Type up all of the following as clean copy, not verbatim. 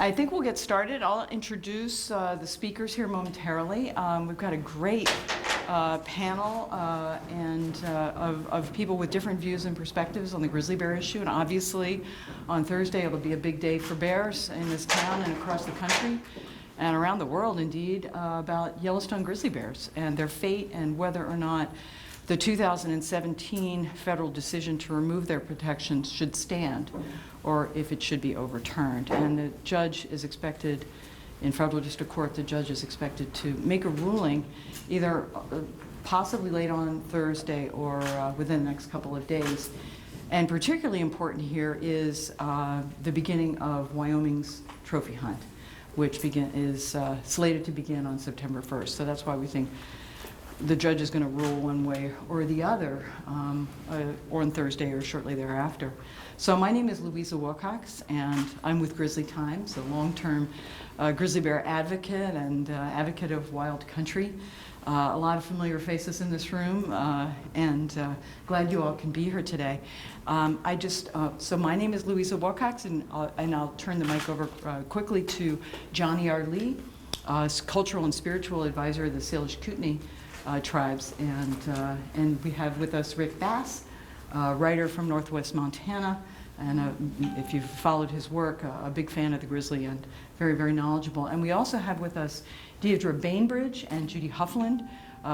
I think we'll get started. I'll introduce the speakers here momentarily. We've got a great panel of people with different views and perspectives on the grizzly bear issue. And obviously, on Thursday, it'll be a big day for bears in this town and across the country and around the world, indeed, about Yellowstone grizzly bears and their fate and whether or not the 2017 federal decision to remove their protections should stand, or if it should be overturned. And the judge is expected, in federal district court, the judge is expected to make a ruling either possibly late on Thursday or within the next couple of days. And particularly important here is the beginning of Wyoming's trophy hunt, which is slated to begin on September 1st. So that's why we think the judge is going to rule one way or the other, or on Thursday or shortly thereafter. So my name is Louisa Wilcox, and I'm with Grizzly Times, a long-term grizzly bear advocate and advocate of wild country. A lot of familiar faces in this room, and glad you all can be here today. So my name is Louisa Wilcox, and I'll turn the mic over quickly to Johnny Arlee, cultural and spiritual advisor of the Salish Kootenai tribes, and we have with us Rick Bass, writer from Northwest Montana, and if you've followed his work, a big fan of the grizzly and very, very knowledgeable. And we also have with us Deidre Bainbridge and Judy Huffland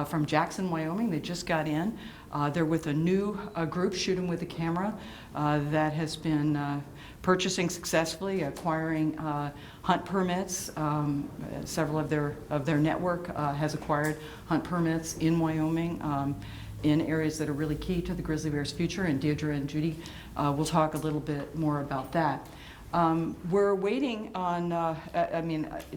from Jackson, Wyoming. They just got in. They're with a new group, Shoot 'em with a Camera, that has been purchasing successfully, acquiring hunt permits. Several of their network has acquired hunt permits in Wyoming in areas that are really key to the grizzly bear's future, and Deirdre and Judy will talk a little bit more about that. We're waiting on,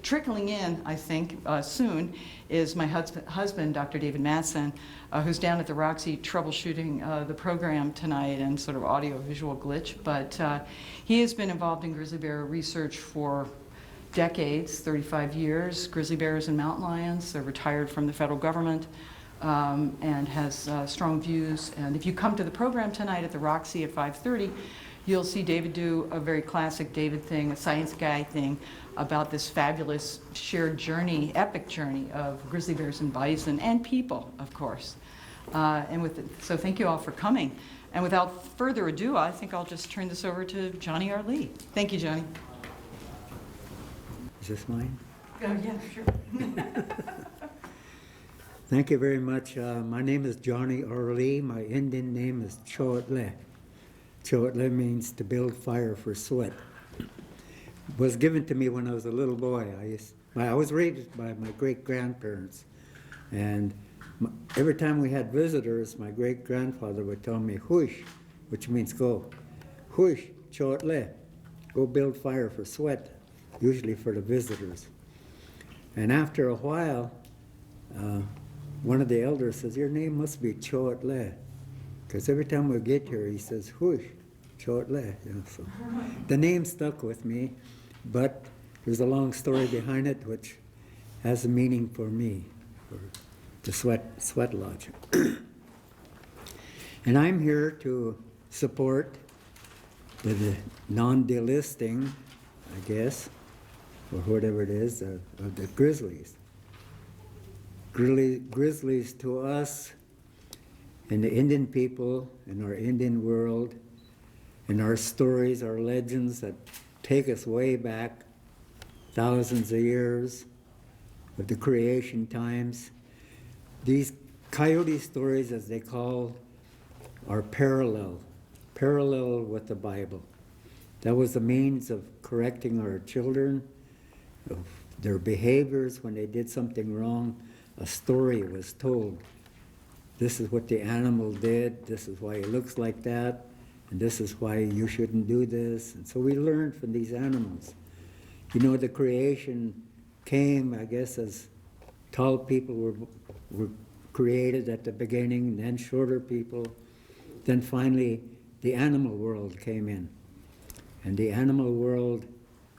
trickling in, I think, soon, is my husband, Dr. David Mattson, who's down at the Roxy troubleshooting the program tonight and sort of audio-visual glitch. But he has been involved in grizzly bear research for decades, 35 years, grizzly bears and mountain lions. They're retired from the federal government and has strong views. And if you come to the program tonight at the Roxy at 5:30, you'll see David do a very classic David thing, a science guy thing, about this fabulous shared journey, epic journey of grizzly bears and bison and people, of course. So thank you all for coming. And without further ado, I think I'll just turn this over to Johnny Arlee. Thank you, Johnny. Is this mine? Oh, yeah, sure. Thank you very much. My name is Johnny Arlee. My Indian name is Choatle. Choatle means to build fire for sweat. It was given to me when I was a little boy. I was raised by my great-grandparents, and every time we had visitors, my great-grandfather would tell me, "Hush," which means go. "Hush, Choatle," go build fire for sweat, usually for the visitors. And after a while, one of the elders says, "Your name must be Choatle," because every time we get here, he says, "Hush, Choatle." So the name stuck with me, but there's a long story behind it which has a meaning for me, for the sweat lodge. And I'm here to support the non-delisting, I guess, or whatever it is, of the grizzlies. Grizzlies to us, and the Indian people, in our Indian world, in our stories, our legends that take us way back thousands of years of the creation times. These coyote stories, as they call, are parallel with the Bible. That was the means of correcting our children, of their behaviors when they did something wrong. A story was told. This is what the animal did, this is why it looks like that, and this is why you shouldn't do this. And so we learned from these animals. You know, the creation came, I guess, as tall people were created at the beginning, then shorter people. Then finally, the animal world came in. And the animal world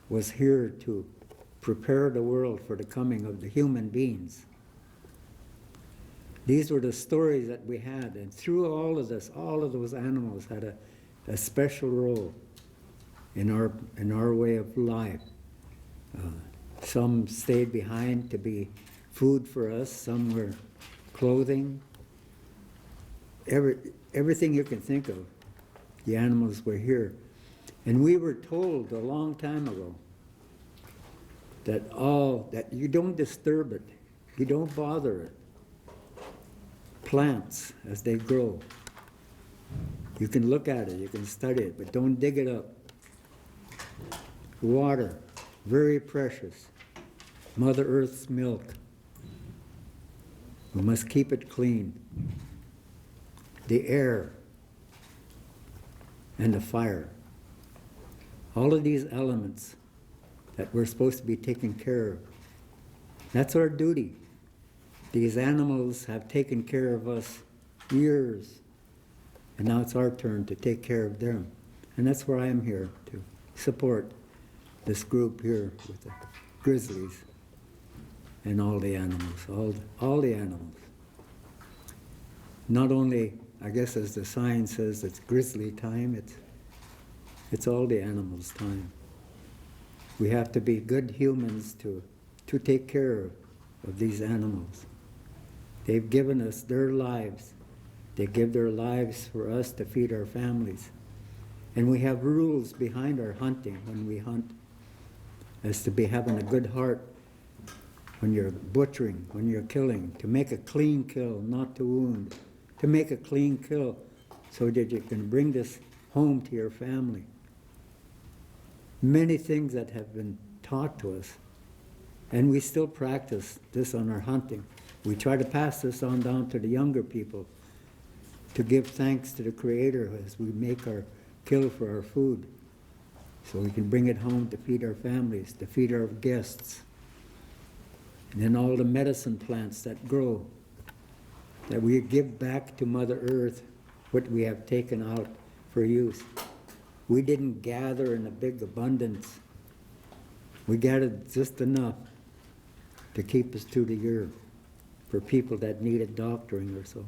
was here to prepare the world for the coming of the human beings. These were the stories that we had, and through all of this, all of those animals had a special role in our way of life. Some stayed behind to be food for us. Some were clothing. Everything you can think of, the animals were here. And we were told a long time ago that you don't disturb it, you don't bother it. Plants, as they grow, you can look at it, you can study it, but don't dig it up. Water, very precious. Mother Earth's milk. We must keep it clean. The air and the fire. All of these elements that we're supposed to be taking care of. That's our duty. These animals have taken care of us years, and now it's our turn to take care of them. And that's where I am here, to support this group here with the grizzlies and all the animals, all the animals. Not only, I guess as the sign says, it's grizzly time, it's all the animals' time. We have to be good humans to take care of these animals. They've given us their lives. They give their lives for us to feed our families. And we have rules behind our hunting when we hunt, as to be having a good heart when you're butchering, when you're killing, to make a clean kill, not to wound, to make a clean kill so that you can bring this home to your family. Many things that have been taught to us, and we still practice this on our hunting. We try to pass this on down to the younger people, to give thanks to the Creator as we make our kill for our food, so we can bring it home to feed our families, to feed our guests. And then all the medicine plants that grow, that we give back to Mother Earth what we have taken out for use. We didn't gather in a big abundance. We gathered just enough to keep us through the year for people that needed doctoring or so.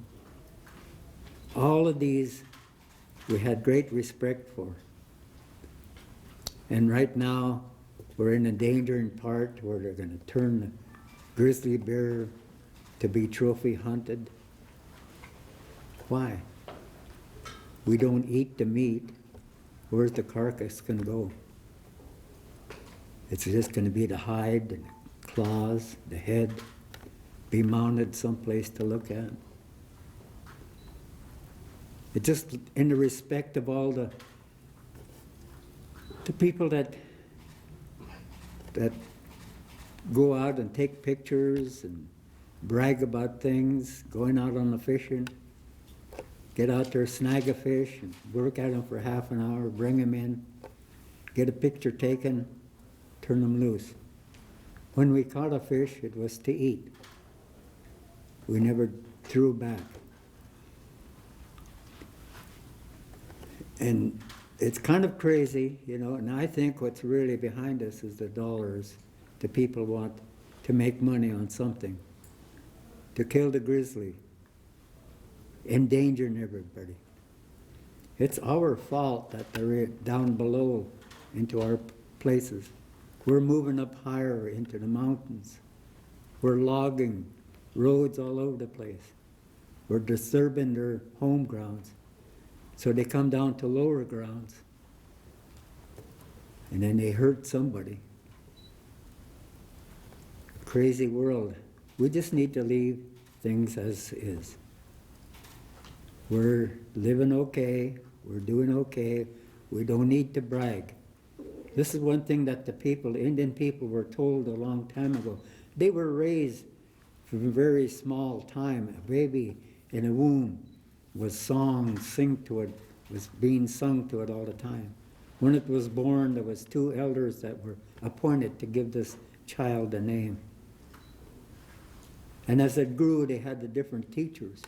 All of these we had great respect for. And right now, we're in a dangerous part where they're going to turn the grizzly bear to be trophy hunted. Why? We don't eat the meat. Where's the carcass going to go? It's just going to be the hide, the claws, the head, be mounted someplace to look at. It's just in the respect of all the people that go out and take pictures and brag about things, going out on the fishing, get out there, snag a fish, and work at them for half an hour, bring them in, get a picture taken, turn them loose. When we caught a fish, it was to eat. We never threw back. And it's kind of crazy, you know, and I think what's really behind this is the dollars. The people want to make money on something, to kill the grizzly, endangering everybody. It's our fault that they're down below into our places. We're moving up higher into the mountains. We're logging roads all over the place. We're disturbing their home grounds. So they come down to lower grounds. And then they hurt somebody. Crazy world. We just need to leave things as is. We're living okay. We're doing okay. We don't need to brag. This is one thing that the people, Indian people, were told a long time ago. They were raised from a very small time. A baby in a womb was being sung to it all the time. When it was born, there was 2 elders that were appointed to give this child a name. And as it grew, they had the different teachers.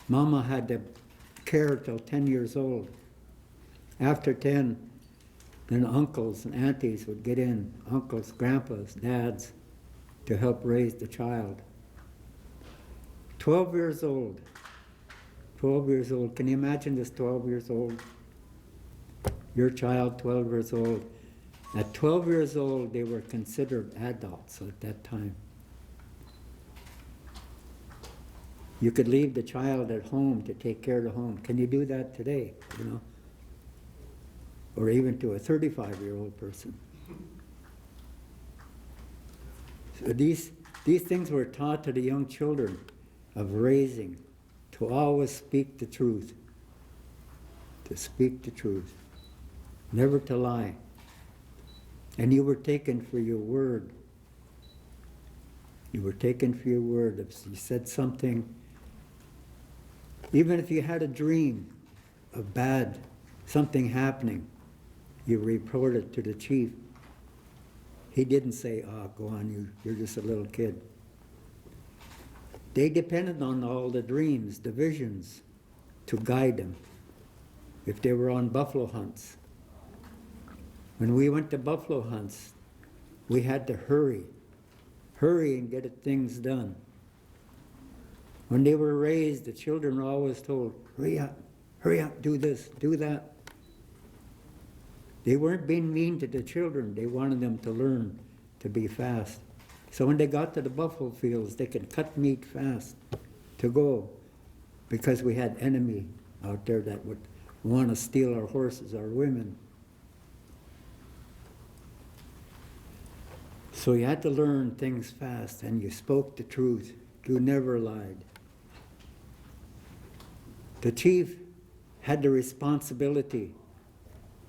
Mama had to care till 10 years old. After 10, then uncles and aunties would get in, uncles, grandpas, dads, to help raise the child. 12 years old. 12 years old. Can you imagine this 12 years old? Your child, 12 years old, At 12 years old, they were considered adults at that time. You could leave the child at home to take care of the home. Can you do that today, you know? Or even to a 35-year-old person. So these things were taught to the young children of raising, to always speak the truth. To speak the truth. Never to lie. And you were taken for your word. You were taken for your word. If you said something, even if you had a dream of bad, something happening, you report it to the chief. He didn't say, "Oh, go on, you're just a little kid." They depended on all the dreams, the visions, to guide them. If they were on buffalo hunts. When we went to buffalo hunts, we had to hurry and get things done. When they were raised, the children were always told, hurry up, do this, do that. They weren't being mean to the children. They wanted them to learn to be fast. So when they got to the buffalo fields, they could cut meat fast to go, because we had enemy out there that would want to steal our horses, our women. So you had to learn things fast, and you spoke the truth. You never lied. The chief had the responsibility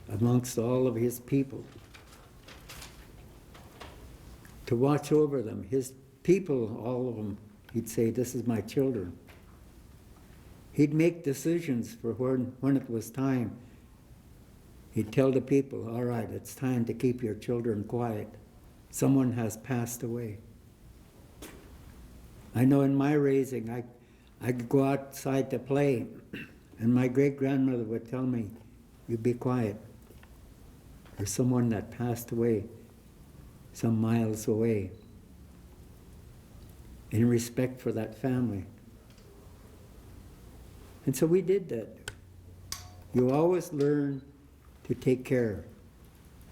amongst all of his people to watch over them. His people, all of them, he'd say, "This is my children." He'd make decisions for when it was time. He'd tell the people, "All right, it's time to keep your children quiet. Someone has passed away." I know in my raising, I could go outside to play, and my great-grandmother would tell me, "You be quiet. There's someone that passed away some miles away," in respect for that family. And so we did that. You always learn to take care.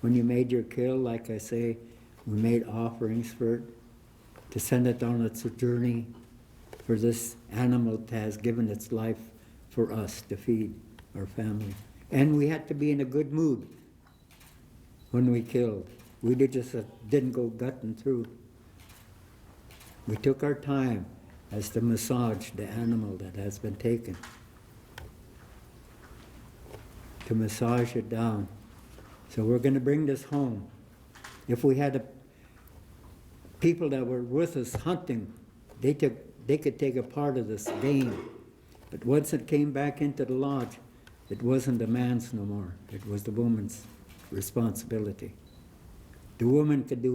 When you made your kill, like I say, we made offerings for it, to send it on its journey, for this animal that has given its life for us to feed our family. And we had to be in a good mood when we killed. We didn't go gutting through. We took our time as to massage the animal that has been taken, to massage it down. So we're going to bring this home. If we had people that were with us hunting, they could take a part of this game. But once it came back into the lodge, it wasn't the man's no more. It was the woman's responsibility. The woman could do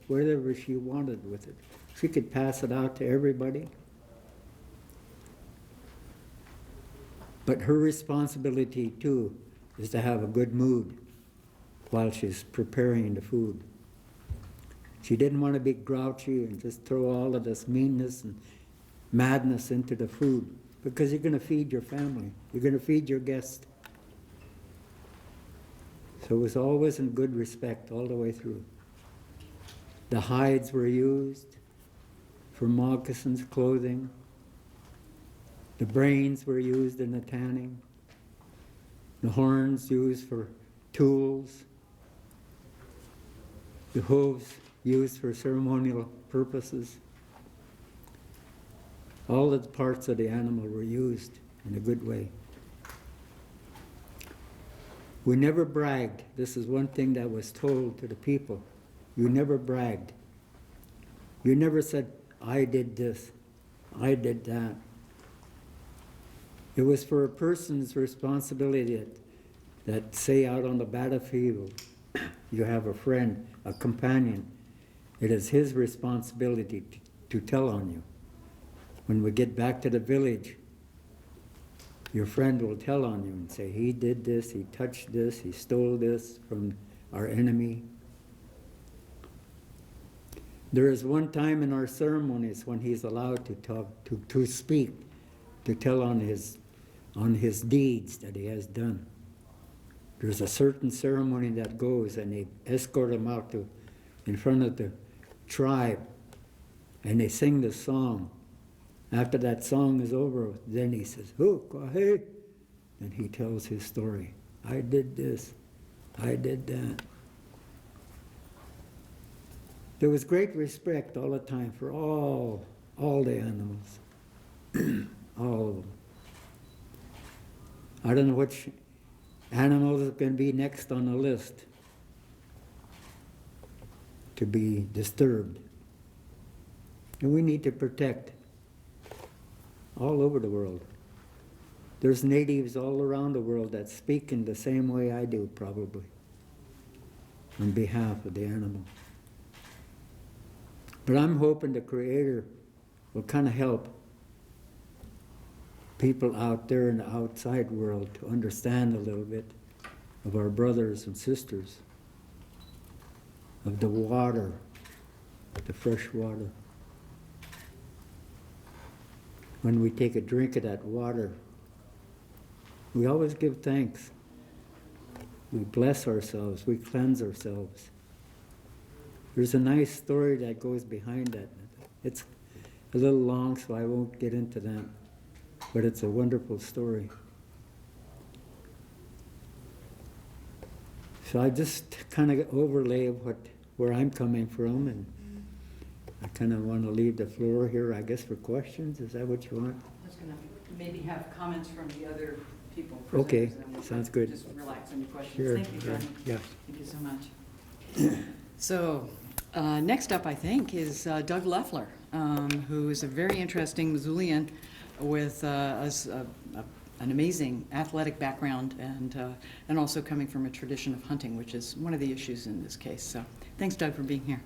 whatever she wanted with it. She could pass it out to everybody. But her responsibility too is to have a good mood while she's preparing the food. She didn't want to be grouchy and just throw all of this meanness and madness into the food, because you're going to feed your family. You're going to feed your guests. So it was always in good respect all the way through. The hides were used for moccasins, clothing. The brains were used in the tanning. The horns used for tools. The hooves used for ceremonial purposes. All of the parts of the animal were used in a good way. We never bragged. This is one thing that was told to the people. You never bragged. You never said, "I did this, I did that." It was for a person's responsibility that say out on the battlefield, you have a friend, a companion. It is his responsibility to tell on you. When we get back to the village, your friend will tell on you and say, "He did this, he touched this, he stole this from our enemy." There is one time in our ceremonies when he's allowed to talk, to speak, to tell on his deeds that he has done. there's a certain ceremony that goes, and they escort him out in front of the tribe, and they sing the song. After that song is over, then he says, "Oh, Kwahe," and he tells his story. I did this, I did that. There was great respect all the time for all the animals, all of them. I don't know which animals are going to be next on the list to be disturbed. And we need to protect all over the world. There's natives all around the world that speak in the same way I do, probably, on behalf of the animal. But I'm hoping the Creator will kind of help people out there in the outside world to understand a little bit of our brothers and sisters, of the water, the fresh water. When we take a drink of that water, we always give thanks. We bless ourselves, we cleanse ourselves. There's a nice story that goes behind that. It's a little long, so I won't get into that, but it's a wonderful story. So I just kind of overlay where I'm coming from, and I kind of want to leave the floor here, I guess, for questions. Is that what you want? I was going to maybe have comments from the other people. Okay, presenters, and we'll sounds good. Just relax on your questions. Sure, Thank you, sure, Johnny. yeah. Thank you so much. So next up, I think, is Doug Leffler, who is a very interesting Missoulian with an amazing athletic background and also coming from a tradition of hunting, which is one of the issues in this case. So thanks, Doug, for being here.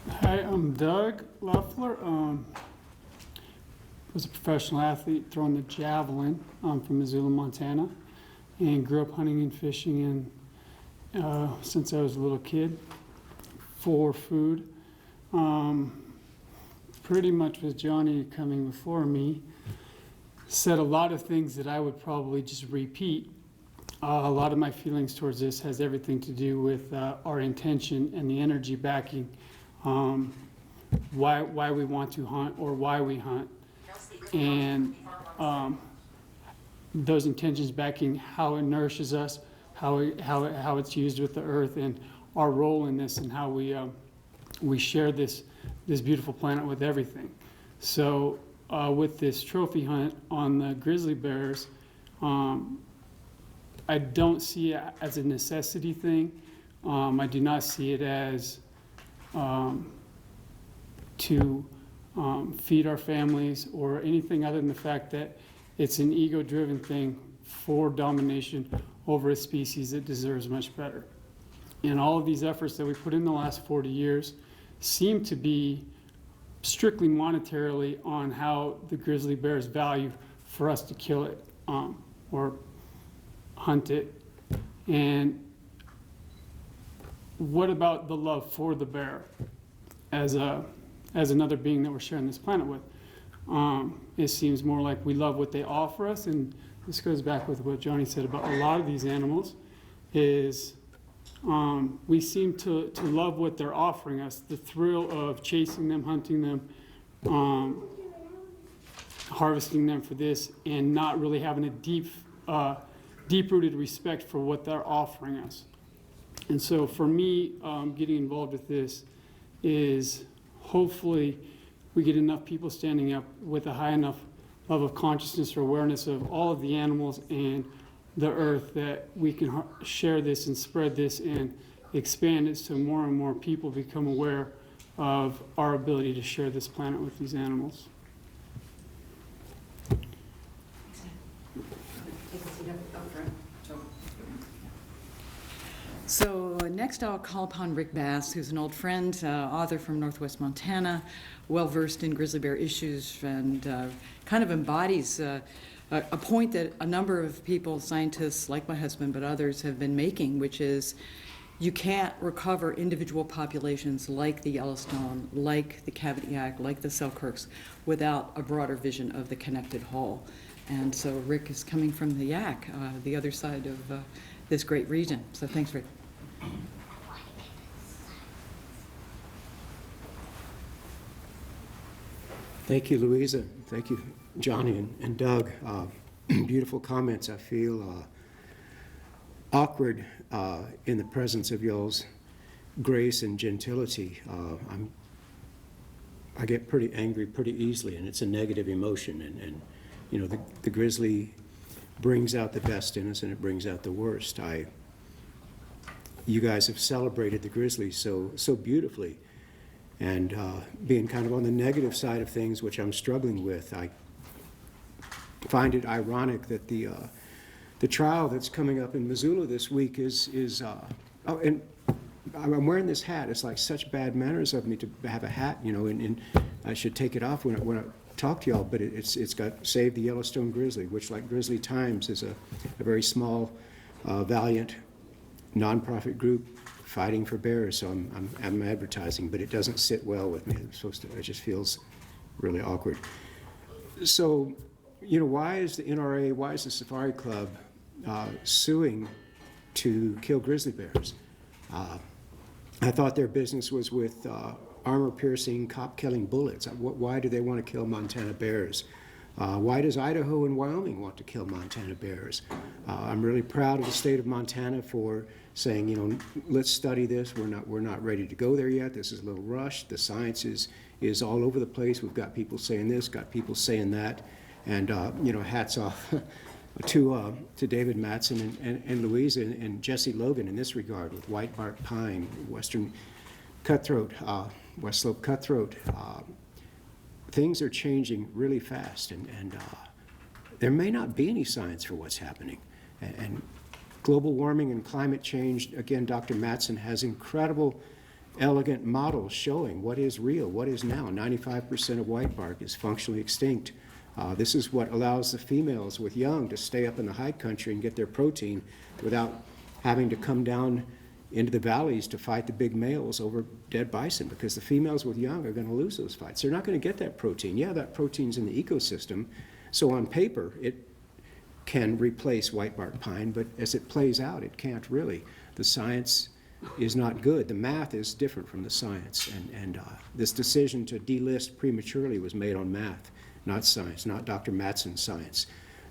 Hi, I'm Doug Leffler. Was a professional athlete throwing the javelin from Missoula, Montana, and grew up hunting and fishing since I was a little kid for food. Pretty much with Johnny coming before me, said a lot of things that I would probably just repeat. A lot of my feelings towards this has everything to do with our intention and the energy backing why we want to hunt or why we hunt, and those intentions backing how it nourishes us, how it's used with the earth, and our role in this, and how we share this beautiful planet with everything. So with this trophy hunt on the grizzly bears, I don't see it as a necessity thing. I do not see it as to feed our families or anything other than the fact that it's an ego-driven thing for domination over a species that deserves much better. And all of these efforts that we put in the last 40 years seem to be strictly monetarily on how the grizzly bears value for us to kill it or hunt it. And what about the love for the bear as another being that we're sharing this planet with? It seems more like we love what they offer us, and this goes back with what Johnny said about a lot of these animals, is we seem to love what they're offering us, the thrill of chasing them, hunting them, harvesting them for this, and not really having a deep-rooted respect for what they're offering us. And so for me, getting involved with this is hopefully we get enough people standing up with a high enough level of consciousness or awareness of all of the animals and the earth that we can share this and spread this and expand it so more and more people become aware of our ability to share this planet with these animals. Take a seat up front. So next I'll call upon Rick Bass, who's an old friend, author from Northwest Montana, well-versed in grizzly bear issues, and kind of embodies a point that a number of people, scientists like my husband, but others have been making, which is you can't recover individual populations like the Yellowstone, like the Kootenai, like the Selkirks, without a broader vision of the connected whole. And so Rick is coming from the Yak, the other side of this great region. So thanks, Rick. Thank you, Louisa. Thank you, Johnny and Doug. Beautiful comments. I feel awkward in the presence of y'all's grace and gentility. I get pretty angry pretty easily, and it's a negative emotion. And you know, the grizzly brings out the best in us, and it brings out the worst. You guys have celebrated the grizzly so beautifully. And being kind of on the negative side of things, which I'm struggling with, I find it ironic that the trial that's coming up in Missoula this week is oh, and I'm wearing this hat. It's like such bad manners of me to have a hat, you know, and I should take it off when I talk to y'all. But it's got Save the Yellowstone Grizzly, which, like Grizzly Times, is a very small, valiant, nonprofit group fighting for bears. So I'm advertising, but it doesn't sit well with me. It just feels really awkward. So, you know, why is the NRA, why is the Safari Club suing to kill grizzly bears? I thought their business was with armor-piercing, cop-killing bullets. Why do they want to kill Montana bears? Why does Idaho and Wyoming want to kill Montana bears? I'm really proud of the state of Montana for saying, you know, let's study this. We're not ready to go there yet. This is a little rushed. The science is all over the place. We've got people saying this, got people saying that, and you know, hats off to David Mattson and Louisa and Jesse Logan in this regard with white bark pine, western cutthroat, West Slope cutthroat. Things are changing really fast, and there may not be any science for what's happening. And global warming and climate change, again, Dr. Mattson has incredible, elegant models showing what is real, what is now. 95% of white bark is functionally extinct. This is what allows the females with young to stay up in the high country and get their protein without having to come down into the valleys to fight the big males over dead bison, because the females with young are going to lose those fights. They're not going to get that protein. Yeah, that protein's in the ecosystem, so on paper it can replace white bark pine, but as it plays out, it can't really. The science is not good. The math is different from the science, and this decision to delist prematurely was made on math, not science, not Dr. Mattson's science,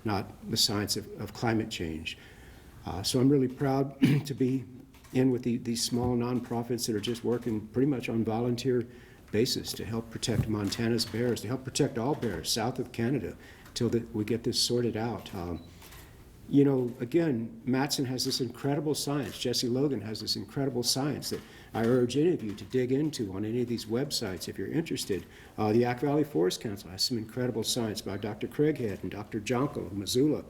not the science of climate change. So I'm really proud to be in with these small nonprofits that are just working pretty much on volunteer basis to help protect Montana's bears, to help protect all bears south of Canada till we get this sorted out. You know, again, Mattson has this incredible science. Jesse Logan has this incredible science that I urge any of you to dig into on any of these websites if you're interested. The Yak Valley Forest Council has some incredible science by Dr. Craighead and Dr. Jonkel of Missoula.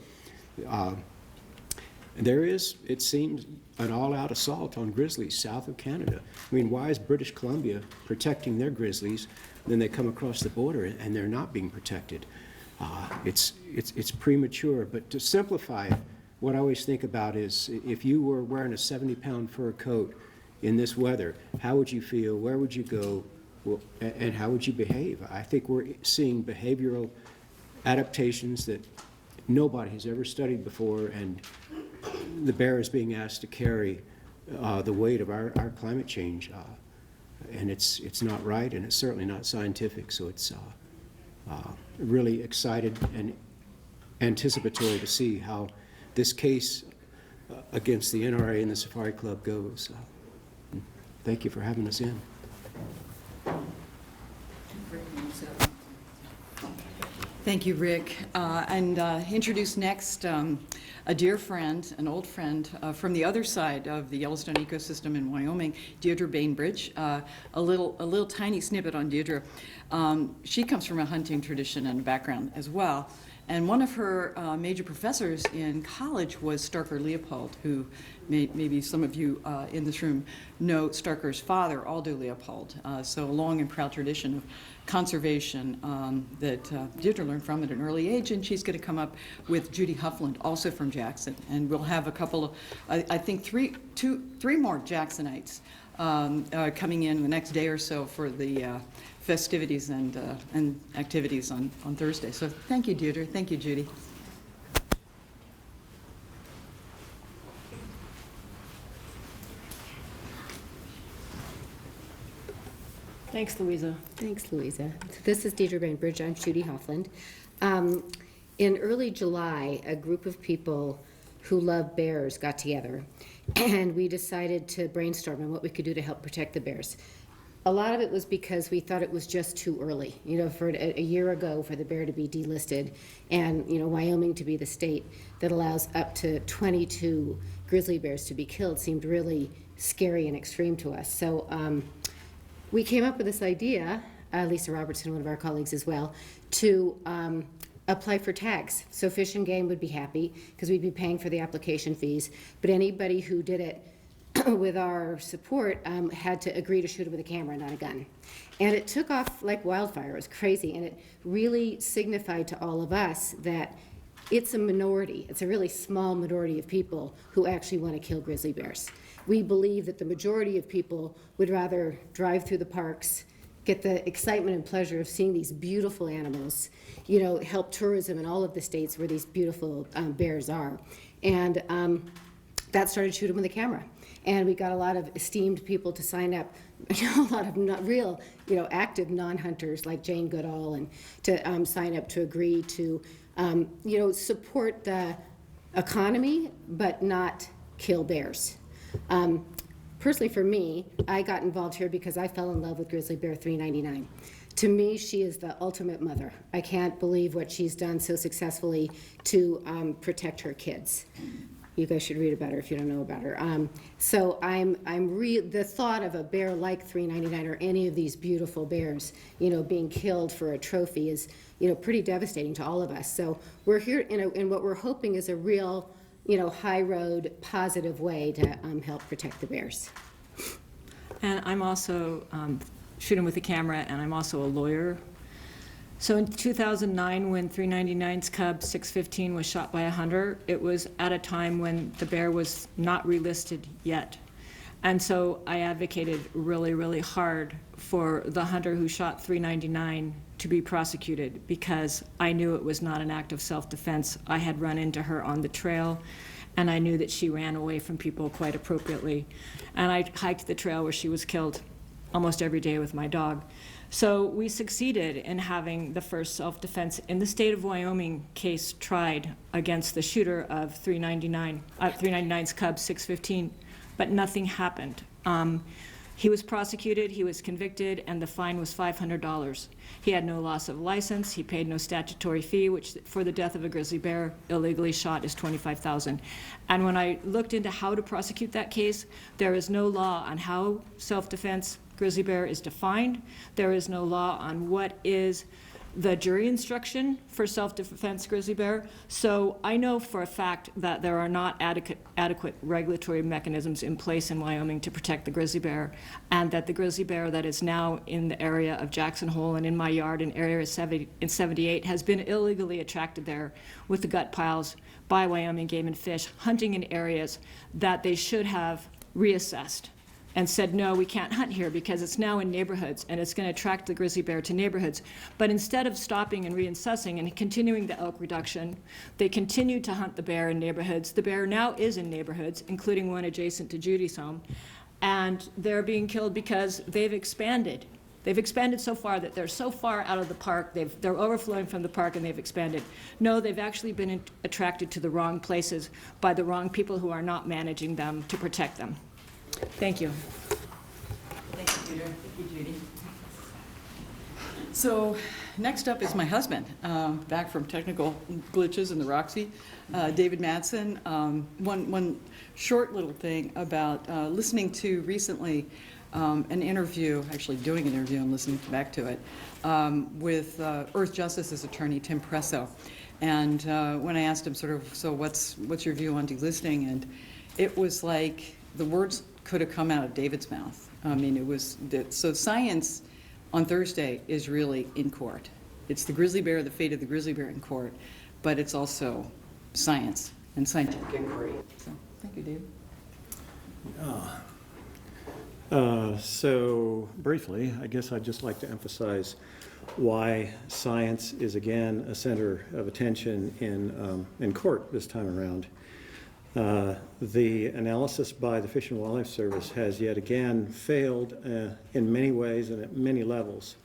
There is, it seems, an all-out assault on grizzlies south of Canada. I mean, why is British Columbia protecting their grizzlies? Then they come across the border and they're not being protected. It's premature, but to simplify it, what I always think about is if you were wearing a 70-pound fur coat in this weather, how would you feel? Where would you go? Well, and how would you behave? I think we're seeing behavioral adaptations that nobody has ever studied before, and the bear is being asked to carry the weight of our climate change, and it's not right, and it's certainly not scientific. So it's really excited and anticipatory to see how this case against the NRA and the Safari Club goes. Thank you for having us in. Thank you, Rick. And introduce next a dear friend, an old friend from the other side of the Yellowstone ecosystem in Wyoming, Deirdre Bainbridge. A little tiny snippet on Deirdre. She comes from a hunting tradition and background as well. And one of her major professors in college was Starker Leopold, who maybe some of you in this room know Starker's father, Aldo Leopold. So a long and proud tradition of conservation that Deirdre learned from at an early age, and she's going to come up with Judy Huffland, also from Jackson. And we'll have a couple of, I think three more Jacksonites coming in the next day or so for the festivities and activities on Thursday. So thank you, Deirdre. Thank you, Judy. Thanks, Louisa. Thanks, Louisa. So this is Deidre Bainbridge. I'm Judy Hoffland. In early July, a group of people who love bears got together, and we decided to brainstorm on what we could do to help protect the bears. A lot of it was because we thought it was just too early, for a year ago for the bear to be delisted, and Wyoming to be the state that allows up to 22 grizzly bears to be killed seemed really scary and extreme to us. So we came up with this idea, Lisa Robertson, one of our colleagues as well, to apply for tags. So Fish and Game would be happy because we'd be paying for the application fees, but anybody who did it with our support had to agree to shoot it with a camera, not a gun. And it took off like wildfire. It was crazy, and it really signified to all of us that it's a minority. It's a really small minority of people who actually want to kill grizzly bears. We believe that the majority of people would rather drive through the parks, get the excitement and pleasure of seeing these beautiful animals, help tourism in all of the states where these beautiful bears are. And that started shooting with a camera. And we got a lot of esteemed people to sign up, a lot of not real, active non-hunters like Jane Goodall, and to sign up to agree to, support the economy, but not kill bears. Personally, for me, I got involved here because I fell in love with Grizzly Bear 399. To me, she is the ultimate mother. I can't believe what she's done so successfully to protect her kids. You guys should read about her if you don't know about her. So the thought of a bear like 399 or any of these beautiful bears, being killed for a trophy is, pretty devastating to all of us. So we're here, and what we're hoping is a real, high road, positive way to help protect the bears. And I'm also shooting with a camera, and I'm also a lawyer. So in 2009, when 399's cub 615 was shot by a hunter, it was at a time when the bear was not relisted yet. And so I advocated really, really hard for the hunter who shot 399 to be prosecuted, because I knew it was not an act of self-defense. I had run into her on the trail, and I knew that she ran away from people quite appropriately. And I hiked the trail where she was killed almost every day with my dog. So we succeeded in having the first self-defense in the state of Wyoming case tried against the shooter of 399's cub 615, but nothing happened. He was prosecuted, he was convicted, and the fine was $500. He had no loss of license, he paid no statutory fee, which for the death of a grizzly bear illegally shot is $25,000. And when I looked into how to prosecute that case, there is no law on how self-defense grizzly bear is defined. There is no law on what is the jury instruction for self-defense grizzly bear. So I know for a fact that there are not adequate regulatory mechanisms in place in Wyoming to protect the grizzly bear, and that the grizzly bear that is now in the area of Jackson Hole and in my yard in Area 78 has been illegally attracted there with the gut piles by Wyoming Game and Fish, hunting in areas that they should have reassessed and said, no, we can't hunt here because it's now in neighborhoods and it's going to attract the grizzly bear to neighborhoods. But instead of stopping and reassessing and continuing the elk reduction, they continued to hunt the bear in neighborhoods. The bear now is in neighborhoods, including one adjacent to Judy's home, and they're being killed because they've expanded. They've expanded so far that they're so far out of the park, they're overflowing from the park and they've expanded. No, they've actually been attracted to the wrong places by the wrong people who are not managing them to protect them. Thank you. Thank you, Peter. Thank you, Judy. So next up is my husband, back from technical glitches in the Roxy, David Mattson. One short little thing about listening to recently an interview, actually doing an interview and listening back to it, with Earth Justice's attorney, Tim Presso. And when I asked him sort of, so what's your view on delisting? And it was like the words could have come out of David's mouth. I mean, it was, so science on Thursday is really in court. It's the grizzly bear, the fate of the grizzly bear in court, but it's also science and scientific inquiry. So, thank you, Dave. So briefly, I guess I'd just like to emphasize why science is again a center of attention in court this time around. The analysis by the Fish and Wildlife Service has yet again failed in many ways and at many levels.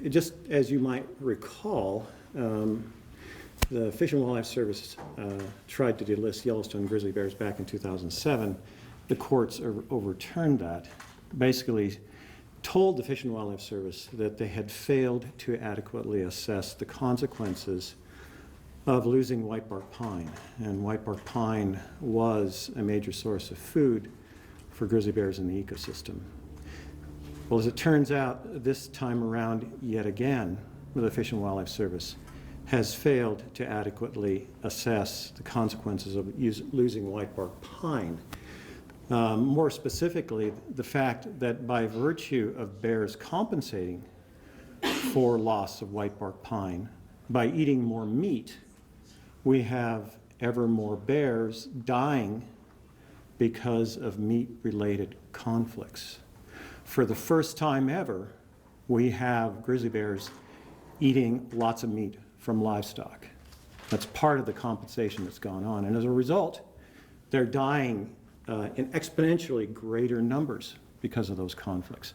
Just as you might recall, the Fish and Wildlife Service tried to delist Yellowstone grizzly bears back in 2007. The courts overturned that, basically told the Fish and Wildlife Service that they had failed to adequately assess the consequences of losing whitebark pine. And whitebark pine was a major source of food for grizzly bears in the ecosystem. Well, as it turns out, this time around, yet again, the Fish and Wildlife Service has failed to adequately assess the consequences of losing whitebark pine. More specifically, the fact that by virtue of bears compensating for loss of whitebark pine, by eating more meat, we have ever more bears dying because of meat-related conflicts. For the first time ever, we have grizzly bears eating lots of meat from livestock. That's part of the compensation that's gone on. And as a result, they're dying in exponentially greater numbers because of those conflicts.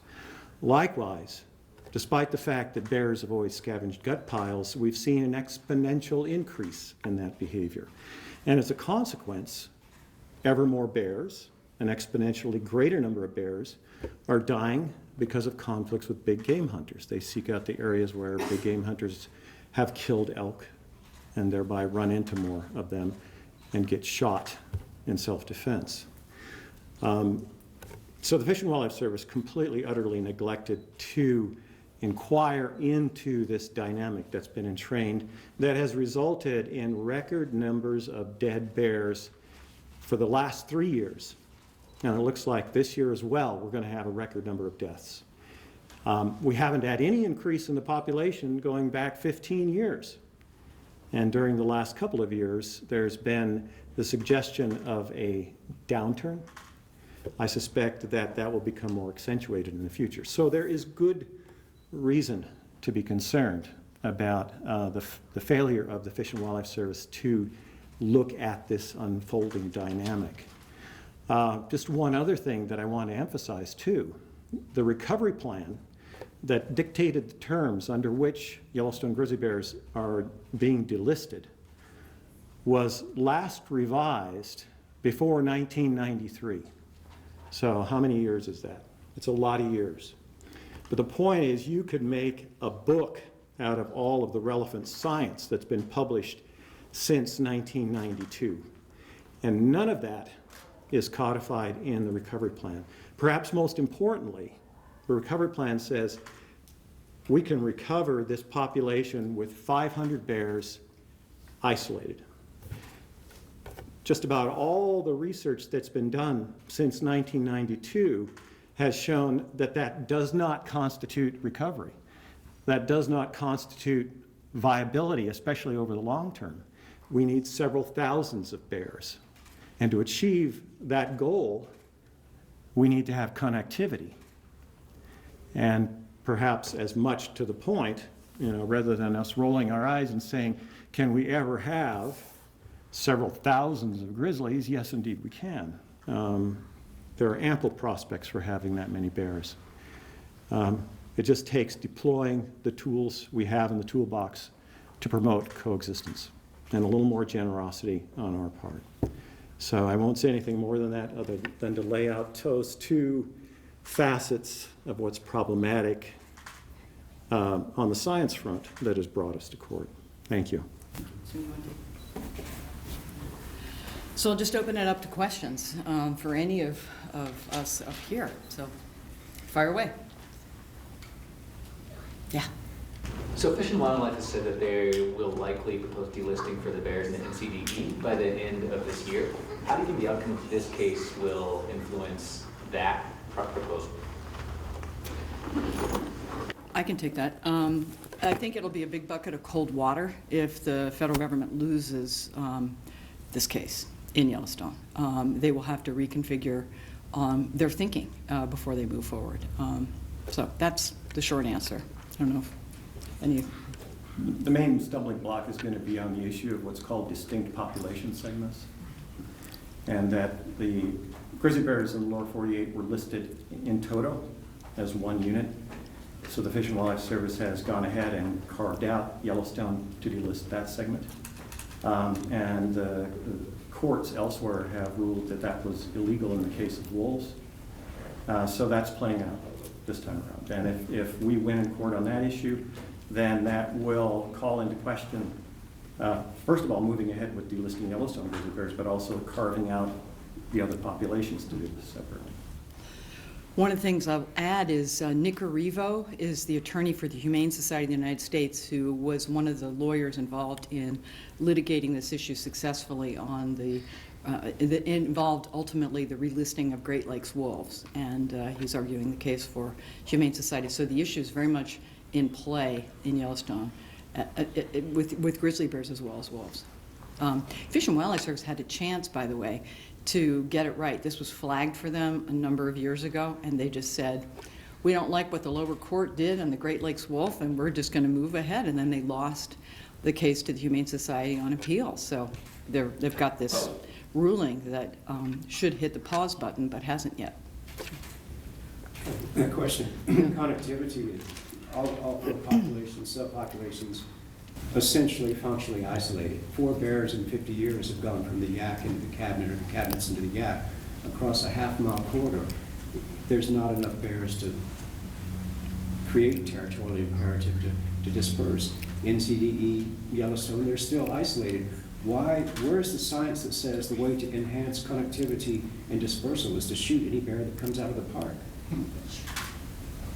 Likewise, despite the fact that bears have always scavenged gut piles, we've seen an exponential increase in that behavior. And as a consequence, ever more bears, an exponentially greater number of bears, are dying because of conflicts with big game hunters. They seek out the areas where big game hunters have killed elk and thereby run into more of them and get shot in self-defense. So the Fish and Wildlife Service completely, utterly neglected to inquire into this dynamic that's been entrained that has resulted in record numbers of dead bears for the last 3 years. And it looks like this year as well, we're going to have a record number of deaths. We haven't had any increase in the population going back 15 years. And during the last couple of years, there's been the suggestion of a downturn. I suspect that that will become more accentuated in the future. So there is good reason to be concerned about the failure of the Fish and Wildlife Service to look at this unfolding dynamic. Just one other thing that I want to emphasize too, the recovery plan that dictated the terms under which Yellowstone grizzly bears are being delisted was last revised before 1993. So how many years is that? It's a lot of years. But the point is, you could make a book out of all of the relevant science that's been published since 1992. And none of that is codified in the recovery plan. Perhaps most importantly, the recovery plan says we can recover this population with 500 bears isolated. Just about all the research that's been done since 1992 has shown that that does not constitute recovery. That does not constitute viability, especially over the long term. We need several thousands of bears. And to achieve that goal, we need to have connectivity. And perhaps as much to the point, rather than us rolling our eyes and saying, can we ever have several thousands of grizzlies? Yes, indeed we can. There are ample prospects for having that many bears. It just takes deploying the tools we have in the toolbox to promote coexistence and a little more generosity on our part. So I won't say anything more than that other than to lay out those two facets of what's problematic on the science front that has brought us to court. Thank you. So I'll just open it up to questions for any of us up here. So fire away. Yeah. So Fish and Wildlife has said that they will likely propose delisting for the bears in the NCDE by the end of this year. How do you think the outcome of this case will influence that proposal? I can take that. I think it'll be a big bucket of cold water if the federal government loses this case in Yellowstone. They will have to reconfigure their thinking before they move forward. So that's the short answer. I don't know if any The main stumbling block is going to be on the issue of what's called distinct population segments, and that the grizzly bears in the lower 48 were listed in toto as one unit. So the Fish and Wildlife Service has gone ahead and carved out Yellowstone to delist that segment. And the courts elsewhere have ruled that that was illegal in the case of wolves. So that's playing out this time around. And if we win in court on that issue, then that will call into question, first of all, moving ahead with delisting Yellowstone grizzly bears, but also carving out the other populations to do this separate. One of the things I'll add is Nick Arrivo is the attorney for the Humane Society of the United States, who was one of the lawyers involved in litigating this issue successfully on it involved ultimately the relisting of Great Lakes wolves, and he's arguing the case for Humane Society. So the issue is very much in play in Yellowstone with grizzly bears as well as wolves. Fish and Wildlife Service had a chance, by the way, to get it right. This was flagged for them a number of years ago, and they just said, we don't like what the lower court did on the Great Lakes wolf, and we're just going to move ahead. And then they lost the case to the Humane Society on appeal. So they've got this ruling that should hit the pause button, but hasn't yet. A question. Connectivity, all the populations, subpopulations, essentially functionally isolated. 4 bears in 50 years have gone from the yak into the cabinet, or the cabinets into the yak, across a half-mile corridor. There's not enough bears to create a territorial imperative to disperse. NCDE, Yellowstone, they're still isolated. Why? Where's the science that says the way to enhance connectivity and dispersal is to shoot any bear that comes out of the park?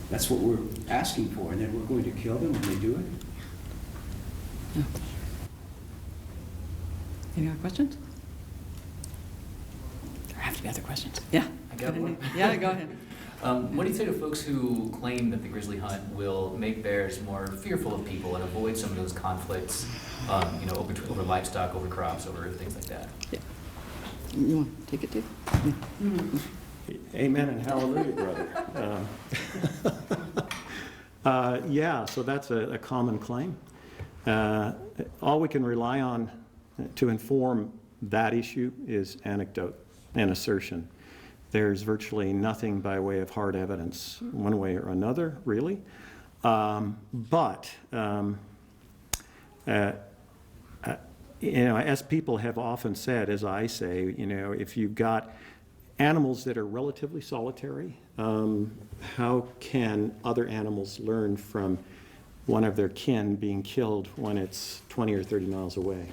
That's what we're asking for, and then we're going to kill them when they do it? No. Any other questions? There have to be other questions. Yeah. I got one. Yeah, go ahead. What do you say to folks who claim that the grizzly hunt will make bears more fearful of people and avoid some of those conflicts, over livestock, over crops, over things like that? Yeah. You want to take it too? Yeah. Amen and hallelujah, brother. Yeah, so that's a common claim. All we can rely on to inform that issue is anecdote and assertion. There's virtually nothing by way of hard evidence, one way or another, really. As people have often said, as I say, if you've got animals that are relatively solitary, how can other animals learn from one of their kin being killed when it's 20 or 30 miles away?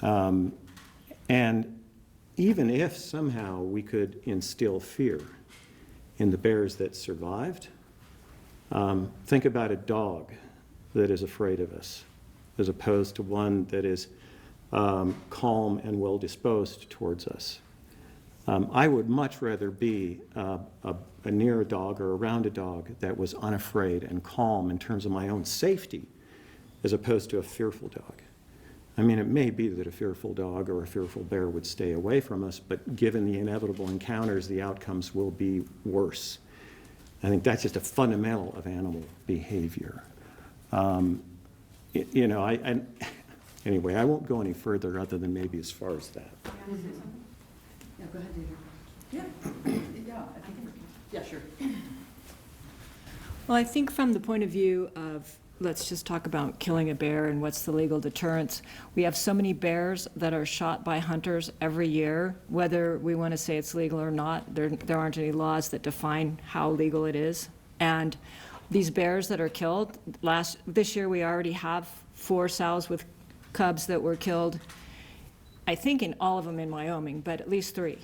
And even if somehow we could instill fear in the bears that survived, think about a dog that is afraid of us, as opposed to one that is calm and well-disposed towards us. I would much rather be near a dog or around a dog that was unafraid and calm in terms of my own safety, as opposed to a fearful dog. I mean, it may be that a fearful dog or a fearful bear would stay away from us, but given the inevitable encounters, the outcomes will be worse. I think that's just a fundamental of animal behavior. Anyway, I won't go any further other than maybe as far as that. Yeah, go ahead, David. Yeah, sure. Well, I think from the point of view of, let's just talk about killing a bear and what's the legal deterrence. We have so many bears that are shot by hunters every year, whether we want to say it's legal or not. There aren't any laws that define how legal it is. And these bears that are killed, this year we already have 4 sows with cubs that were killed, I think in all of them in Wyoming, but at least 3.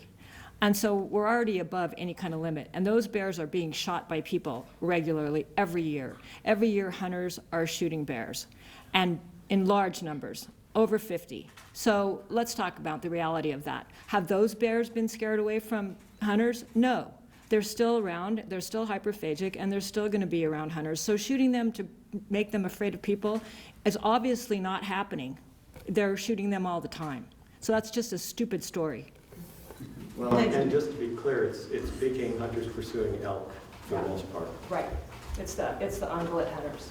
And so we're already above any kind of limit. And those bears are being shot by people regularly every year. Every year hunters are shooting bears, and in large numbers, over 50. So let's talk about the reality of that. Have those bears been scared away from hunters? No. They're still around, they're still hyperphagic, and they're still going to be around hunters. So shooting them to make them afraid of people is obviously not happening. They're shooting them all the time. So that's just a stupid story. Well, and just to be clear, it's big game hunters pursuing elk for the most part. Right. It's the ungulate hunters.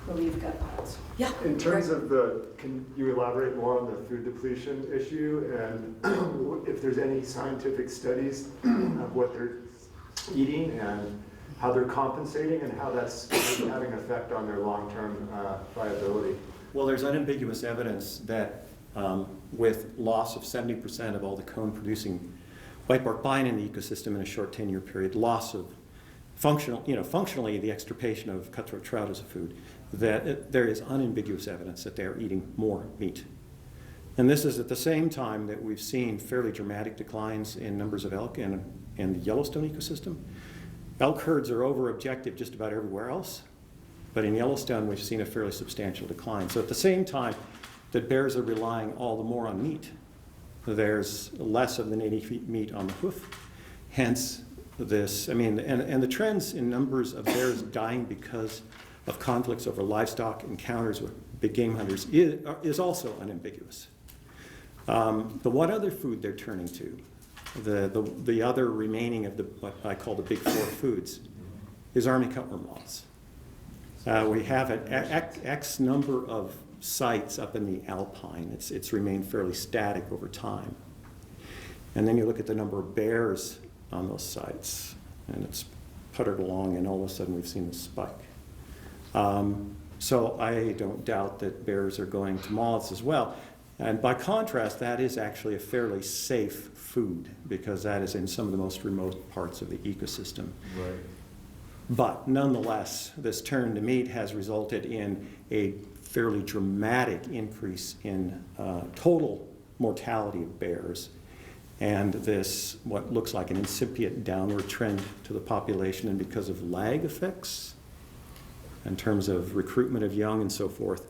where we've got piles. Yeah. In terms of can you elaborate more on the food depletion issue and if there's any scientific studies of what they're eating and how they're compensating and how that's having an effect on their long-term viability? Well, there's unambiguous evidence that with loss of 70% of all the cone-producing whitebark pine in the ecosystem in a short 10-year period, loss of functionally the extirpation of cutthroat trout as a food, that there is unambiguous evidence that they are eating more meat. And this is at the same time that we've seen fairly dramatic declines in numbers of elk in the Yellowstone ecosystem. Elk herds are over objective just about everywhere else, but in Yellowstone we've seen a fairly substantial decline. So at the same time that bears are relying all the more on meat, there's less of the native meat on the hoof. Hence this, and the trends in numbers of bears dying because of conflicts over livestock encounters with big game hunters is also unambiguous. The one other food they're turning to, the other remaining of what I call the big four foods, is army cutworm moths. We have an X number of sites up in the alpine. It's remained fairly static over time. And then you look at the number of bears on those sites, and it's puttered along, and all of a sudden we've seen this spike. So I don't doubt that bears are going to moths as well. And by contrast, that is actually a fairly safe food because that is in some of the most remote parts of the ecosystem. Right. But nonetheless, this turn to meat has resulted in a fairly dramatic increase in total mortality of bears, and this, what looks like an incipient downward trend to the population, and because of lag effects in terms of recruitment of young and so forth,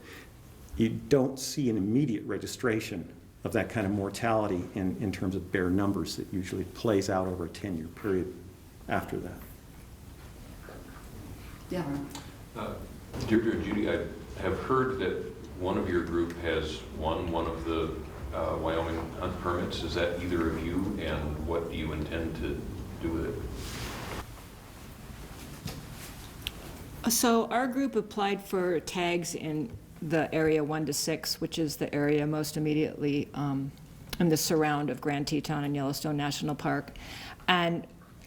you don't see an immediate registration of that kind of mortality in terms of bear numbers. That usually plays out over a 10-year period after that. Yeah. Deirdre or Judy, I have heard that one of your group has won one of the Wyoming hunt permits. Is that either of you, and what do you intend to do with it? So our group applied for tags in the area 1 to 6, which is the area most immediately in the surround of Grand Teton and Yellowstone National Park. And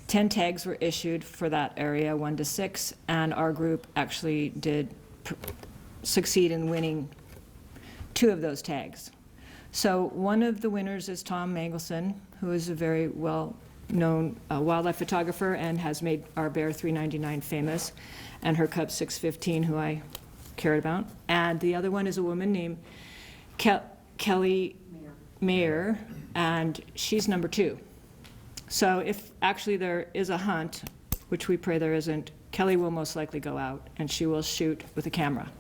10 tags were issued for that area 1 to 6, and our group actually did succeed in winning 2 of those tags. So one of the winners is Tom Mangelson, who is a very well-known wildlife photographer and has made our Bear 399 famous, and her cub 615, who I cared about. And the other one is a woman named Kelly Mayer, and she's number 2. So if actually there is a hunt, which we pray there isn't, Kelly will most likely go out and she will shoot with a camera.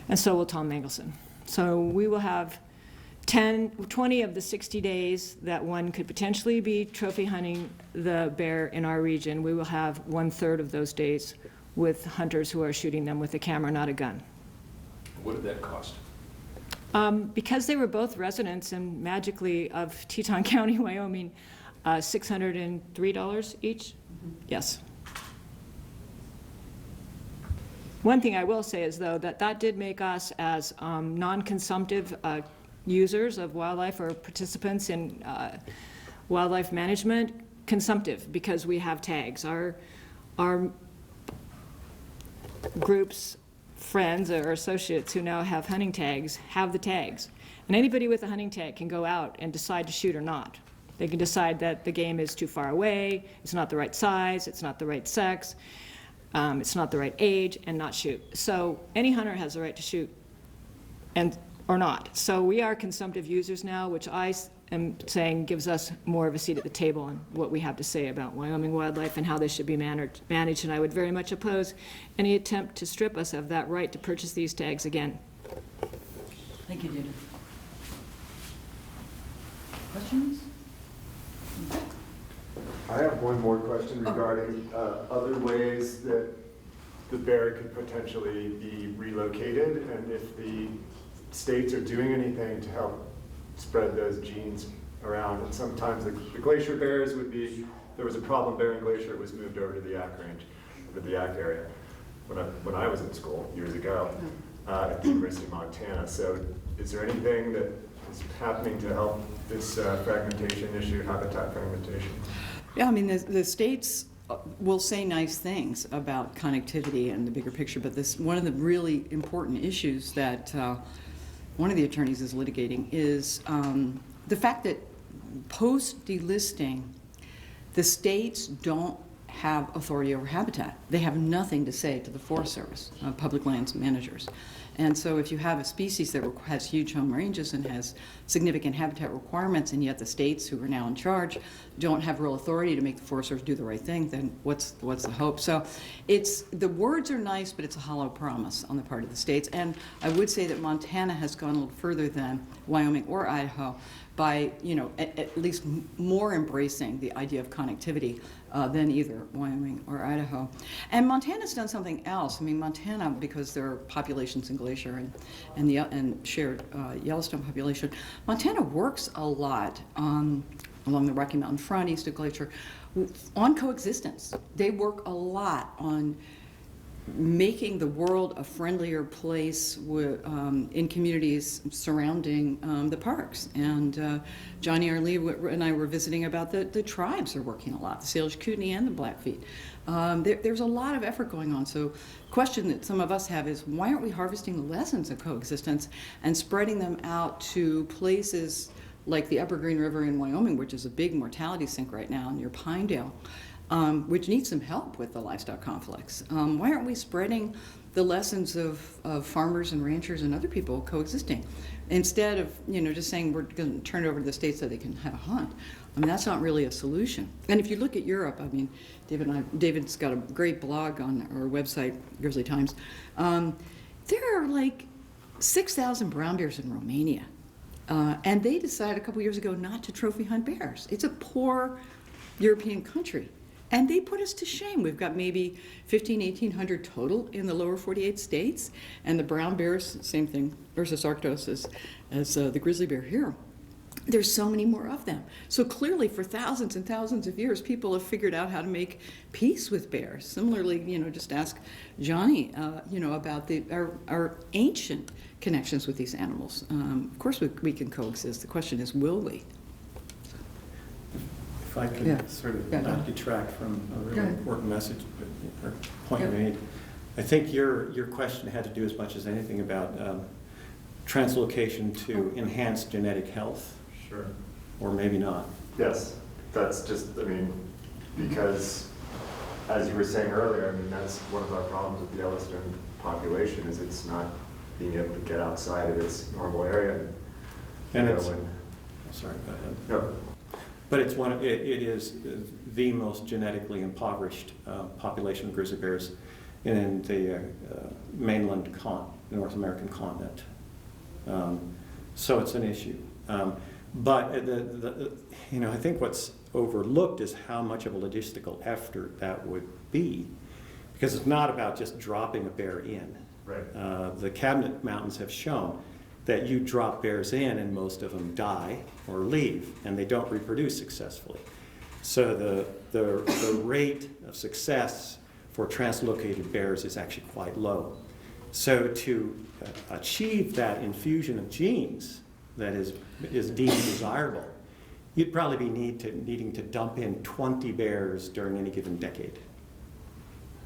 And so will Tom Mangelson. So we will have 20 of the 60 days that one could potentially be trophy hunting the bear in our region. We will have 1/3 of those days with hunters who are shooting them with a camera, not a gun. What did that cost? Because they were both residents and magically of Teton County, Wyoming, $603 each? Yes. One thing I will say is, though, that did make us as non-consumptive users of wildlife or participants in wildlife management consumptive, because we have tags. Our group's friends or associates who now have hunting tags have the tags. And anybody with a hunting tag can go out and decide to shoot or not. They can decide that the game is too far away, it's not the right size, it's not the right sex, it's not the right age, and not shoot. So any hunter has the right to shoot or not. So we are consumptive users now, which I am saying gives us more of a seat at the table on what we have to say about Wyoming wildlife and how they should be managed. And I would very much oppose any attempt to strip us of that right to purchase these tags again. Thank you, Deirdre. Questions? I have one more question regarding other ways that the bear could potentially be relocated, and if the states are doing anything to help spread those genes around. And sometimes the glacier bears would be, there was a problem bear in glacier, it was moved over to the Yaak range, or the Yaak area. when I was in school years ago at the University of Montana. So is there anything that is happening to help this fragmentation issue, habitat fragmentation? Yeah, I mean, the states will say nice things about connectivity and the bigger picture, but one of the really important issues that one of the attorneys is litigating is the fact that post-delisting, the states don't have authority over habitat. They have nothing to say to the Forest Service, public lands managers. And so if you have a species that has huge home ranges and has significant habitat requirements, and yet the states who are now in charge don't have real authority to make the Forest Service do the right thing, then what's the hope? So the words are nice, but it's a hollow promise on the part of the states. And I would say that Montana has gone a little further than Wyoming or Idaho by, at least more embracing the idea of connectivity than either Wyoming or Idaho. And Montana's done something else. I mean, Montana, because there are populations in Glacier and shared Yellowstone population, Montana works a lot along the Rocky Mountain front, east of Glacier, on coexistence. They work a lot on making the world a friendlier place in communities surrounding the parks. And Johnny, Arlee, and I were visiting about the tribes are working a lot, the Salish, Kootenai, and the Blackfeet. There's a lot of effort going on. So the question that some of us have is, why aren't we harvesting the lessons of coexistence and spreading them out to places like the Upper Green River in Wyoming, which is a big mortality sink right now near Pinedale, which needs some help with the livestock conflicts. Why aren't we spreading the lessons of farmers and ranchers and other people coexisting, instead of just saying we're going to turn it over to the states so they can have a hunt? I mean, that's not really a solution. And if you look at Europe, I mean, David's got a great blog on our website, Grizzly Times. There are like 6,000 brown bears in Romania. And they decided a couple years ago not to trophy hunt bears. It's a poor European country. And they put us to shame. We've got maybe 1,800 total in the lower 48 states. And the brown bears, same thing, Ursus arctos as the grizzly bear here. There's so many more of them. So clearly for thousands and thousands of years, people have figured out how to make peace with bears. Similarly, just ask Johnny, about our ancient connections with these animals. Of course we can coexist. The question is, will we? If I could sort of not detract from a really important message or point you made, I think your question had to do as much as anything about translocation to enhance genetic health. Sure. Or maybe not. Yes, that's just, because as you were saying earlier, that's one of our problems with the Yellowstone population, is it's not being able to get outside of its normal area. And sorry, go ahead. No. But it is the most genetically impoverished population of grizzly bears in the mainland North American continent. So it's an issue. But I think what's overlooked is how much of a logistical effort that would be, because it's not about just dropping a bear in. Right. The Cabinet Mountains have shown that you drop bears in and most of them die or leave, and they don't reproduce successfully. So the rate of success for translocated bears is actually quite low. So to achieve that infusion of genes that is deemed desirable, you'd probably be needing to dump in 20 bears during any given decade.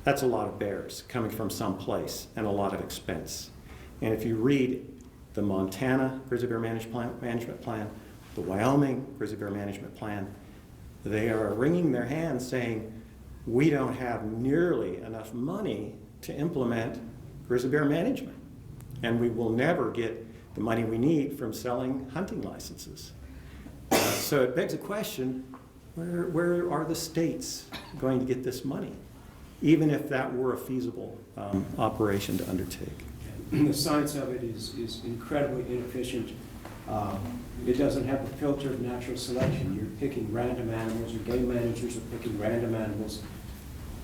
That's a lot of bears coming from some place and a lot of expense. And if you read the Montana Grizzly Bear Management Plan, the Wyoming Grizzly Bear Management Plan, they are wringing their hands saying, we don't have nearly enough money to implement grizzly bear management. And we will never get the money we need from selling hunting licenses. So it begs a question, where are the states going to get this money, even if that were a feasible operation to undertake? The science of it is incredibly inefficient. It doesn't have the filter of natural selection. You're picking random animals, your game managers are picking random animals,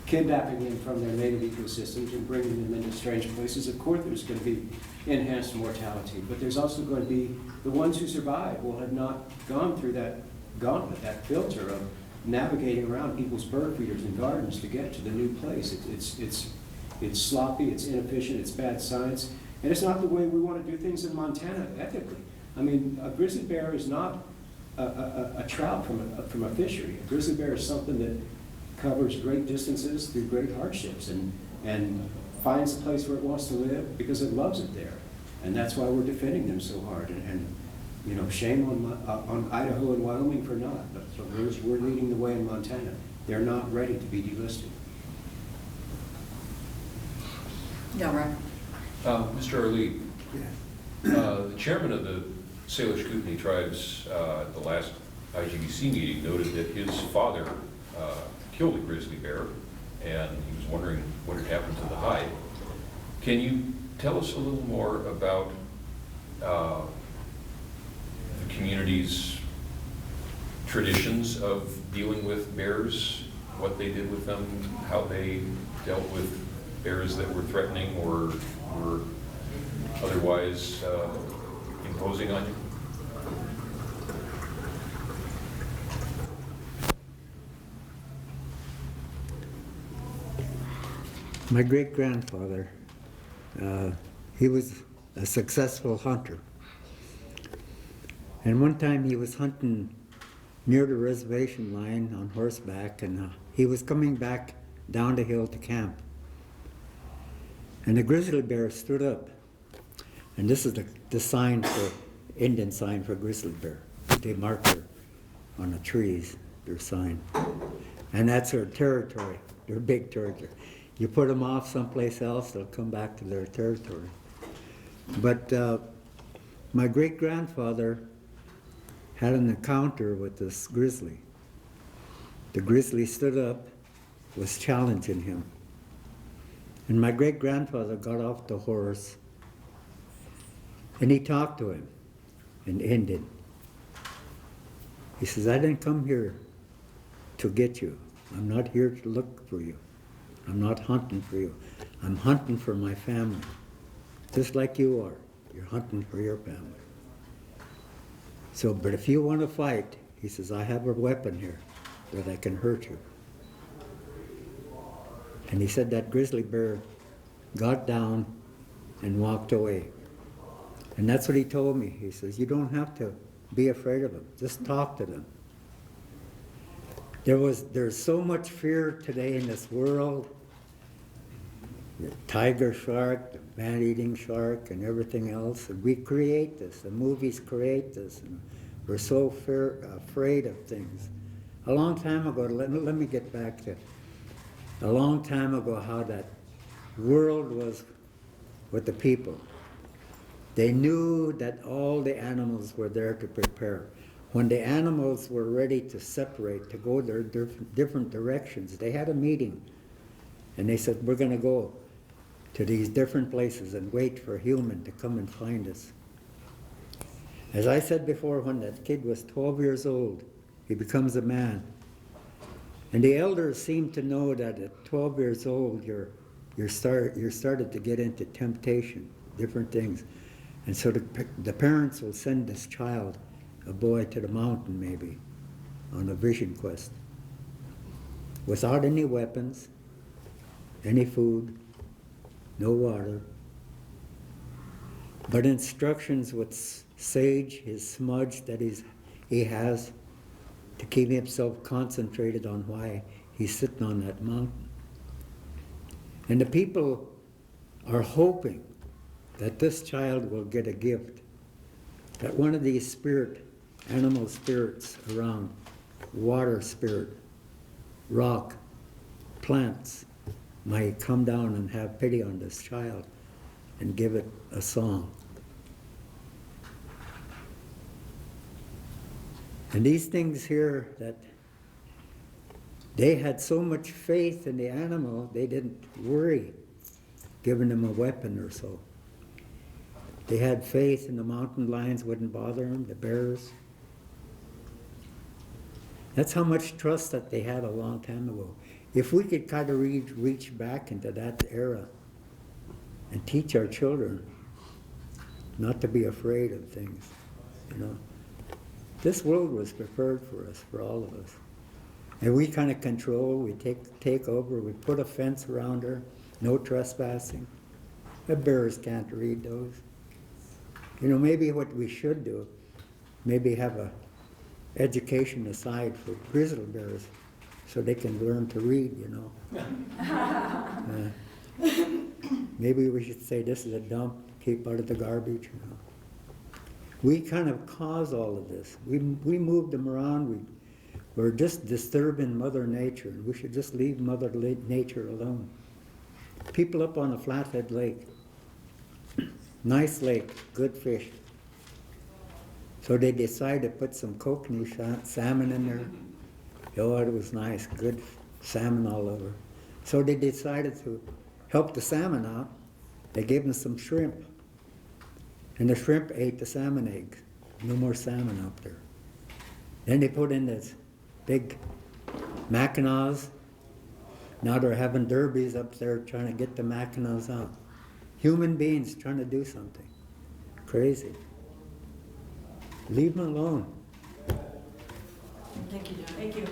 kidnapping them from their native ecosystems and bringing them into strange places. Of course there's going to be enhanced mortality, but there's also going to be the ones who survive will have not gone through that gauntlet, that filter of navigating around people's bird feeders and gardens to get to the new place. It's sloppy, it's inefficient, it's bad science, and it's not the way we want to do things in Montana ethically. I mean, a grizzly bear is not a trout from a fishery. A grizzly bear is something that covers great distances through great hardships and finds a place where it wants to live because it loves it there. And that's why we're defending them so hard. And you know, shame on Idaho and Wyoming for not, but we're leading the way in Montana. They're not ready to be delisted. Yeah, right. Mr. Arlee, the chairman of the Salish Kootenai tribes at the last IGBC meeting noted that his father killed a grizzly bear, and he was wondering what had happened to the hide. Can you tell us a little more about the community's traditions of dealing with bears, what they did with them, how they dealt with bears that were threatening or were otherwise imposing on you? My great-grandfather, he was a successful hunter. And one time he was hunting near the reservation line on horseback, and he was coming back down the hill to camp. And the grizzly bear stood up. And this is the sign for, Indian sign for grizzly bear. They mark their, on the trees, their sign. And that's their territory, their big territory. You put them off someplace else, they'll come back to their territory. But my great-grandfather had an encounter with this grizzly. The grizzly stood up, was challenging him. And my great-grandfather got off the horse and he talked to him in Indian. He says, I didn't come here to get you. I'm not here to look for you. I'm not hunting for you. I'm hunting for my family. Just like you are. You're hunting for your family. So, but if you want to fight, he says, I have a weapon here that I can hurt you. And he said that grizzly bear got down and walked away. And that's what he told me. He says, you don't have to be afraid of them. Just talk to them. There's so much fear today in this world. The tiger shark, the man-eating shark, and everything else. And we create this. The movies create this. And we're so afraid of things. A long time ago, let me get back to a long time ago, how that world was with the people. They knew that all the animals were there to prepare. When the animals were ready to separate, to go their different directions, they had a meeting. And they said, we're going to go to these different places and wait for a human to come and find us. As I said before, when that kid was 12 years old, he becomes a man. And the elders seem to know that at 12 years old, you're started to get into temptation, different things. And so the parents will send this child, a boy, to the mountain maybe, on a vision quest, without any weapons, any food, no water, but instructions with sage, his smudge that he has, to keep himself concentrated on why he's sitting on that mountain. And the people are hoping that this child will get a gift, that one of these animal spirits around, water spirit, rock, plants, might come down and have pity on this child and give it a song. And these things here, that they had so much faith in the animal, they didn't worry giving them a weapon or so. They had faith in the mountain lions wouldn't bother them, the bears. That's how much trust that they had a long time ago. If we could kind of reach back into that era and teach our children not to be afraid of things, you know. This world was prepared for us, for all of us. And we kind of control, we take over, we put a fence around her, no trespassing. The bears can't read those. You know, maybe what we should do, maybe have a education aside for grizzly bears so they can learn to read, you know. Maybe we should say this is a dump, keep out of the garbage, you know. We kind of cause all of this. We move them around. We're just disturbing Mother Nature, and we should just leave Mother Nature alone. People up on the Flathead Lake, nice lake, good fish. So they decided to put some Kootenai salmon in there. Oh, it was nice, good salmon all over. So they decided to help the salmon out. They gave them some shrimp. And the shrimp ate the salmon eggs. No more salmon up there. Then they put in this big Mackinaws. Now they're having derbies up there trying to get the Mackinaws out. Human beings trying to do something. Crazy. Leave them alone. Thank you, John. Thank you.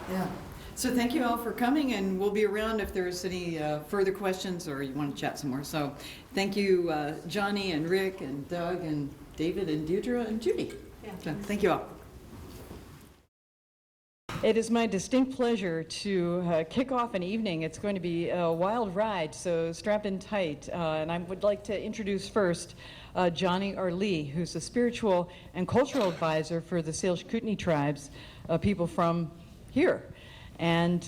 Yeah. So thank you all for coming, and we'll be around if there's any further questions or you want to chat some more. So thank you, Johnny and Rick and Doug and David and Deirdre and Judy. Yeah. So thank you all. It is my distinct pleasure to kick off an evening. It's going to be a wild ride, so strap in tight. And I would like to introduce first Johnny Arlee, who's a spiritual and cultural advisor for the Salish Kootenai tribes, people from here. And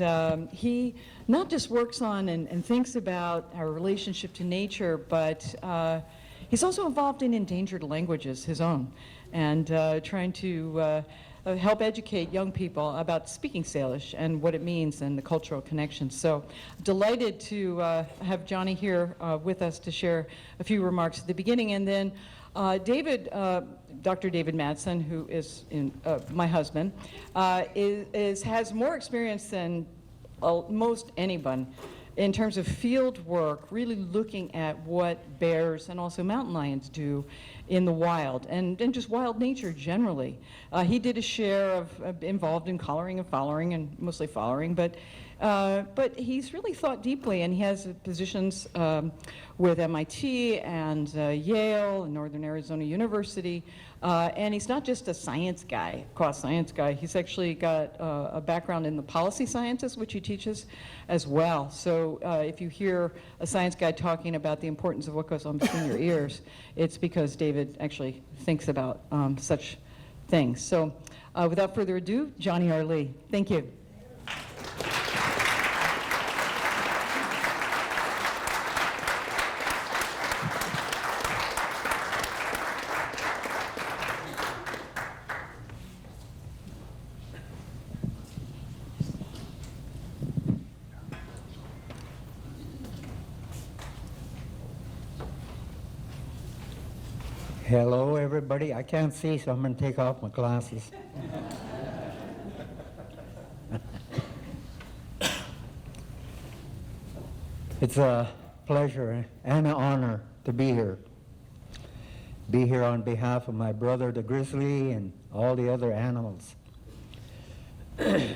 he not just works on and thinks about our relationship to nature, but he's also involved in endangered languages, his own, and trying to help educate young people about speaking Salish and what it means and the cultural connections. So delighted to have Johnny here with us to share a few remarks at the beginning. And then David, Dr. David Mattson, who is my husband, has more experience than most anyone in terms of field work, really looking at what bears and also mountain lions do in the wild and just wild nature generally. He did a share of involved in collaring and following, and mostly following, but he's really thought deeply, and he has positions with MIT and Yale and Northern Arizona University, and he's not just a science guy, cost science guy. He's actually got a background in the policy sciences, which he teaches as well. So if you hear a science guy talking about the importance of what goes on between your ears, it's because David actually thinks about such things. So without further ado, Johnny Arlee. Thank you. Hello, everybody. I can't see, so I'm going to take off my glasses. It's a pleasure and an honor to be here. Be here on behalf of my brother, the grizzly, and all the other animals. To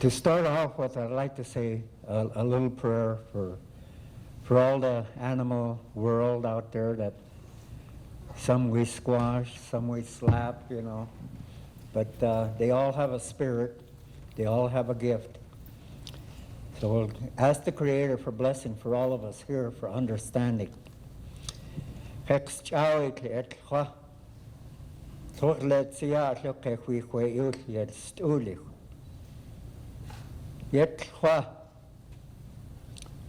start off with, I'd like to say a little prayer for all the animal world out there that some we squash, some we slap, you know. But they all have a spirit. They all have a gift. So we'll ask the Creator for blessing for all of us here, for understanding.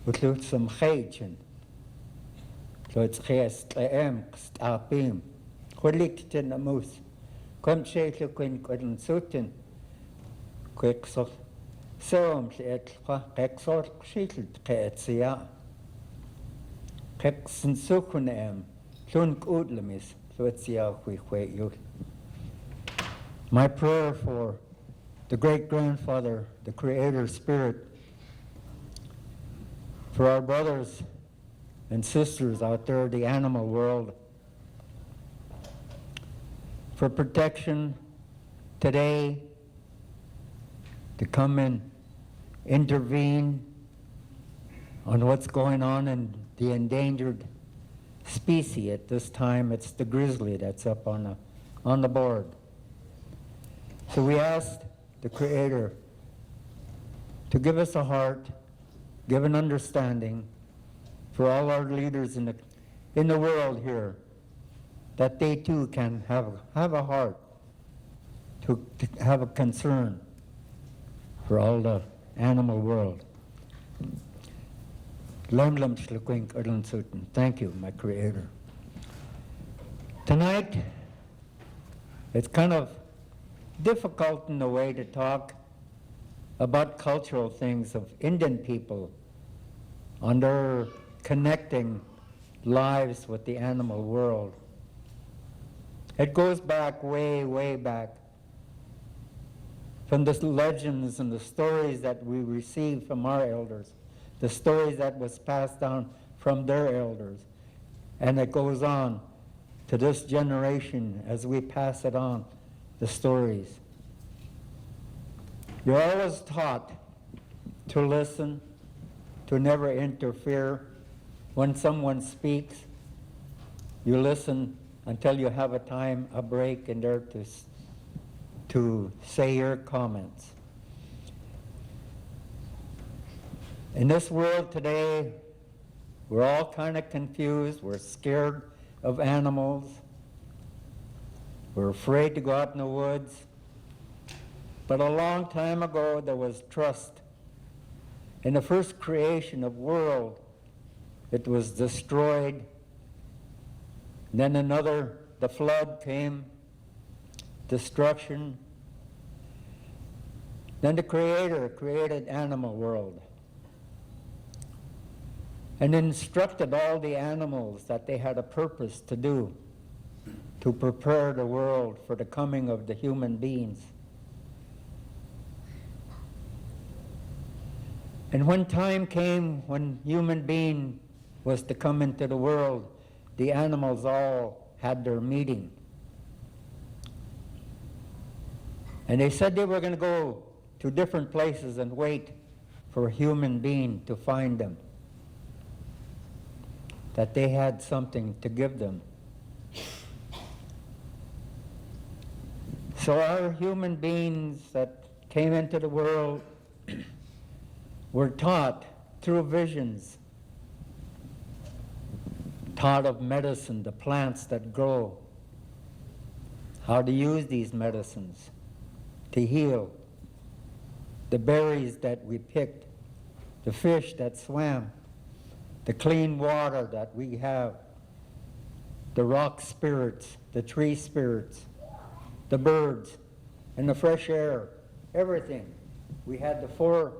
Utlut some chaychen. So it's chest am stapim. Quilikt in the moose. Come shake look in couldn't suitin. Quick so it quexor shittled ketsia. Kexen sukunem. Lunk udlemis. So it's ya you. My prayer for the great grandfather, the Creator Spirit, for our brothers and sisters out there, the animal world, for protection today, to come and intervene on what's going on in the endangered species. At this time, it's the grizzly that's up on the board. So we asked the Creator to give us a heart, give an understanding for all our leaders in the world here, that they too can have a heart, to have a concern for all the animal world. Thank you, my Creator. Tonight, it's kind of difficult in a way to talk about cultural things of Indian people on their connecting lives with the animal world. It goes back way, way back from the legends and the stories that we received from our elders, the stories that was passed down from their elders. And it goes on to this generation as we pass it on, the stories. You're always taught to listen, to never interfere. When someone speaks, you listen until you have a break in there to say your comments. In this world today, we're all kind of confused. We're scared of animals. We're afraid to go out in the woods. But a long time ago, there was trust. In the first creation of world, it was destroyed. Then the flood came, destruction. Then the Creator created animal world and instructed all the animals that they had a purpose to do, to prepare the world for the coming of the human beings. And when time came when human being was to come into the world, the animals all had their meeting. And they said they were going to go to different places and wait for a human being to find them, that they had something to give them. So our human beings that came into the world were taught through visions, taught of medicine, the plants that grow, how to use these medicines to heal, the berries that we picked, the fish that swam, the clean water that we have, the rock spirits, the tree spirits, the birds, and the fresh air, everything. We had the four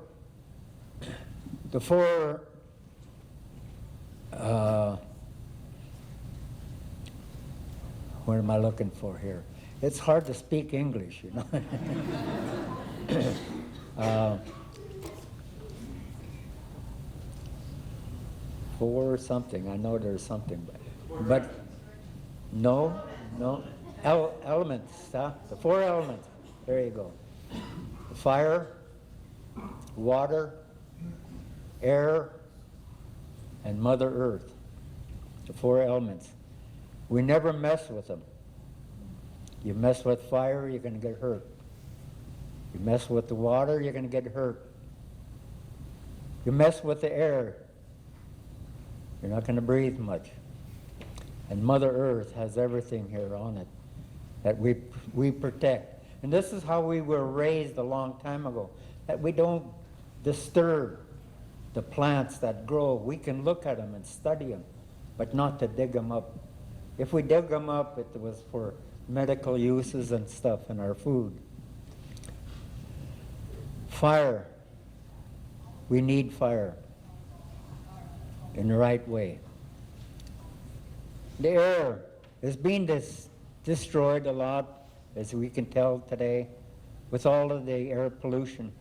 what am I looking for here? It's hard to speak English, you know. Four something, I know there's something, but no, elements, huh? The four elements, there you go. Fire, water, air, and Mother Earth, the four elements. We never mess with them. You mess with fire, you're going to get hurt. You mess with the water, you're going to get hurt. You mess with the air, you're not going to breathe much. And Mother Earth has everything here on it that we protect. And this is how we were raised a long time ago, that we don't disturb the plants that grow. We can look at them and study them, but not to dig them up. If we dig them up, it was for medical uses and stuff in our food. Fire. We need fire in the right way. The air is being destroyed a lot, as we can tell today, with all of the air pollution.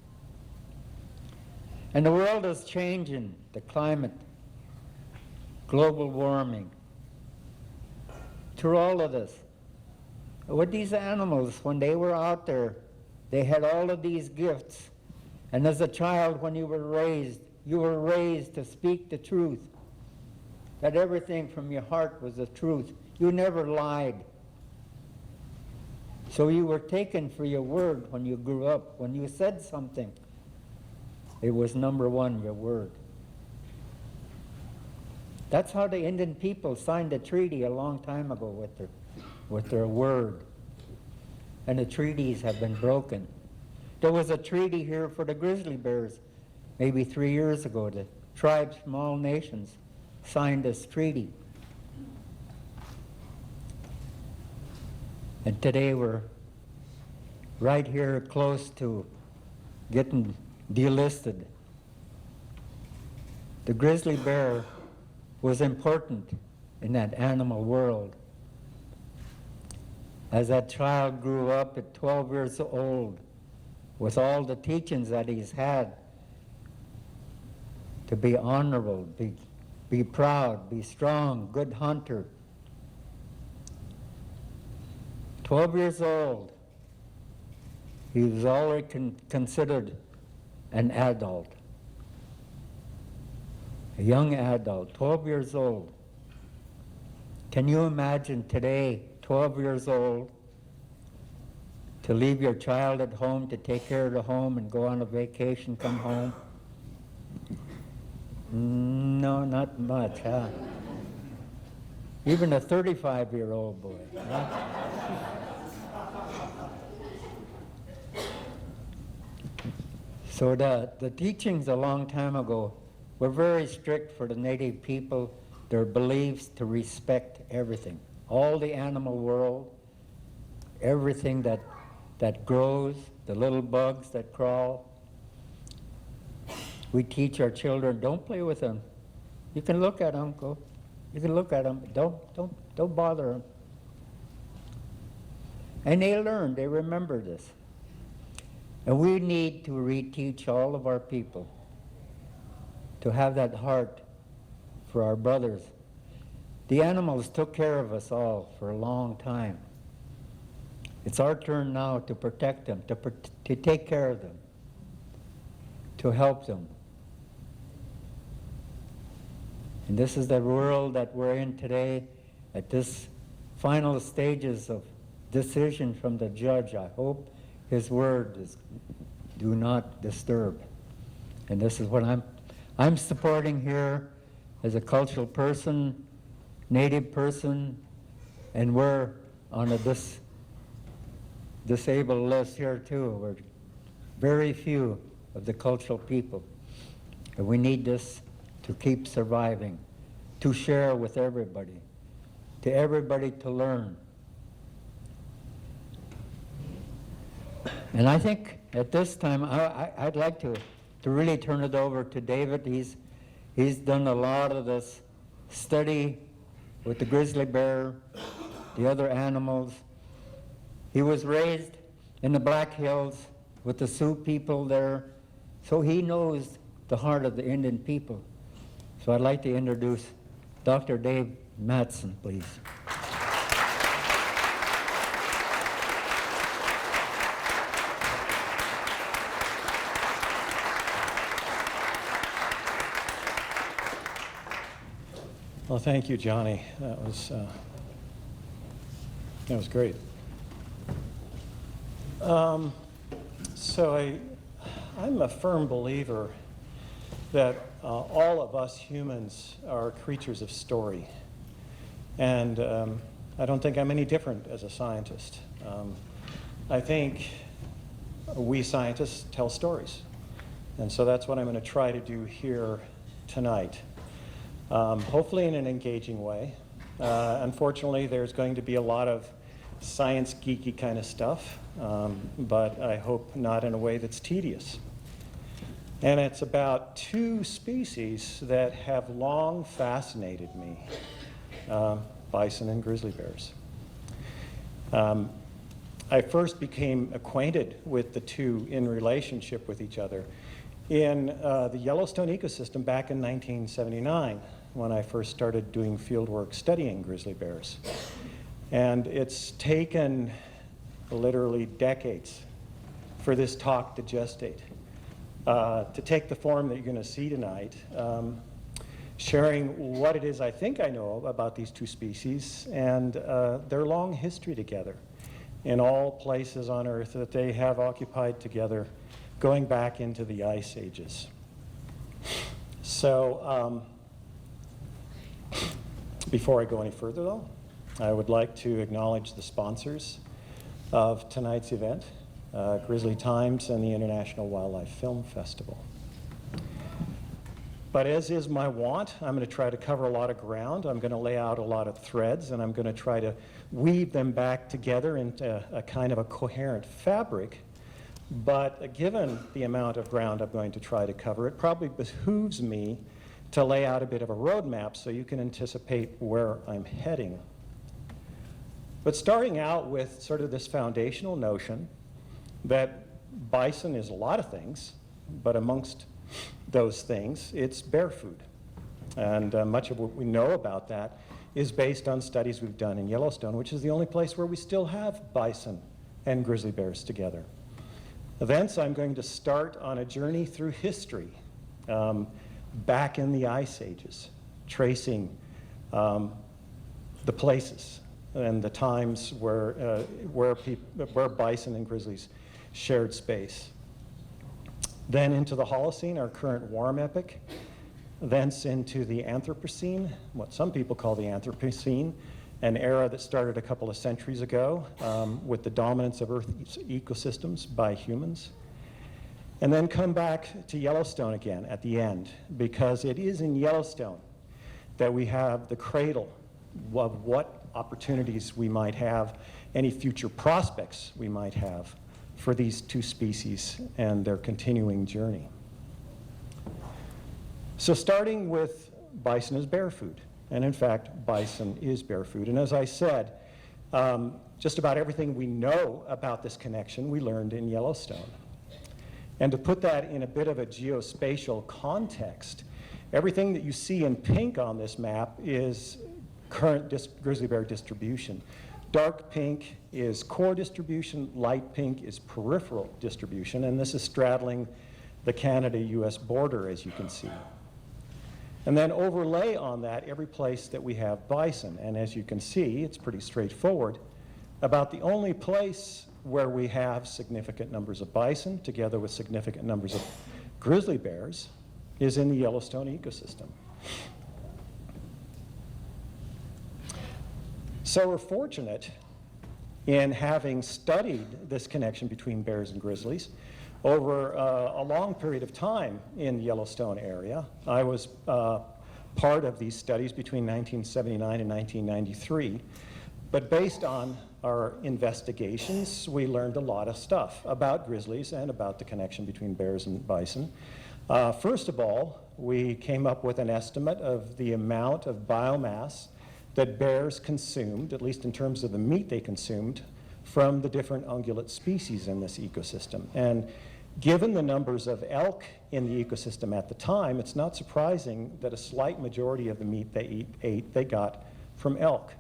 And the world is changing, the climate, global warming. Through all of this, with these animals, when they were out there, they had all of these gifts. And as a child, when you were raised, you were raised to speak the truth, that everything from your heart was the truth. You never lied. So you were taken for your word when you grew up. When you said something, it was number one, your word. That's how the Indian people signed a treaty a long time ago with their word. And the treaties have been broken. There was a treaty here for the grizzly bears maybe 3 years ago. The tribes from all nations signed this treaty. And today we're right here close to getting delisted. The grizzly bear was important in that animal world. As that child grew up at 12 years old, with all the teachings that he's had, to be honorable, be proud, be strong, good hunter. 12 years old, he was already considered an adult. A young adult, 12 years old. Can you imagine today, 12 years old, to leave your child at home, to take care of the home and go on a vacation, come home? No, not much, huh? Even a 35-year-old boy, huh? So the teachings a long time ago were very strict for the native people, their beliefs to respect everything. All the animal world, everything that grows, the little bugs that crawl. We teach our children, don't play with them. You can look at them, go. You can look at them, don't bother them. And they learn, they remember this. And we need to reteach all of our people to have that heart for our brothers. The animals took care of us all for a long time. It's our turn now to protect them, to take care of them, to help them. And this is the world that we're in today, at this final stages of decision from the judge. I hope his word is do not disturb. And this is what I'm supporting here as a cultural person, native person, and we're on a disabled list here too. We're very few of the cultural people. And we need this to keep surviving, to share with everybody, to learn. And I think at this time, I'd like to really turn it over to David. He's done a lot of this study with the grizzly bear, the other animals. He was raised in the Black Hills with the Sioux people there, so he knows the heart of the Indian people. So I'd like to introduce Dr. Dave Mattson, please. Well, thank you, Johnny. That was great. So I'm a firm believer that all of us humans are creatures of story. And I don't think I'm any different as a scientist. I think we scientists tell stories. And so that's what I'm going to try to do here tonight. Hopefully in an engaging way. Unfortunately, there's going to be a lot of science geeky kind of stuff, but I hope not in a way that's tedious. And it's about two species that have long fascinated me, bison and grizzly bears. I first became acquainted with the two in relationship with each other in the Yellowstone ecosystem back in 1979, when I first started doing field work studying grizzly bears. And it's taken literally decades for this talk to gestate. to take the form that you're going to see tonight, sharing what it is I think I know about these two species and their long history together in all places on Earth that they have occupied together, going back into the ice ages. So before I go any further, though, I would like to acknowledge the sponsors of tonight's event, Grizzly Times and the International Wildlife Film Festival. But as is my wont, I'm going to try to cover a lot of ground. I'm going to lay out a lot of threads, and I'm going to try to weave them back together into a kind of a coherent fabric. But given the amount of ground I'm going to try to cover, it probably behooves me to lay out a bit of a roadmap so you can anticipate where I'm heading. But starting out with sort of this foundational notion that bison is a lot of things, but amongst those things, it's bear food. And much of what we know about that is based on studies we've done in Yellowstone, which is the only place where we still have bison and grizzly bears together. Thence, I'm going to start on a journey through history, back in the ice ages, tracing the places and the times where bison and grizzlies shared space. Then into the Holocene, our current warm epoch, thence into the Anthropocene, what some people call the Anthropocene, an era that started a couple of centuries ago with the dominance of Earth's ecosystems by humans. And then come back to Yellowstone again at the end, because it is in Yellowstone that we have the cradle of what opportunities we might have, any future prospects we might have for these two species and their continuing journey. So starting with bison as bear food, and in fact, bison is bear food. And as I said, just about everything we know about this connection we learned in Yellowstone. And to put that in a bit of a geospatial context, everything that you see in pink on this map is current grizzly bear distribution. Dark pink is core distribution, light pink is peripheral distribution, and this is straddling the Canada-US border, as you can see. And then overlay on that every place that we have bison, and as you can see, it's pretty straightforward. About the only place where we have significant numbers of bison, together with significant numbers of grizzly bears, is in the Yellowstone ecosystem. So we're fortunate in having studied this connection between bears and grizzlies over a long period of time in the Yellowstone area. I was part of these studies between 1979 and 1993. But based on our investigations, we learned a lot of stuff about grizzlies and about the connection between bears and bison. First of all, we came up with an estimate of the amount of biomass that bears consumed, at least in terms of the meat they consumed, from the different ungulate species in this ecosystem. And given the numbers of elk in the ecosystem at the time, it's not surprising that a slight majority of the meat they got from elk,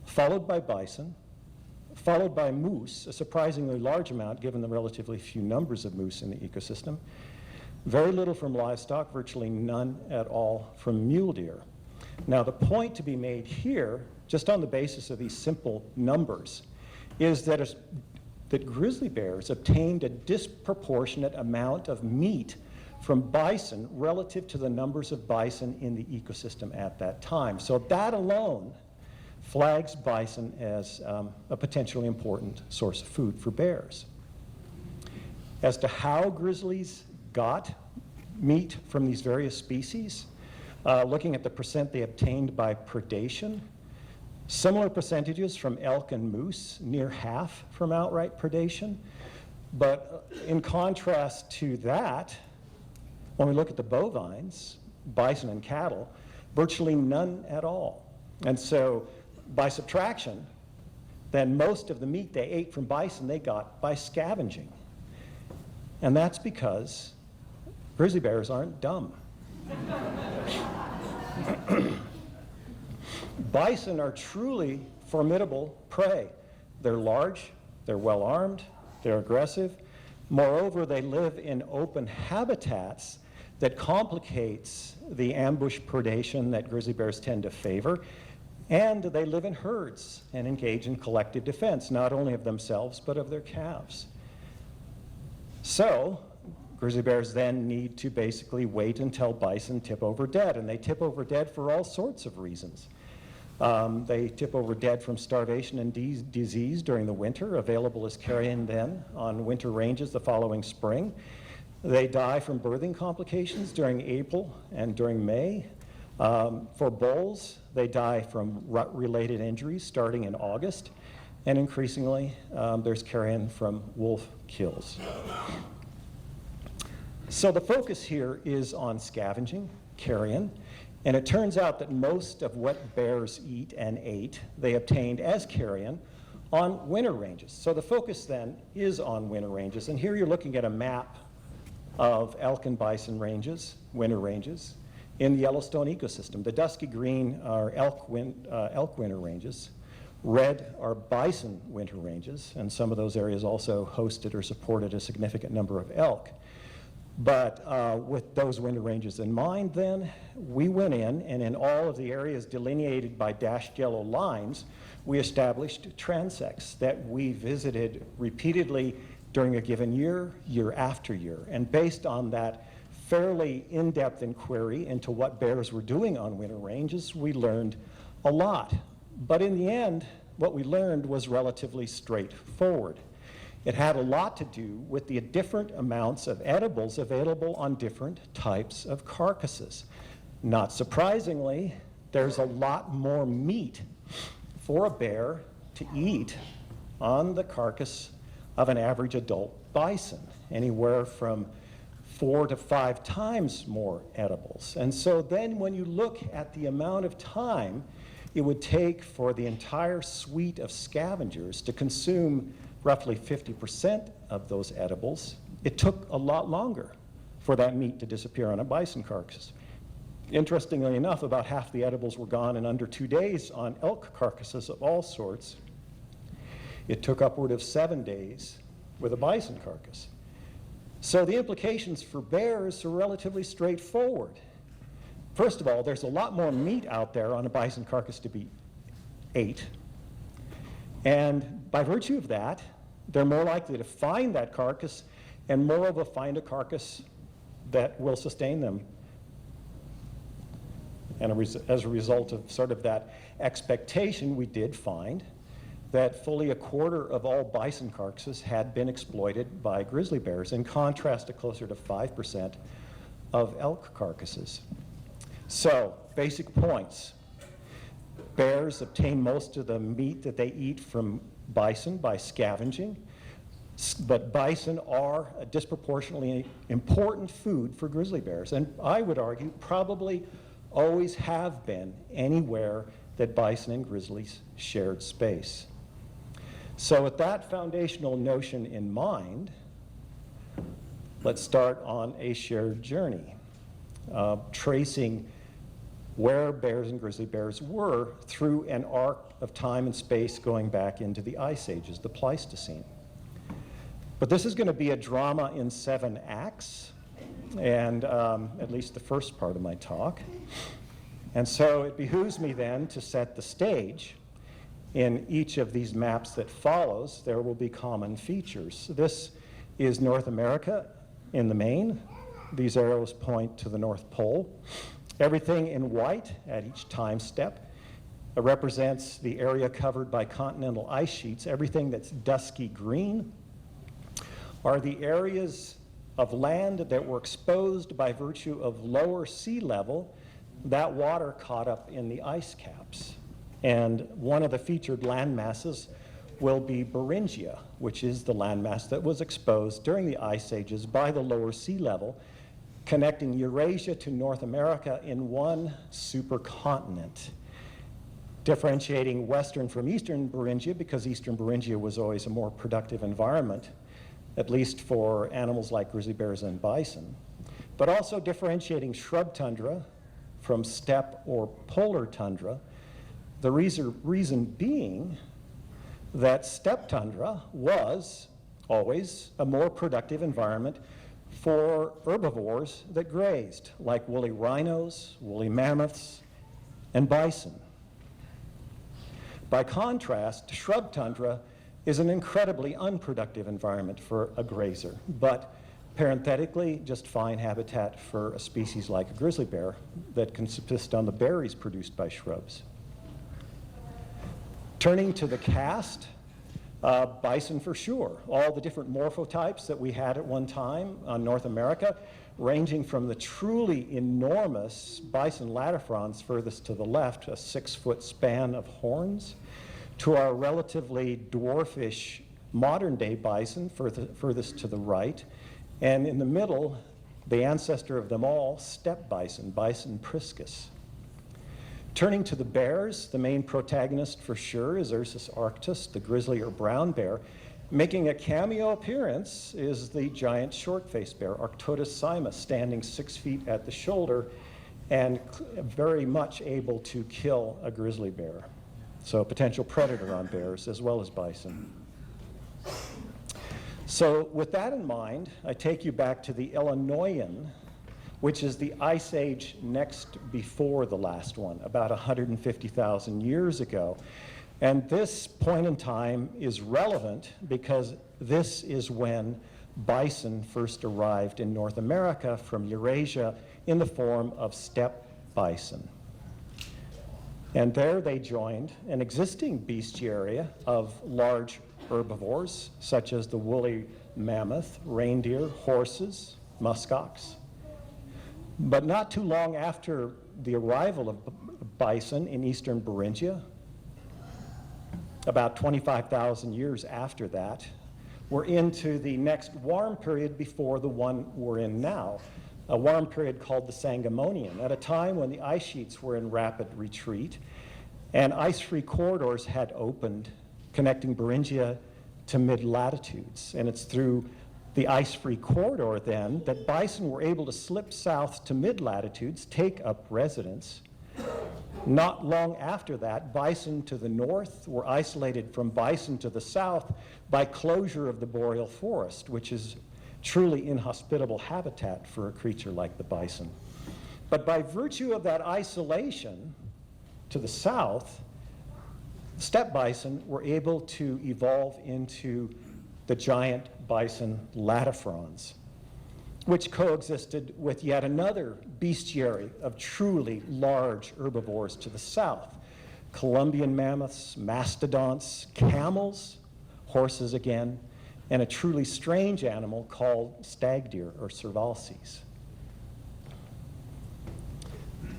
followed by bison, followed by moose, a surprisingly large amount given the relatively few numbers of moose in the ecosystem, very little from livestock, virtually none at all from mule deer. Now, the point to be made here, just on the basis of these simple numbers, is that grizzly bears obtained a disproportionate amount of meat from bison relative to the numbers of bison in the ecosystem at that time. So that alone flags bison as a potentially important source of food for bears. As to how grizzlies got meat from these various species, looking at the percent they obtained by predation, similar percentages from elk and moose, near half from outright predation. But in contrast to that, when we look at the bovines, bison and cattle, virtually none at all. And so by subtraction, then most of the meat they ate from bison they got by scavenging. And that's because grizzly bears aren't dumb. Bison are truly formidable prey. They're large, they're well armed, they're aggressive, Moreover, they live in open habitats that complicates the ambush predation that grizzly bears tend to favor. And they live in herds and engage in collective defense, not only of themselves, but of their calves. So, grizzly bears then need to basically wait until bison tip over dead, and they tip over dead for all sorts of reasons. They tip over dead from starvation and disease during the winter, available as carrion then on winter ranges the following spring. They die from birthing complications during April and during May. For bulls, they die from rut-related injuries starting in August, and increasingly there's carrion from wolf kills. So the focus here is on scavenging carrion, and it turns out that most of what bears eat and ate, they obtained as carrion on winter ranges. So the focus then is on winter ranges, and here you're looking at a map of elk and bison ranges, winter ranges, in the Yellowstone ecosystem. The dusky green are elk winter ranges. Red are bison winter ranges, and some of those areas also hosted or supported a significant number of elk. But with those winter ranges in mind then, we went in, and in all of the areas delineated by dashed yellow lines, we established transects that we visited repeatedly during a given year, year after year. And based on that fairly in-depth inquiry into what bears were doing on winter ranges, we learned a lot. But in the end, what we learned was relatively straightforward. It had a lot to do with the different amounts of edibles available on different types of carcasses. Not surprisingly, there's a lot more meat for a bear to eat on the carcass of an average adult bison, anywhere from 4 to 5 times more edibles. And so then when you look at the amount of time it would take for the entire suite of scavengers to consume roughly 50% of those edibles, it took a lot longer for that meat to disappear on a bison carcass. Interestingly enough, about half the edibles were gone in under 2 days on elk carcasses of all sorts. It took upward of 7 days with a bison carcass. So the implications for bears are relatively straightforward. First of all, there's a lot more meat out there on a bison carcass to be ate. And by virtue of that, they're more likely to find that carcass and moreover find a carcass that will sustain them. And as a result of sort of that expectation, we did find that fully a quarter of all bison carcasses had been exploited by grizzly bears, in contrast to closer to 5% of elk carcasses. So, basic points. Bears obtain most of the meat that they eat from bison by scavenging, but bison are a disproportionately important food for grizzly bears, and I would argue probably always have been anywhere that bison and grizzlies shared space. So with that foundational notion in mind, let's start on a shared journey, tracing where bears and grizzly bears were through an arc of time and space going back into the Ice Ages, the Pleistocene. But this is going to be a drama in 7 acts, and at least the first part of my talk. And so it behooves me then to set the stage. In each of these maps that follows, there will be common features. This is North America in the main. These arrows point to the North Pole. Everything in white at each time step represents the area covered by continental ice sheets. Everything that's dusky green are the areas of land that were exposed by virtue of lower sea level. That water caught up in the ice caps. And one of the featured land masses will be Beringia, which is the landmass that was exposed during the ice ages by the lower sea level, connecting Eurasia to North America in one supercontinent, differentiating western from eastern Beringia, because eastern Beringia was always a more productive environment, at least for animals like grizzly bears and bison, but also differentiating shrub tundra from steppe or polar tundra. The reason being that steppe tundra was always, a more productive environment for herbivores that grazed, like woolly rhinos, woolly mammoths, and bison. By contrast, shrub tundra is an incredibly unproductive environment for a grazer, but parenthetically, just fine habitat for a species like a grizzly bear that can subsist on the berries produced by shrubs. Turning to the cast, bison for sure. All the different morphotypes that we had at one time on North America, ranging from the truly enormous bison latifrons furthest to the left, a 6-foot span of horns, to our relatively dwarfish modern-day bison furthest to the right, and in the middle, the ancestor of them all, steppe bison, Bison priscus. Turning to the bears, the main protagonist for sure is Ursus arctos, the grizzly or brown bear. Making a cameo appearance is the giant short-faced bear, Arctodus simus, standing 6 feet at the shoulder and very much able to kill a grizzly bear. So a potential predator on bears as well as bison. So with that in mind, I take you back to the Illinoisan, which is the ice age next before the last one, about 150,000 years ago. And this point in time is relevant because this is when bison first arrived in North America from Eurasia in the form of steppe bison. And there they joined an existing bestiary of large herbivores, such as the woolly mammoth, reindeer, horses, muskox. But not too long after the arrival of bison in eastern Beringia, about 25,000 years after that, we're into the next warm period before the one we're in now, a warm period called the Sangamonian, at a time when the ice sheets were in rapid retreat and ice-free corridors had opened connecting Beringia to mid-latitudes. And it's through the ice-free corridor then that bison were able to slip south to mid-latitudes, take up residence. Not long after that, bison to the north were isolated from bison to the south by closure of the boreal forest, which is truly inhospitable habitat for a creature like the bison. But by virtue of that isolation to the south, steppe bison were able to evolve into the giant bison latifrons, which coexisted with yet another bestiary of truly large herbivores to the south. Columbian mammoths, mastodonts, camels, horses again, and a truly strange animal called stag deer or cervalces.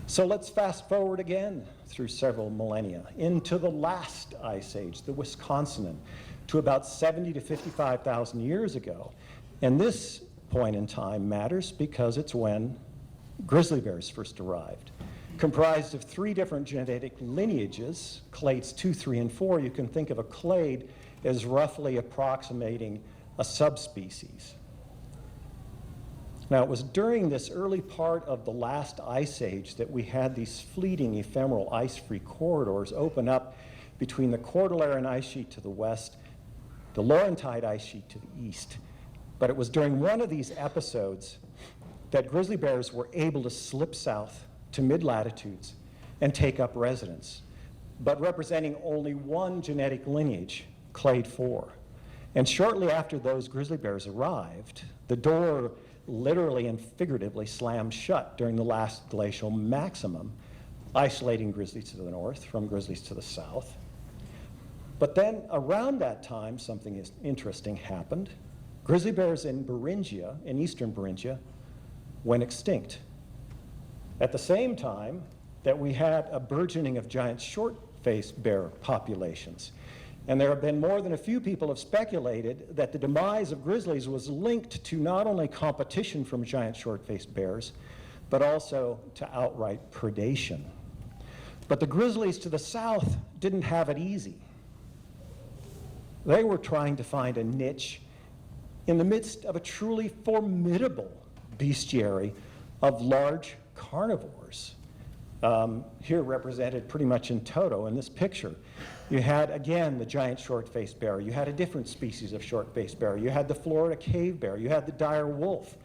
So let's fast forward again through several millennia into the last ice age, the Wisconsinan, to about 70 to 55,000 years ago. And this point in time matters because it's when grizzly bears first arrived. Comprised of 3 different genetic lineages, clades 2, 3, and 4, you can think of a clade as roughly approximating a subspecies. Now, it was during this early part of the last ice age that we had these fleeting ephemeral ice-free corridors open up between the Cordilleran ice sheet to the west, the Laurentide ice sheet to the east. But it was during one of these episodes that grizzly bears were able to slip south to mid-latitudes and take up residence, but representing only one genetic lineage, clade 4. And shortly after those grizzly bears arrived, the door literally and figuratively slammed shut during the last glacial maximum, isolating grizzlies to the north from grizzlies to the south. But then around that time, something interesting happened. Grizzly bears in Beringia, in eastern Beringia, went extinct. At the same time that we had a burgeoning of giant short-faced bear populations. And there have been more than a few people have speculated that the demise of grizzlies was linked to not only competition from giant short-faced bears, but also to outright predation. But the grizzlies to the south didn't have it easy. They were trying to find a niche in the midst of a truly formidable bestiary of large carnivores, here represented pretty much in toto in this picture. You had, again, the giant short-faced bear. You had a different species of short-faced bear. You had the Florida cave bear. You had the dire wolf.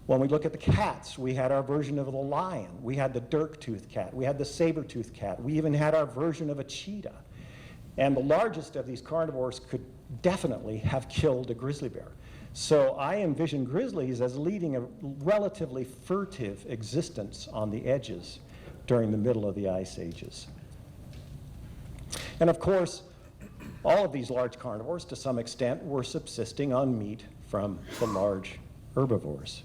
When we look at the cats, we had our version of the lion. We had the dirk-toothed cat. We had the saber-toothed cat. We even had our version of a cheetah. And the largest of these carnivores could definitely have killed a grizzly bear. So I envision grizzlies as leading a relatively furtive existence on the edges during the middle of the ice ages. And of course, all of these large carnivores, to some extent, were subsisting on meat from the large herbivores.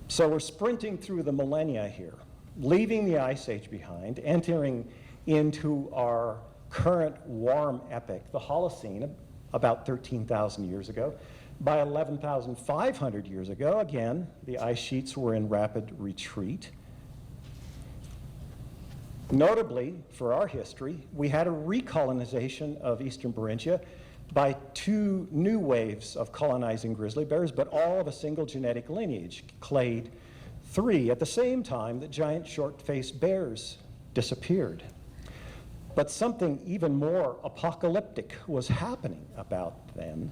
So we're sprinting through the millennia here, leaving the Ice Age behind, entering into our current warm epoch, the Holocene, about 13,000 years ago. By 11,500 years ago, again, the ice sheets were in rapid retreat. Notably, for our history, we had a recolonization of eastern Beringia by two new waves of colonizing grizzly bears, but all of a single genetic lineage, clade 3, at the same time that giant short-faced bears disappeared. But something even more apocalyptic was happening about then.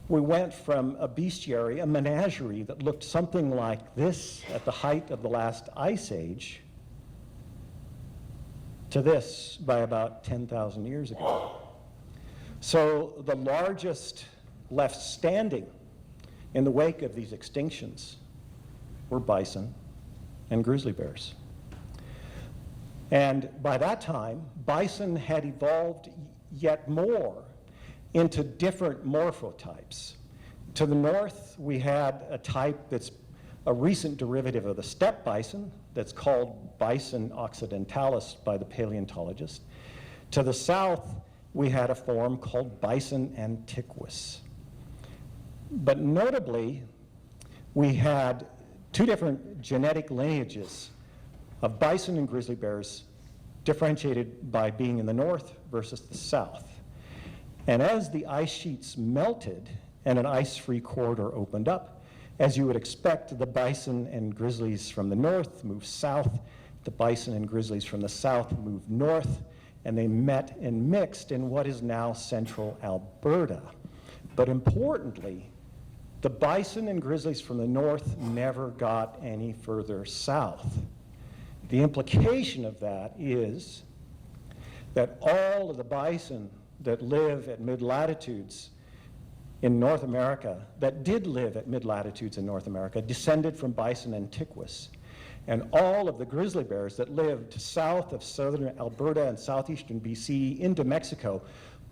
We went from a bestiary, a menagerie that looked something like this at the height of the last ice age, to this by about 10,000 years ago. So the largest left standing in the wake of these extinctions were bison and grizzly bears. And by that time, bison had evolved yet more into different morphotypes. To the north, we had a type that's a recent derivative of the steppe bison that's called Bison occidentalis by the paleontologist. To the south, we had a form called Bison antiquus. But notably, we had two different genetic lineages of bison and grizzly bears, differentiated by being in the north versus the south. And as the ice sheets melted and an ice-free corridor opened up, as you would expect, the bison and grizzlies from the north moved south, the bison and grizzlies from the south moved north, and they met and mixed in what is now central Alberta. But importantly, the bison and grizzlies from the north never got any further south. The implication of that is that all of the bison that live at mid-latitudes in North America, that did live at mid-latitudes in North America, descended from Bison antiquus. And all of the grizzly bears that lived south of southern Alberta and southeastern BC into Mexico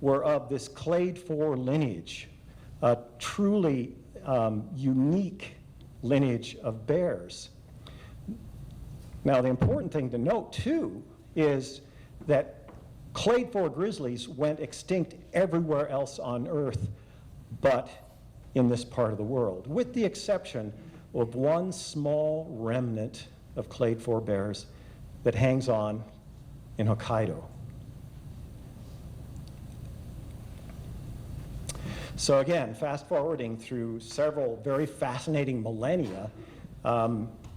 were of this clade 4 lineage, a truly unique lineage of bears. Now, the important thing to note, too, is that clade 4 grizzlies went extinct everywhere else on Earth but in this part of the world, with the exception of one small remnant of clade 4 bears that hangs on in Hokkaido. So again, fast forwarding through several very fascinating millennia,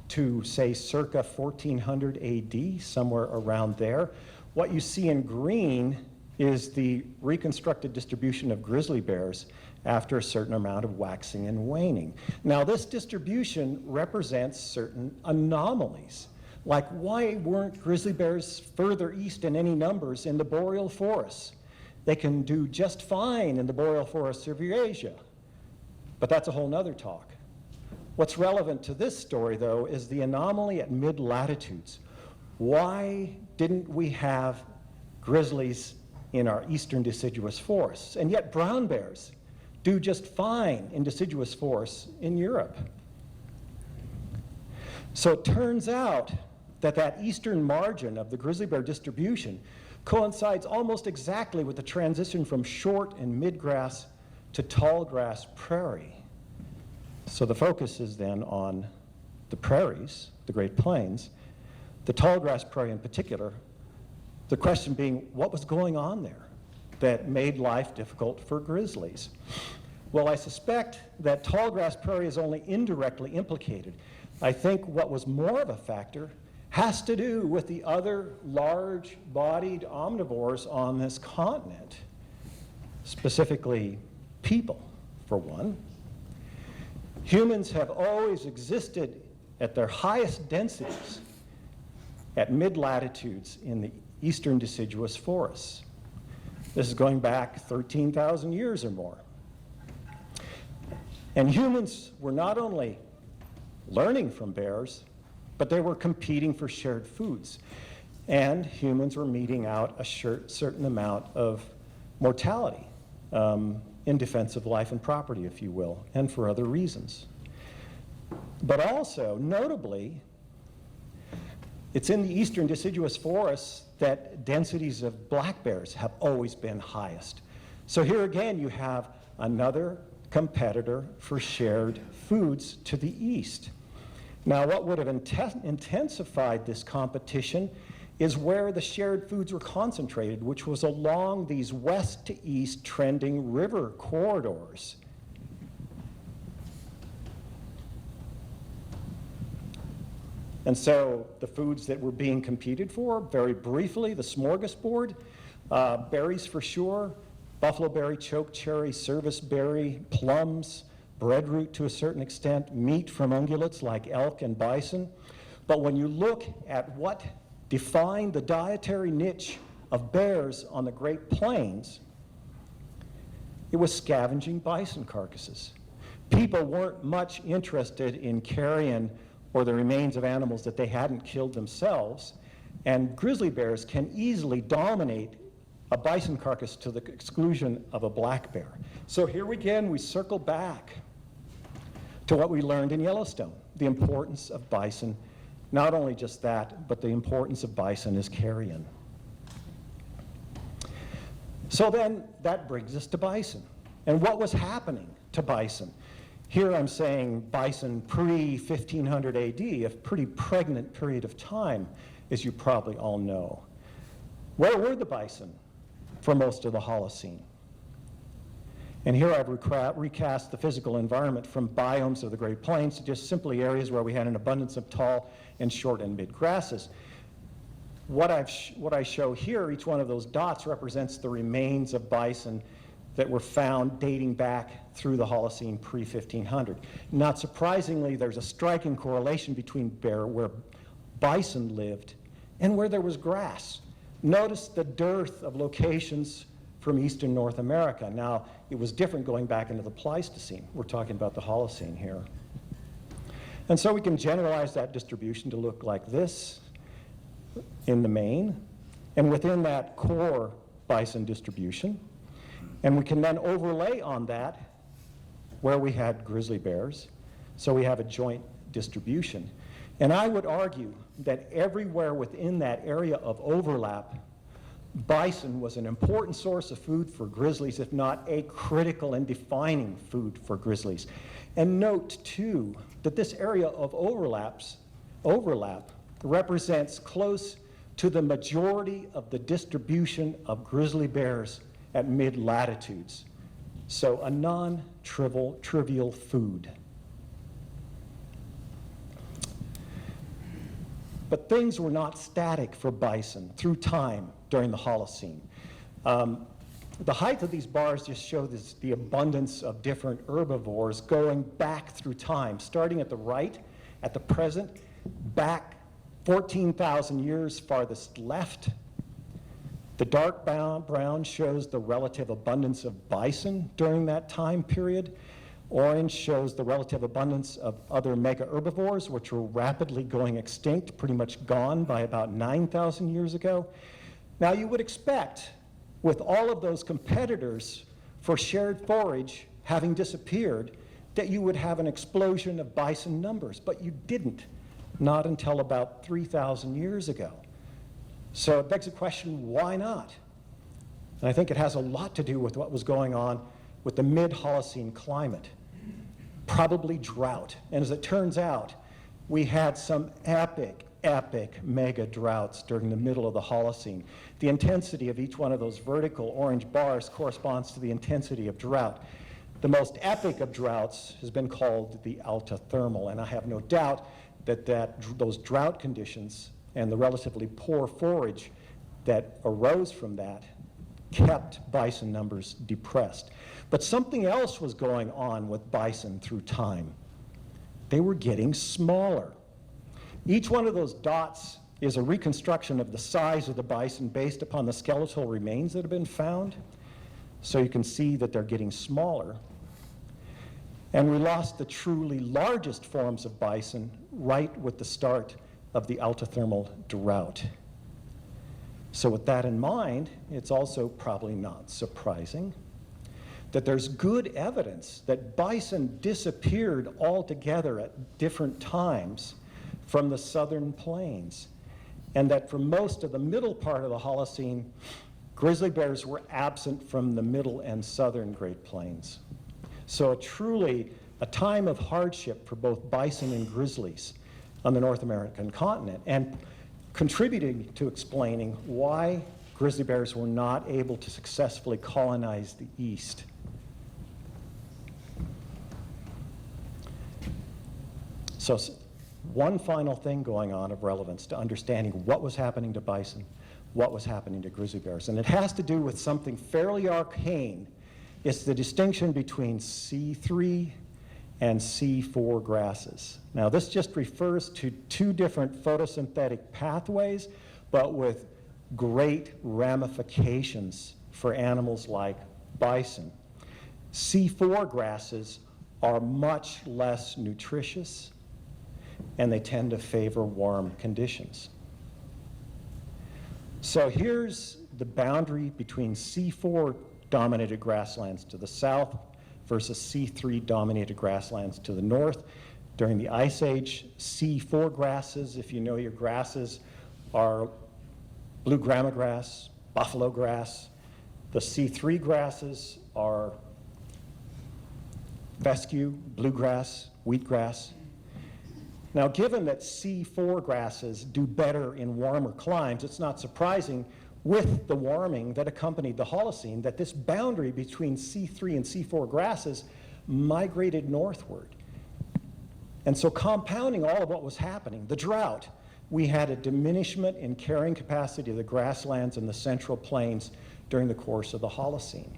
to say circa 1400 AD, somewhere around there. What you see in green is the reconstructed distribution of grizzly bears after a certain amount of waxing and waning. Now, this distribution represents certain anomalies, like why weren't grizzly bears further east in any numbers in the boreal forests? They can do just fine in the boreal forests of Eurasia, but that's a whole nother talk. What's relevant to this story, though, is the anomaly at mid-latitudes. Why didn't we have grizzlies in our eastern deciduous forests? And yet brown bears do just fine in deciduous forests in Europe. So it turns out that that eastern margin of the grizzly bear distribution coincides almost exactly with the transition from short and mid-grass to tall grass prairie. So the focus is then on the prairies, the Great Plains, the tall grass prairie in particular, the question being, what was going on there that made life difficult for grizzlies? Well, I suspect that tall grass prairie is only indirectly implicated. I think what was more of a factor has to do with the other large-bodied omnivores on this continent, specifically people, for one. Humans have always existed at their highest densities at mid-latitudes in the eastern deciduous forests. This is going back 13,000 years or more. And humans were not only learning from bears, but they were competing for shared foods. And humans were meting out a certain amount of mortality in defense of life and property, if you will, and for other reasons. But also, notably, it's in the eastern deciduous forests that densities of black bears have always been highest. So here again, you have another competitor for shared foods to the east. Now, what would have intensified this competition is where the shared foods were concentrated, which was along these west to east trending river corridors. And so the foods that were being competed for, very briefly, the smorgasbord, berries for sure, buffalo berry, choke cherry, service berry, plums, breadroot to a certain extent, meat from ungulates like elk and bison. But when you look at what defined the dietary niche of bears on the Great Plains, it was scavenging bison carcasses. People weren't much interested in carrion or the remains of animals that they hadn't killed themselves, and grizzly bears can easily dominate a bison carcass to the exclusion of a black bear. So here again, we circle back to what we learned in Yellowstone, the importance of bison, not only just that, but the importance of bison as carrion. So then that brings us to bison. And what was happening to bison? Here I'm saying bison pre-1500 AD, a pretty pregnant period of time, as you probably all know. Where were the bison for most of the Holocene? And here I've recast the physical environment from biomes of the Great Plains to just simply areas where we had an abundance of tall and short and mid grasses. What I show here, each one of those dots represents the remains of bison that were found dating back through the Holocene pre-1500. Not surprisingly, there's a striking correlation between where bison lived and where there was grass. Notice the dearth of locations from eastern North America. Now, it was different going back into the Pleistocene. We're talking about the Holocene here. And so we can generalize that distribution to look like this in the main, and within that core bison distribution. And we can then overlay on that where we had grizzly bears, so we have a joint distribution. And I would argue that everywhere within that area of overlap, bison was an important source of food for grizzlies, if not a critical and defining food for grizzlies. And note, too, that this area of overlap represents close to the majority of the distribution of grizzly bears at mid-latitudes. So a non-trivial food. But things were not static for bison through time during the Holocene. The height of these bars just show the abundance of different herbivores going back through time, starting at the right, at the present, back 14,000 years farthest left. The dark brown shows the relative abundance of bison during that time period. Orange shows the relative abundance of other mega herbivores, which were rapidly going extinct, pretty much gone by about 9,000 years ago. Now, you would expect, with all of those competitors for shared forage having disappeared, that you would have an explosion of bison numbers, but you didn't, not until about 3,000 years ago. So it begs the question, why not? And I think it has a lot to do with what was going on with the mid-Holocene climate. Probably drought. And as it turns out, we had some epic mega droughts during the middle of the Holocene. The intensity of each one of those vertical orange bars corresponds to the intensity of drought. The most epic of droughts has been called the altithermal, and I have no doubt that those drought conditions and the relatively poor forage that arose from that kept bison numbers depressed. But something else was going on with bison through time. They were getting smaller. Each one of those dots is a reconstruction of the size of the bison based upon the skeletal remains that have been found. So you can see that they're getting smaller. And we lost the truly largest forms of bison right with the start of the altithermal drought. So with that in mind, it's also probably not surprising that there's good evidence that bison disappeared altogether at different times from the southern plains, and that for most of the middle part of the Holocene, grizzly bears were absent from the middle and southern Great Plains. So truly a time of hardship for both bison and grizzlies on the North American continent, and contributing to explaining why grizzly bears were not able to successfully colonize the East. So one final thing going on of relevance to understanding what was happening to bison, what was happening to grizzly bears, and it has to do with something fairly arcane. It's the distinction between C3 and C4 grasses. Now this just refers to two different photosynthetic pathways, but with great ramifications for animals like bison. C4 grasses are much less nutritious, and they tend to favor warm conditions. So here's the boundary between C4 dominated grasslands to the south versus C3 dominated grasslands to the north. During the Ice Age, C4 grasses, if you know your grasses, are blue grama grass, buffalo grass. The C3 grasses are fescue, bluegrass, wheatgrass. Now, given that C4 grasses do better in warmer climes, it's not surprising with the warming that accompanied the Holocene that this boundary between C3 and C4 grasses migrated northward. And so compounding all of what was happening, the drought, we had a diminishment in carrying capacity of the grasslands in the Central Plains during the course of the Holocene.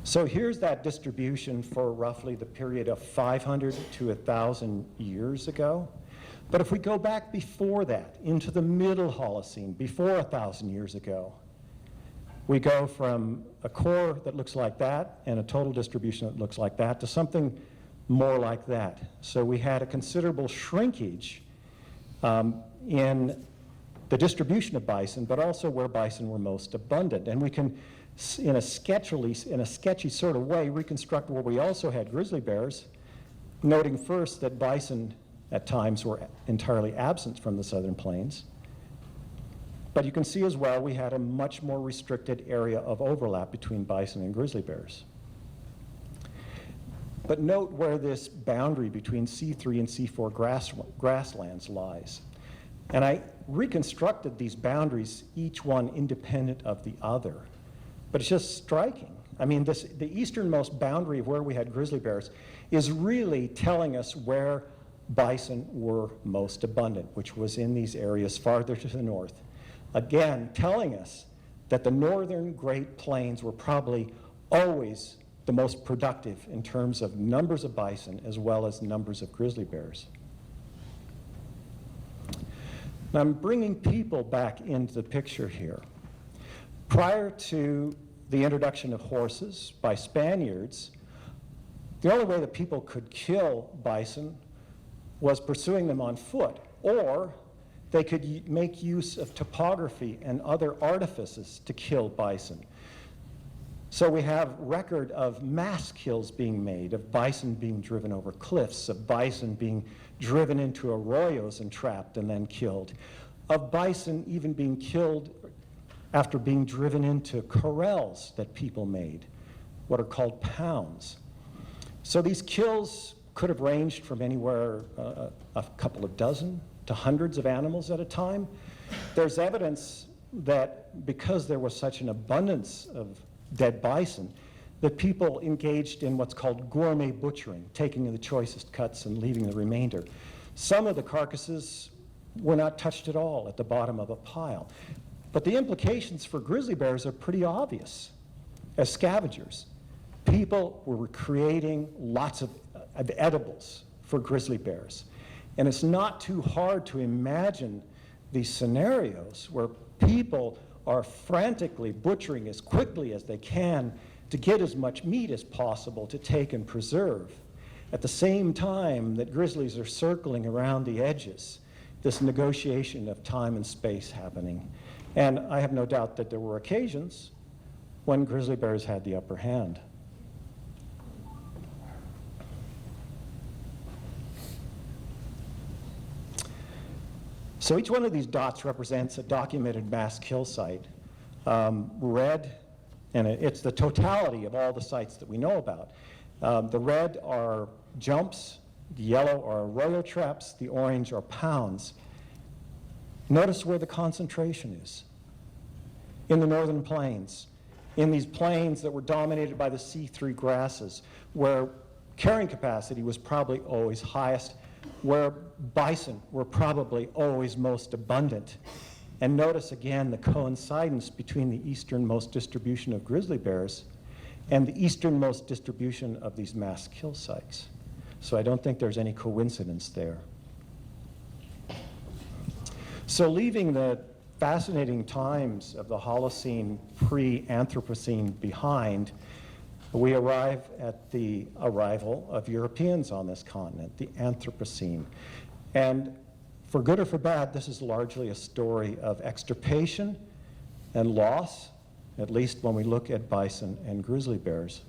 So here's that distribution for roughly the period of 500 to 1,000 years ago. But if we go back before that, into the middle Holocene, before 1,000 years ago, we go from a core that looks like that and a total distribution that looks like that to something more like that. So we had a considerable shrinkage in the distribution of bison, but also where bison were most abundant. And we can, in a sketchy sort of way, reconstruct where we also had grizzly bears, noting first that bison at times were entirely absent from the southern plains. But you can see as well we had a much more restricted area of overlap between bison and grizzly bears. But note where this boundary between C3 and C4 grasslands lies. And I reconstructed these boundaries, each one independent of the other. But it's just striking. I mean, the easternmost boundary of where we had grizzly bears is really telling us where bison were most abundant, which was in these areas farther to the north. Again, telling us that the northern Great Plains were probably always the most productive in terms of numbers of bison as well as numbers of grizzly bears. Now I'm bringing people back into the picture here. Prior to the introduction of horses by Spaniards, the only way that people could kill bison was pursuing them on foot, or they could make use of topography and other artifices to kill bison. So we have record of mass kills being made, of bison being driven over cliffs, of bison being driven into arroyos and trapped and then killed, of bison even being killed after being driven into corrals that people made, what are called pounds. So these kills could have ranged from anywhere a couple of dozen to hundreds of animals at a time. There's evidence that because there was such an abundance of dead bison, that people engaged in what's called gourmet butchering, taking the choicest cuts and leaving the remainder. Some of the carcasses were not touched at all at the bottom of a pile. But the implications for grizzly bears are pretty obvious. As scavengers, people were creating lots of edibles for grizzly bears. And it's not too hard to imagine these scenarios where people are frantically butchering as quickly as they can to get as much meat as possible to take and preserve. At the same time that grizzlies are circling around the edges, this negotiation of time and space happening. And I have no doubt that there were occasions when grizzly bears had the upper hand. So each one of these dots represents a documented mass kill site. Red, and it's the totality of all the sites that we know about. The red are jumps, the yellow are arroyo traps, the orange are pounds. Notice where the concentration is. In the northern plains, in these plains that were dominated by the C3 grasses, where carrying capacity was probably always highest, where bison were probably always most abundant. And notice again the coincidence between the easternmost distribution of grizzly bears and the easternmost distribution of these mass kill sites. So I don't think there's any coincidence there. So leaving the fascinating times of the Holocene, pre-Anthropocene behind, we arrive at the arrival of Europeans on this continent, the Anthropocene. And for good or for bad, this is largely a story of extirpation and loss, at least when we look at bison and grizzly bears.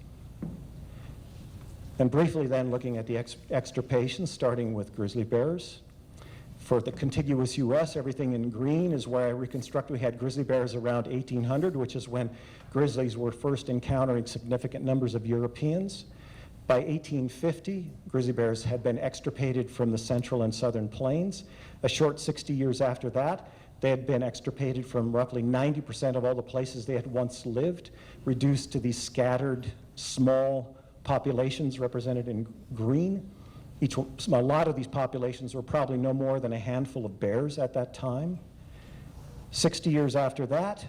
And briefly then looking at the extirpation, starting with grizzly bears. For the contiguous US, everything in green is where I reconstruct. We had grizzly bears around 1800, which is when grizzlies were first encountering significant numbers of Europeans. By 1850, grizzly bears had been extirpated from the central and southern plains. A short 60 years after that, they had been extirpated from roughly 90% of all the places they had once lived, reduced to these scattered, small populations represented in green. A lot of these populations were probably no more than a handful of bears at that time. 60 years after that,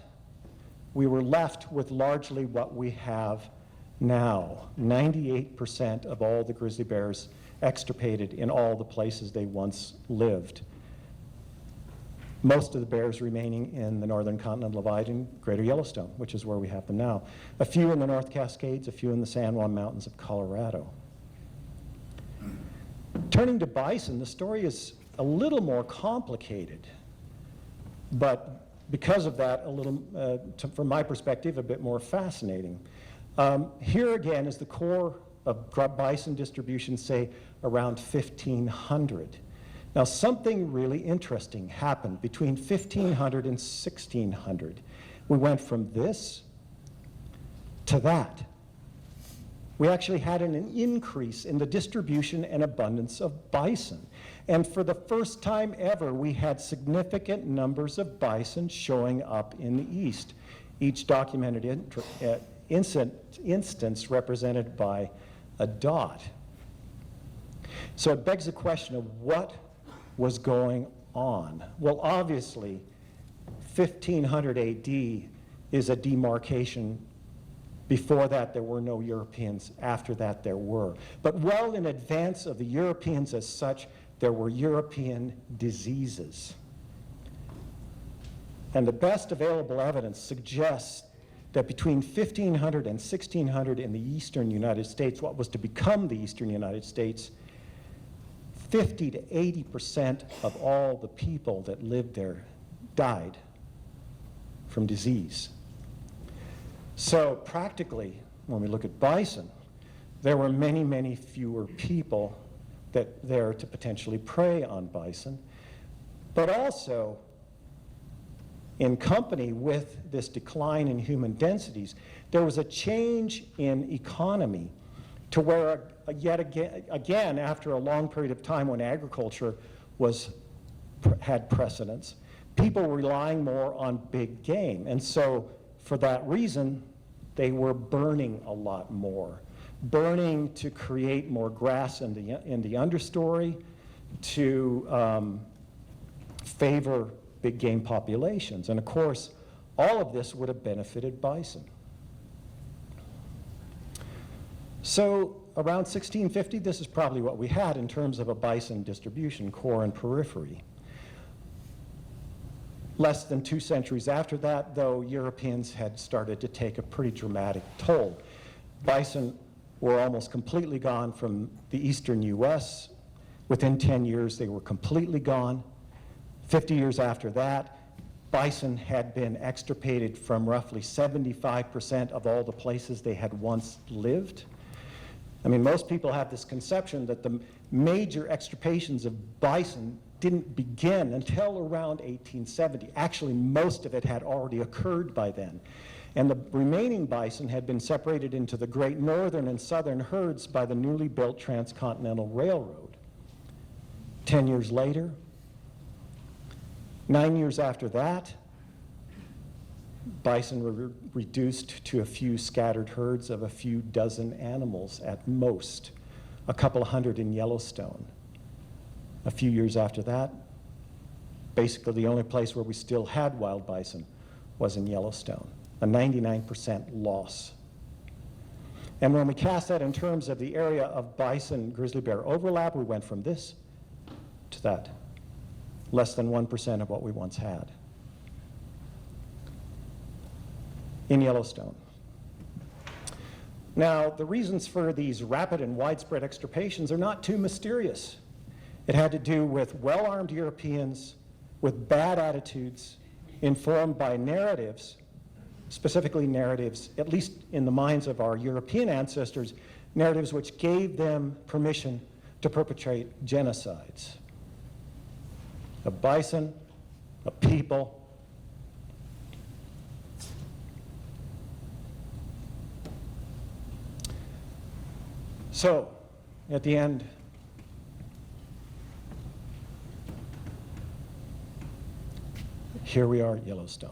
we were left with largely what we have now. 98% of all the grizzly bears extirpated in all the places they once lived. Most of the bears remaining in the northern continental divide in Greater Yellowstone, which is where we have them now. A few in the North Cascades, a few in the San Juan Mountains of Colorado. Turning to bison, the story is a little more complicated, but because of that, a little, from my perspective, a bit more fascinating. Here again is the core of bison distribution, say around 1500. Now something really interesting happened between 1500 and 1600. We went from this to that. We actually had an increase in the distribution and abundance of bison. And for the first time ever, we had significant numbers of bison showing up in the east, each documented instance represented by a dot. So it begs the question of what was going on. Well, obviously, 1500 AD is a demarcation. Before that, there were no Europeans. After that, there were. But well in advance of the Europeans as such, there were European diseases. And the best available evidence suggests that between 1500 and 1600 in the eastern United States, what was to become the eastern United States, 50 to 80% of all the people that lived there died from disease. So practically, when we look at bison, there were many, many fewer people there to potentially prey on bison, but also in company with this decline in human densities, there was a change in economy to where, yet again, after a long period of time when agriculture had precedence, people were relying more on big game. And so for that reason, they were burning a lot more. Burning to create more grass in the understory, to favor big game populations. And of course, all of this would have benefited bison. So around 1650, this is probably what we had in terms of a bison distribution, core and periphery. Less than 2 centuries after that, though, Europeans had started to take a pretty dramatic toll. Bison were almost completely gone from the eastern US. Within 10 years, they were completely gone. 50 years after that, bison had been extirpated from roughly 75% of all the places they had once lived. I mean, most people have this conception that the major extirpations of bison didn't begin until around 1870. Actually, most of it had already occurred by then. And the remaining bison had been separated into the great northern and southern herds by the newly built transcontinental railroad. 10 years later, 9 years after that, bison were reduced to a few scattered herds of a few dozen animals at most, a couple hundred in Yellowstone. A few years after that, basically the only place where we still had wild bison was in Yellowstone, a 99% loss. And when we cast that in terms of the area of bison-grizzly bear overlap, we went from this to that, less than 1% of what we once had in Yellowstone. Now, the reasons for these rapid and widespread extirpations are not too mysterious. It had to do with well-armed Europeans with bad attitudes informed by narratives, specifically narratives, at least in the minds of our European ancestors, narratives which gave them permission to perpetrate genocides. A bison, a people, so, at the end, here we are at Yellowstone.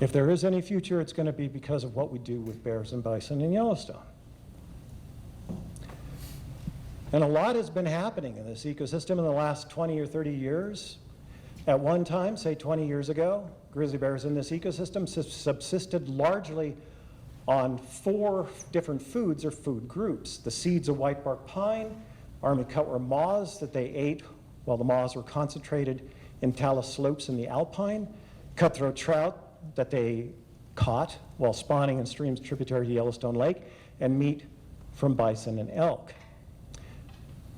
If there is any future, it's going to be because of what we do with bears and bison in Yellowstone. And a lot has been happening in this ecosystem in the last 20 or 30 years. At one time, say 20 years ago, grizzly bears in this ecosystem subsisted largely on 4 different foods or food groups: the seeds of whitebark pine, army cutworm moths that they ate while the moths were concentrated in talus slopes in the alpine, cutthroat trout that they caught while spawning in streams tributary to Yellowstone Lake, and meat from bison and elk.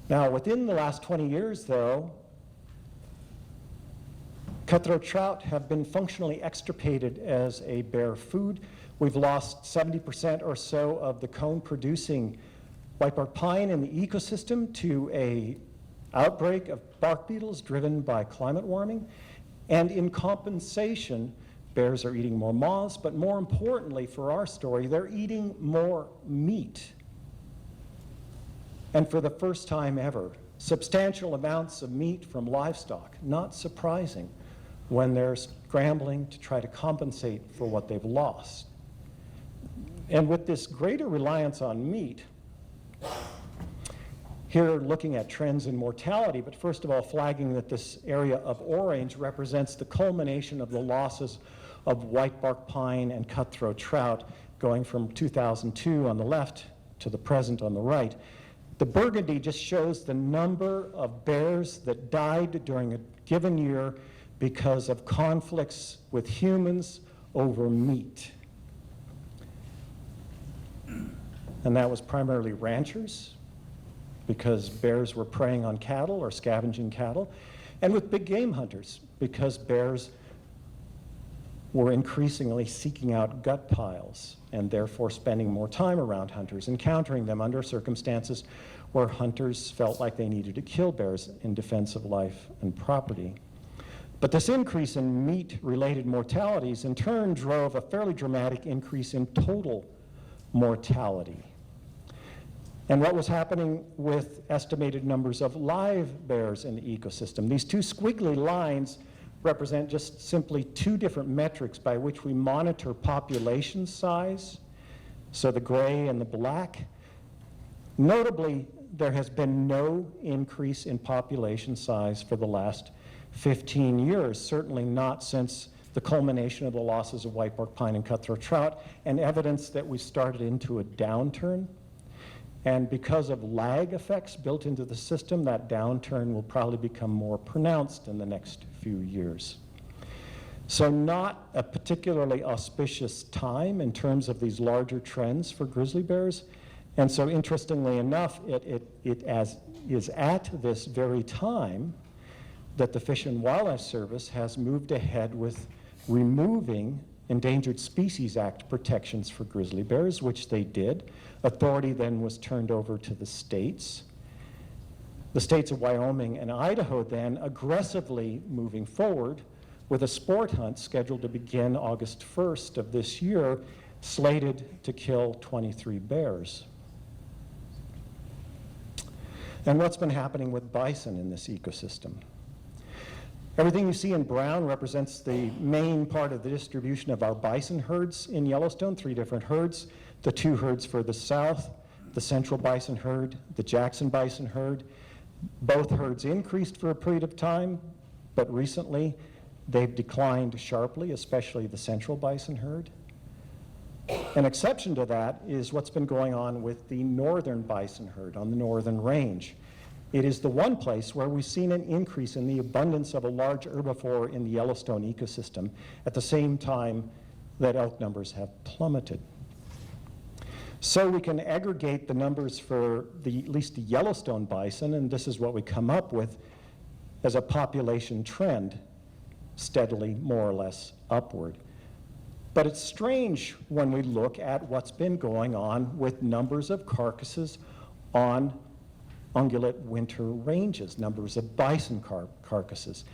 Now, within the last 20 years, though, cutthroat trout have been functionally extirpated as a bear food. We've lost 70% or so of the cone-producing whitebark pine in the ecosystem to an outbreak of bark beetles driven by climate warming. And in compensation, bears are eating more moths, but more importantly for our story, they're eating more meat. And for the first time ever, substantial amounts of meat from livestock, not surprising when they're scrambling to try to compensate for what they've lost. And with this greater reliance on meat, here looking at trends in mortality, but first of all flagging that this area of orange represents the culmination of the losses of whitebark pine and cutthroat trout going from 2002 on the left to the present on the right. The burgundy just shows the number of bears that died during a given year because of conflicts with humans over meat. And that was primarily ranchers, because bears were preying on cattle or scavenging cattle, and with big game hunters, because bears were increasingly seeking out gut piles and therefore spending more time around hunters, encountering them under circumstances where hunters felt like they needed to kill bears in defense of life and property. But this increase in meat-related mortalities in turn drove a fairly dramatic increase in total mortality. And what was happening with estimated numbers of live bears in the ecosystem? These 2 squiggly lines represent just simply 2 different metrics by which we monitor population size, so the gray and the black. Notably, there has been no increase in population size for the last 15 years, certainly not since the culmination of the losses of whitebark pine and cutthroat trout, and evidence that we started into a downturn. And because of lag effects built into the system, that downturn will probably become more pronounced in the next few years. So not a particularly auspicious time in terms of these larger trends for grizzly bears. And so interestingly enough, it is at this very time that the Fish and Wildlife Service has moved ahead with removing Endangered Species Act protections for grizzly bears, which they did. Authority then was turned over to the states. The states of Wyoming and Idaho then aggressively moving forward with a sport hunt scheduled to begin August 1st of this year, slated to kill 23 bears. And what's been happening with bison in this ecosystem? Everything you see in brown represents the main part of the distribution of our bison herds in Yellowstone, 3 different herds. The 2 herds further south, the central bison herd, the Jackson bison herd. Both herds increased for a period of time, but recently they've declined sharply, especially the central bison herd. An exception to that is what's been going on with the northern bison herd on the northern range. It is the one place where we've seen an increase in the abundance of a large herbivore in the Yellowstone ecosystem at the same time that elk numbers have plummeted. So we can aggregate the numbers for at least the Yellowstone bison, and this is what we come up with as a population trend, steadily more or less upward. But it's strange when we look at what's been going on with numbers of carcasses on ungulate winter ranges, numbers of bison carcasses.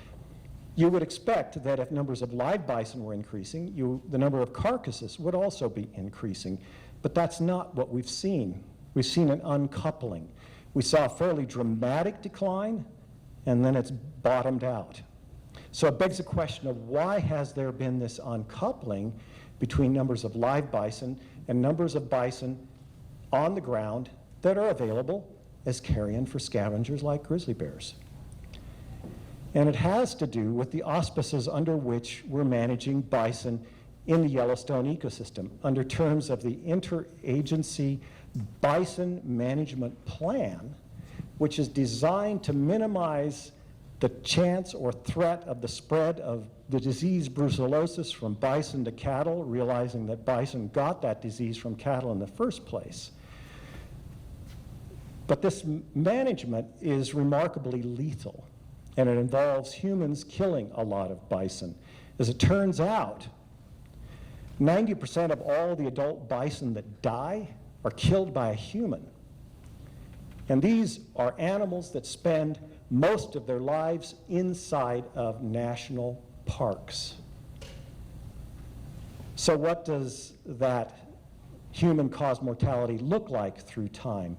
You would expect that if numbers of live bison were increasing, the number of carcasses would also be increasing, but that's not what we've seen. We've seen an uncoupling. We saw a fairly dramatic decline, and then it's bottomed out. So it begs the question of why has there been this uncoupling between numbers of live bison and numbers of bison on the ground that are available as carrion for scavengers like grizzly bears. And it has to do with the auspices under which we're managing bison in the Yellowstone ecosystem under terms of the Interagency Bison Management Plan, which is designed to minimize the chance or threat of the spread of the disease brucellosis from bison to cattle, realizing that bison got that disease from cattle in the first place. But this management is remarkably lethal, and it involves humans killing a lot of bison. As it turns out, 90% of all the adult bison that die are killed by a human. And these are animals that spend most of their lives inside of national parks. So what does that human-caused mortality look like through time?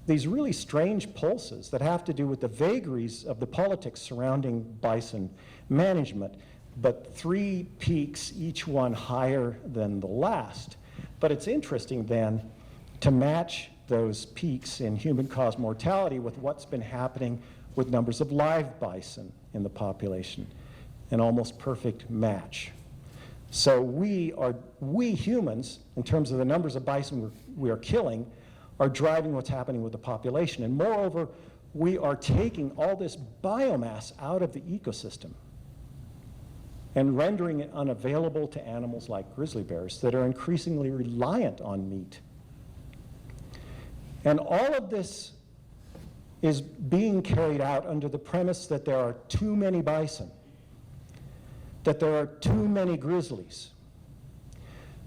These really strange pulses that have to do with the vagaries of the politics surrounding bison management, but 3 peaks, each one higher than the last. But it's interesting then to match those peaks in human-caused mortality with what's been happening with numbers of live bison in the population, an almost perfect match. So we humans, in terms of the numbers of bison we are killing, are driving what's happening with the population. And moreover, we are taking all this biomass out of the ecosystem and rendering it unavailable to animals like grizzly bears that are increasingly reliant on meat. And all of this is being carried out under the premise that there are too many bison, that there are too many grizzlies,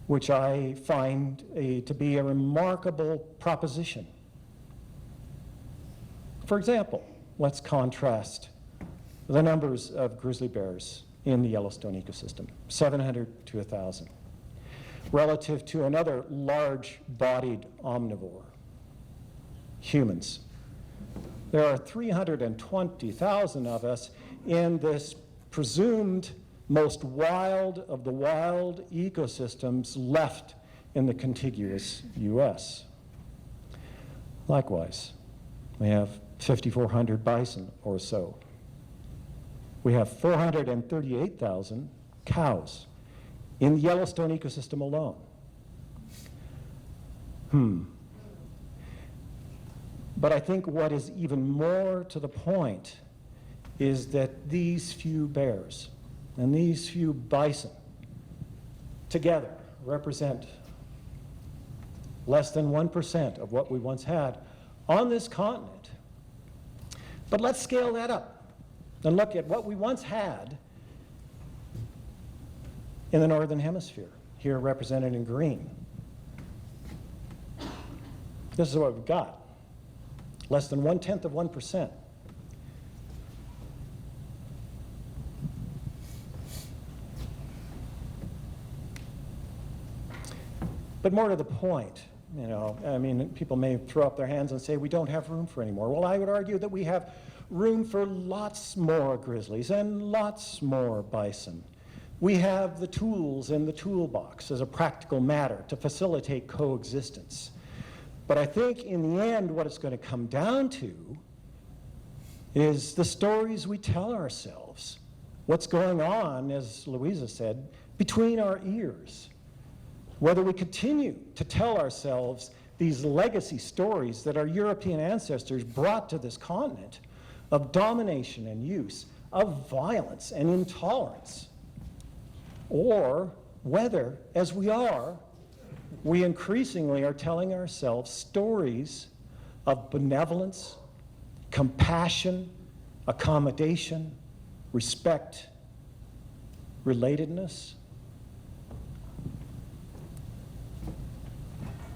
which I find to be a remarkable proposition. For example, let's contrast the numbers of grizzly bears in the Yellowstone ecosystem, 700 to 1,000, relative to another large-bodied omnivore, humans. There are 320,000 of us in this presumed most wild of the wild ecosystems left in the contiguous U.S. Likewise, We have 5,400 bison or so. We have 438,000 cows in the Yellowstone ecosystem alone. But I think what is even more to the point is that these few bears and these few bison together represent less than 1% of what we once had on this continent. But let's scale that up and look at what we once had in the Northern Hemisphere, here represented in green. This is what we've got, less than 1/10 of 1%. But more to the point, you know, I mean, people may throw up their hands and say we don't have room for any more. Well, I would argue that we have room for lots more grizzlies and lots more bison. We have the tools in the toolbox as a practical matter to facilitate coexistence. But I think in the end, what it's going to come down to is the stories we tell ourselves. What's going on, as Louisa said, between our ears. Whether we continue to tell ourselves these legacy stories that our European ancestors brought to this continent of domination and use, of violence and intolerance, or whether, as we increasingly are telling ourselves stories of benevolence, compassion, accommodation, respect, relatedness.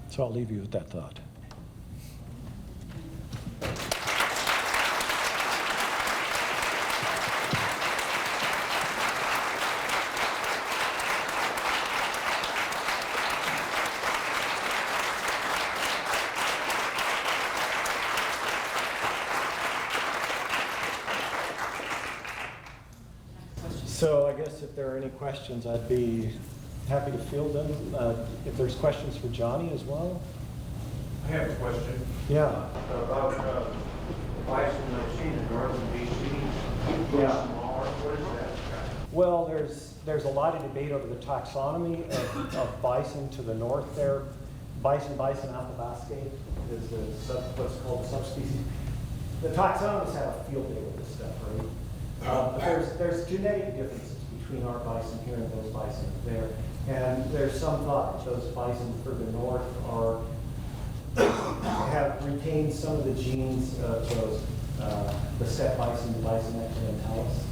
So I'll leave you with that thought. So I guess if there are any questions, I'd be happy to field them. If there's questions for Johnny as well. I have a question. Yeah. About bison I've seen in northern BC. Yeah. What is that? Well, there's a lot of debate over the taxonomy of bison to the north there. Bison athabascae is what's called a subspecies. The taxonomists have a field day with this stuff, right? But there's genetic differences between our bison here and those bison there. And there's some thought that those bison further north have retained some of the genes of those, the steppe bison, the Bison environmentalist.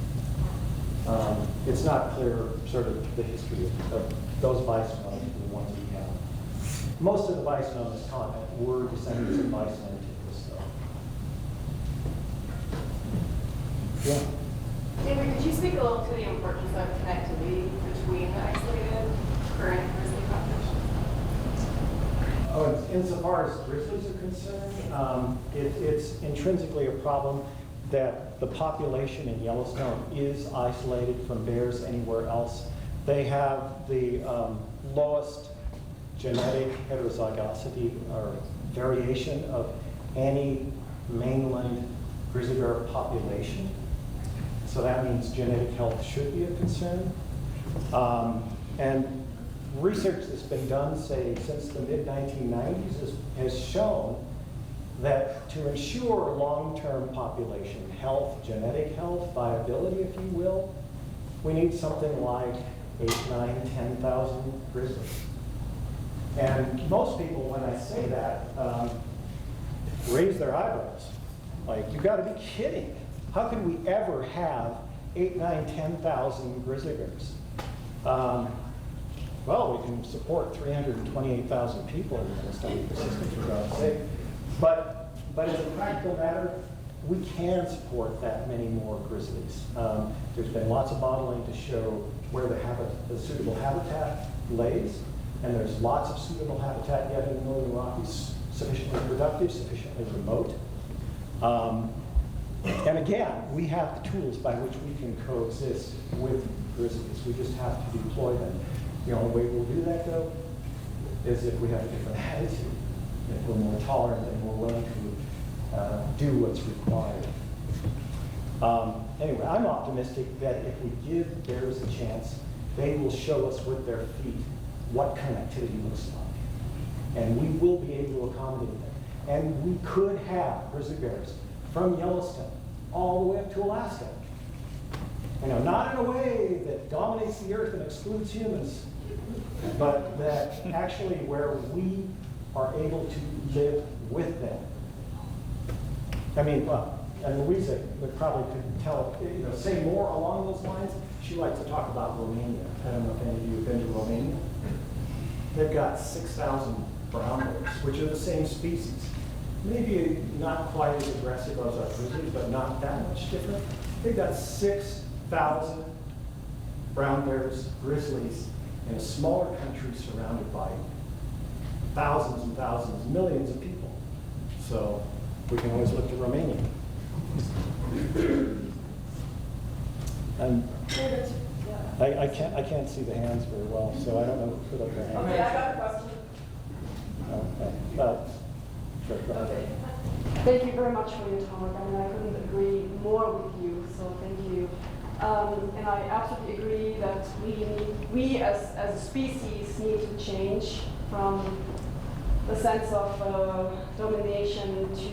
It's not clear sort of the history of those bison relative to the ones we have. Most of the bison on this continent were descendants of Bison antiquus, though. Yeah. David, could you speak a little to the importance of connectivity between the isolated current grizzly populations? Oh, insofar as grizzlies are concerned, it's intrinsically a problem that the population in Yellowstone is isolated from bears anywhere else. They have the lowest genetic heterozygosity or variation of any mainland grizzly bear population. So that means genetic health should be a concern. And research that's been done, say, since the mid-1990s has shown that to ensure long-term population health, genetic health, viability, if you will, we need something like 8, 9, 10,000 grizzlies. And most people, when I say that, raise their eyebrows. Like, you've got to be kidding. How could we ever have 8, 9, 10,000 grizzly bears? Well, we can support 328,000 people in the Yellowstone ecosystem, for God's sake. But as a practical matter, we can support that many more grizzlies. There's been lots of modeling to show where the suitable habitat lays, and there's lots of suitable habitat yet in the Northern Rockies, sufficiently productive, sufficiently remote. And again, we have the tools by which we can coexist with grizzlies. We just have to deploy them. The only way we'll do that, though, is if we have a different attitude, if we're more tolerant and more willing to do what's required. Anyway, I'm optimistic that if we give bears a chance, they will show us with their feet what connectivity looks like. And we will be able to accommodate them. And we could have grizzly bears from Yellowstone all the way up to Alaska. You know, not in a way that dominates the earth and excludes humans, but that actually where we are able to live with them. I mean, well, and Louisa would probably could tell, you know, say more along those lines. She likes to talk about Romania. I don't know if any of you have been to Romania. They've got 6,000 brown bears, which are the same species. Maybe not quite as aggressive as our grizzlies, but not that much different. They've got 6,000 brown bears, grizzlies, in a smaller country surrounded by thousands and thousands, millions of people. So we can always look to Romania. And I can't see the hands very well, so I don't know who put up their hands. Okay, I got a question. Okay. Well, sure, go ahead. Okay. Thank you very much for your talk. I mean, I couldn't agree more with you, so thank you. And I absolutely agree that we as a species need to change from the sense of domination to,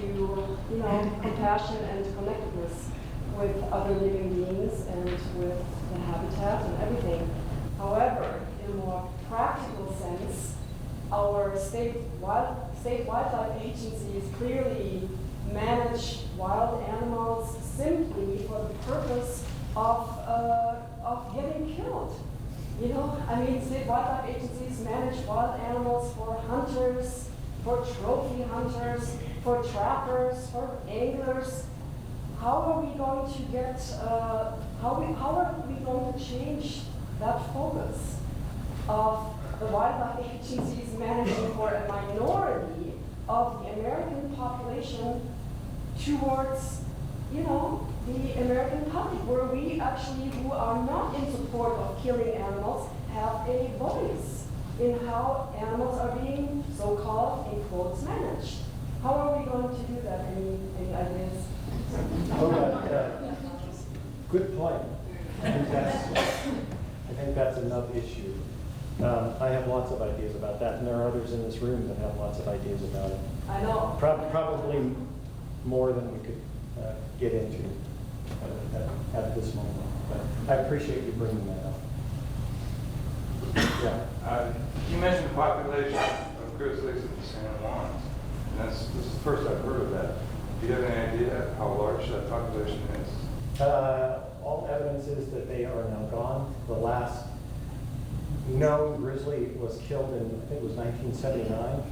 you know, compassion and connectedness with other living beings and with the habitat and everything. However, in a more practical sense, our state wildlife agencies clearly manage wild animals simply for the purpose of getting killed. You know, I mean, state wildlife agencies manage wild animals for hunters, for trophy hunters, for trappers, for anglers. How are we going to get? How are we going to change that focus of the wildlife agencies managing for a minority of the American population towards, you know, the American public, where we actually, who are not in support of killing animals, have a voice in how animals are being so-called, in quotes, managed. How are we going to do that? Any ideas? Good point. I think that's another issue. I have lots of ideas about that, and there are others in this room that have lots of ideas about it. I know. Probably more than we could get into at this moment. But I appreciate you bringing that up. Yeah. You mentioned the population of grizzlies in the San Juans, and this is the first I've heard of that. Do you have any idea how large that population is? All evidence is that they are now gone. The last known grizzly was killed in, I think it was 1979.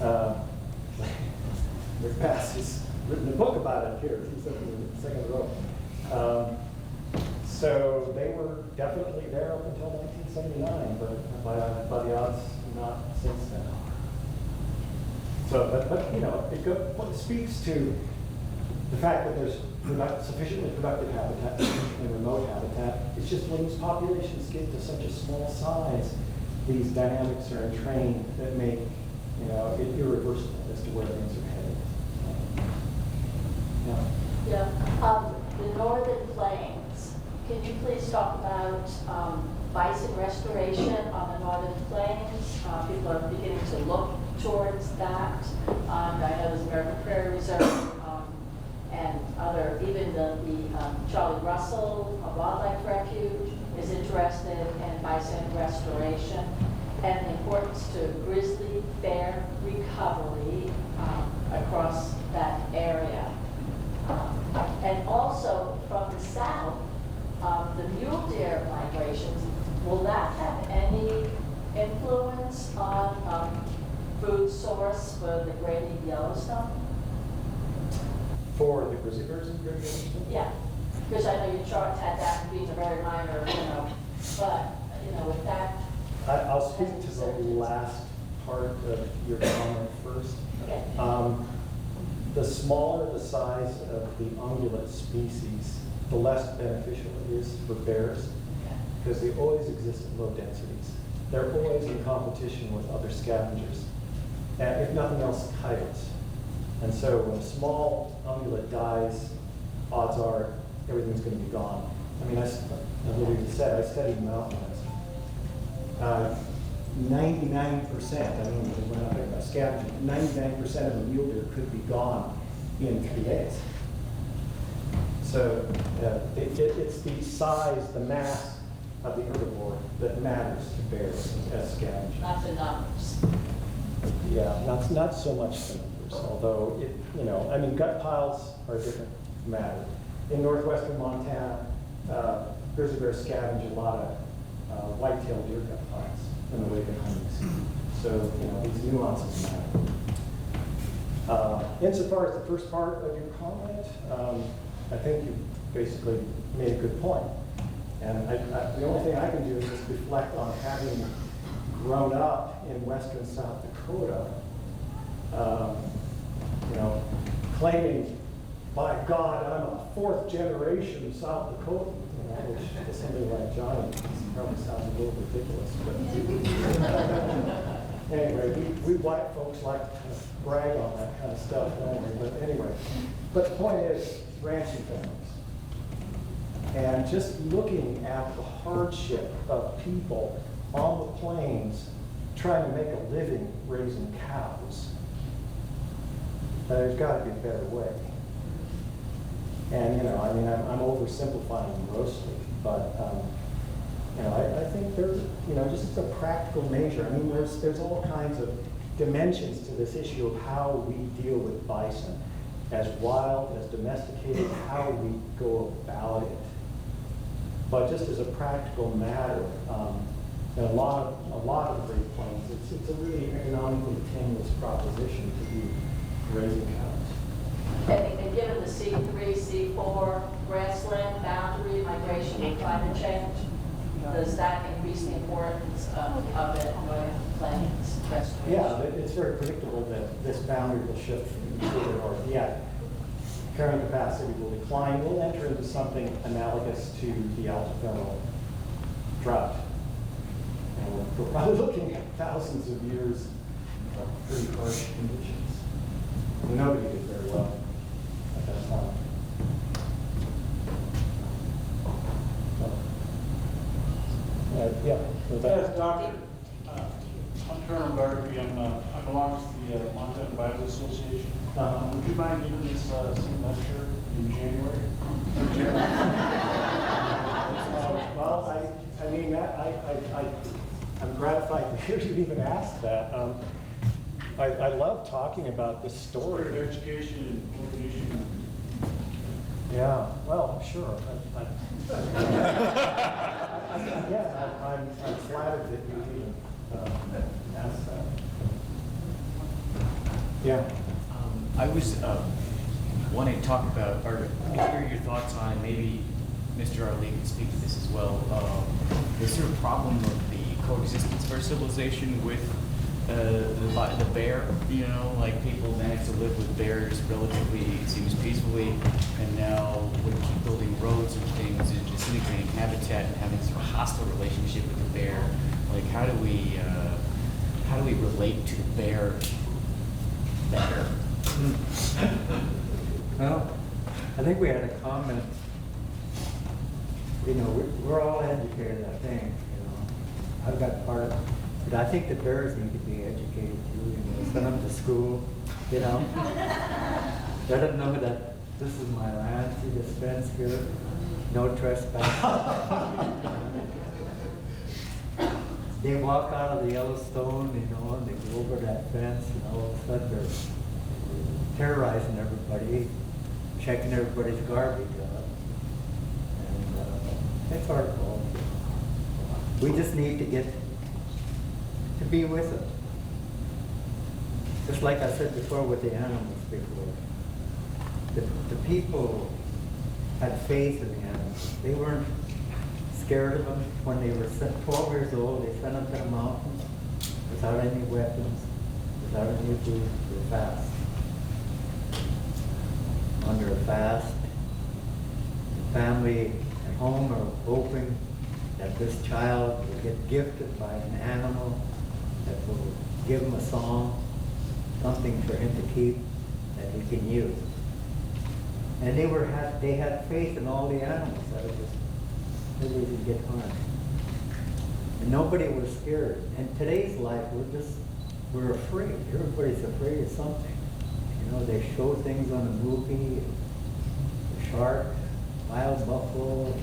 Yeah. Rick Bass has written a book about it here. He's up in the second row. So they were definitely there up until 1979, but by the odds, not since then. So, but you know, it speaks to the fact that there's sufficiently productive habitat, sufficiently remote habitat. It's just when these populations get to such a small size, these dynamics are entrained that make, you know, it irreversible as to where things are headed. The Northern Plains. Can you please talk about bison restoration on the Northern Plains? People are beginning to look towards that. I know there's American Prairie Reserve and other, even the Charlie Russell Wildlife Refuge is interested in bison restoration and the importance to grizzly bear recovery across that area. And also from the south, the mule deer migrations, will that have any influence on food source for the Great Yellowstone? For the grizzly bears in Great Yellowstone? Yeah, because I know your chart had that being a very minor, but, with that. I'll speak to the last part of your comment first. Okay. The smaller the size of the ungulate species, the less beneficial it is for bears, because they always exist at low densities. They're always in competition with other scavengers, and if nothing else, coyotes. And so when a small ungulate dies, odds are everything's going to be gone. I mean, as Olivia said, I studied mountain lions. 99%, I mean, when I'm talking about scavenging, 99% of a mule deer could be gone in 3 days. So it's the size, the mass of the herbivore that matters to bears as scavengers. Not the numbers. Yeah, not so much the numbers, although it, you know, I mean, gut piles are a different matter. In northwestern Montana, grizzly bears scavenge a lot of white-tailed deer gut piles in the wake of hunting season. So, you know, these nuances matter. Insofar as the first part of your comment, I think you basically made a good point. And the only thing I can do is just reflect on having grown up in western South Dakota, you know, claiming, by God, I'm a 4th generation South Dakotan, you know, which to somebody like Johnny probably sounds a little ridiculous. But anyway, we white folks like to kind of brag on that kind of stuff, don't we? But anyway, but the point is, ranching families. And just looking at the hardship of people on the plains trying to make a living raising cows, there's got to be a better way. And, you know, I mean, I'm oversimplifying grossly, but, you know, I think there's, you know, just a practical measure. I mean, there's all kinds of dimensions to this issue of how we deal with bison, as wild, as domesticated, how we go about it. But just as a practical matter, in a lot of the Great Plains, it's a really economically tenuous proposition to be raising cows. And given the C3, C4 grassland boundary, migration, and climate change, does that increase the importance of it in Northern Plains restoration? Yeah, it's very predictable that this boundary will shift from east to north. Yeah, carrying capacity will decline. We'll enter into something analogous to the altitudinal drought. And we're probably looking at thousands of years of pretty harsh conditions. Nobody did very well at that time. Yeah. Yes, Doctor. I'm Colonel Garvey. I belong to the Montana Bible Association. Would you mind giving this some lecture in January? Well, I mean, I'm gratified to hear you even ask that. I love talking about this story. Sort of education and motivation. Yeah, well, sure. Again, I'm flattered that you even asked that. Yeah. I was wanting to talk about, or hear your thoughts on, maybe Mr. Arlee can speak to this as well. Is there a problem of the coexistence of our civilization with the bear? You know, like people manage to live with bears relatively, it seems, peacefully, and now we keep building roads and things and disintegrating habitat and having sort of hostile relationship with the bear. Like, how do we relate to the bear better? Well, I think we had a comment. You know, we're all educated, I think. You know, I've got part of it. But I think the bears need to be educated too. You know, send them to school. You know, let them know that this is my land. See this fence here? No trespass. They walk out of the Yellowstone, you know, and they go over that fence, and all of a sudden they're terrorizing everybody, checking everybody's garbage out. And it's our fault. We just need to get to be with them. Just like I said before with the animals before. The people had faith in the animals. They weren't scared of them. When they were 12 years old, they sent them to the mountains without any weapons, without any food, to fast. Under a fast, the family at home are hoping that this child will get gifted by an animal that will give him a song, something for him to keep that he can use. And they had faith in all the animals. That was just, nobody would get harmed. And nobody was scared. In today's life, we're afraid. Everybody's afraid of something. You know, they show things on a movie, a shark, wild buffalo,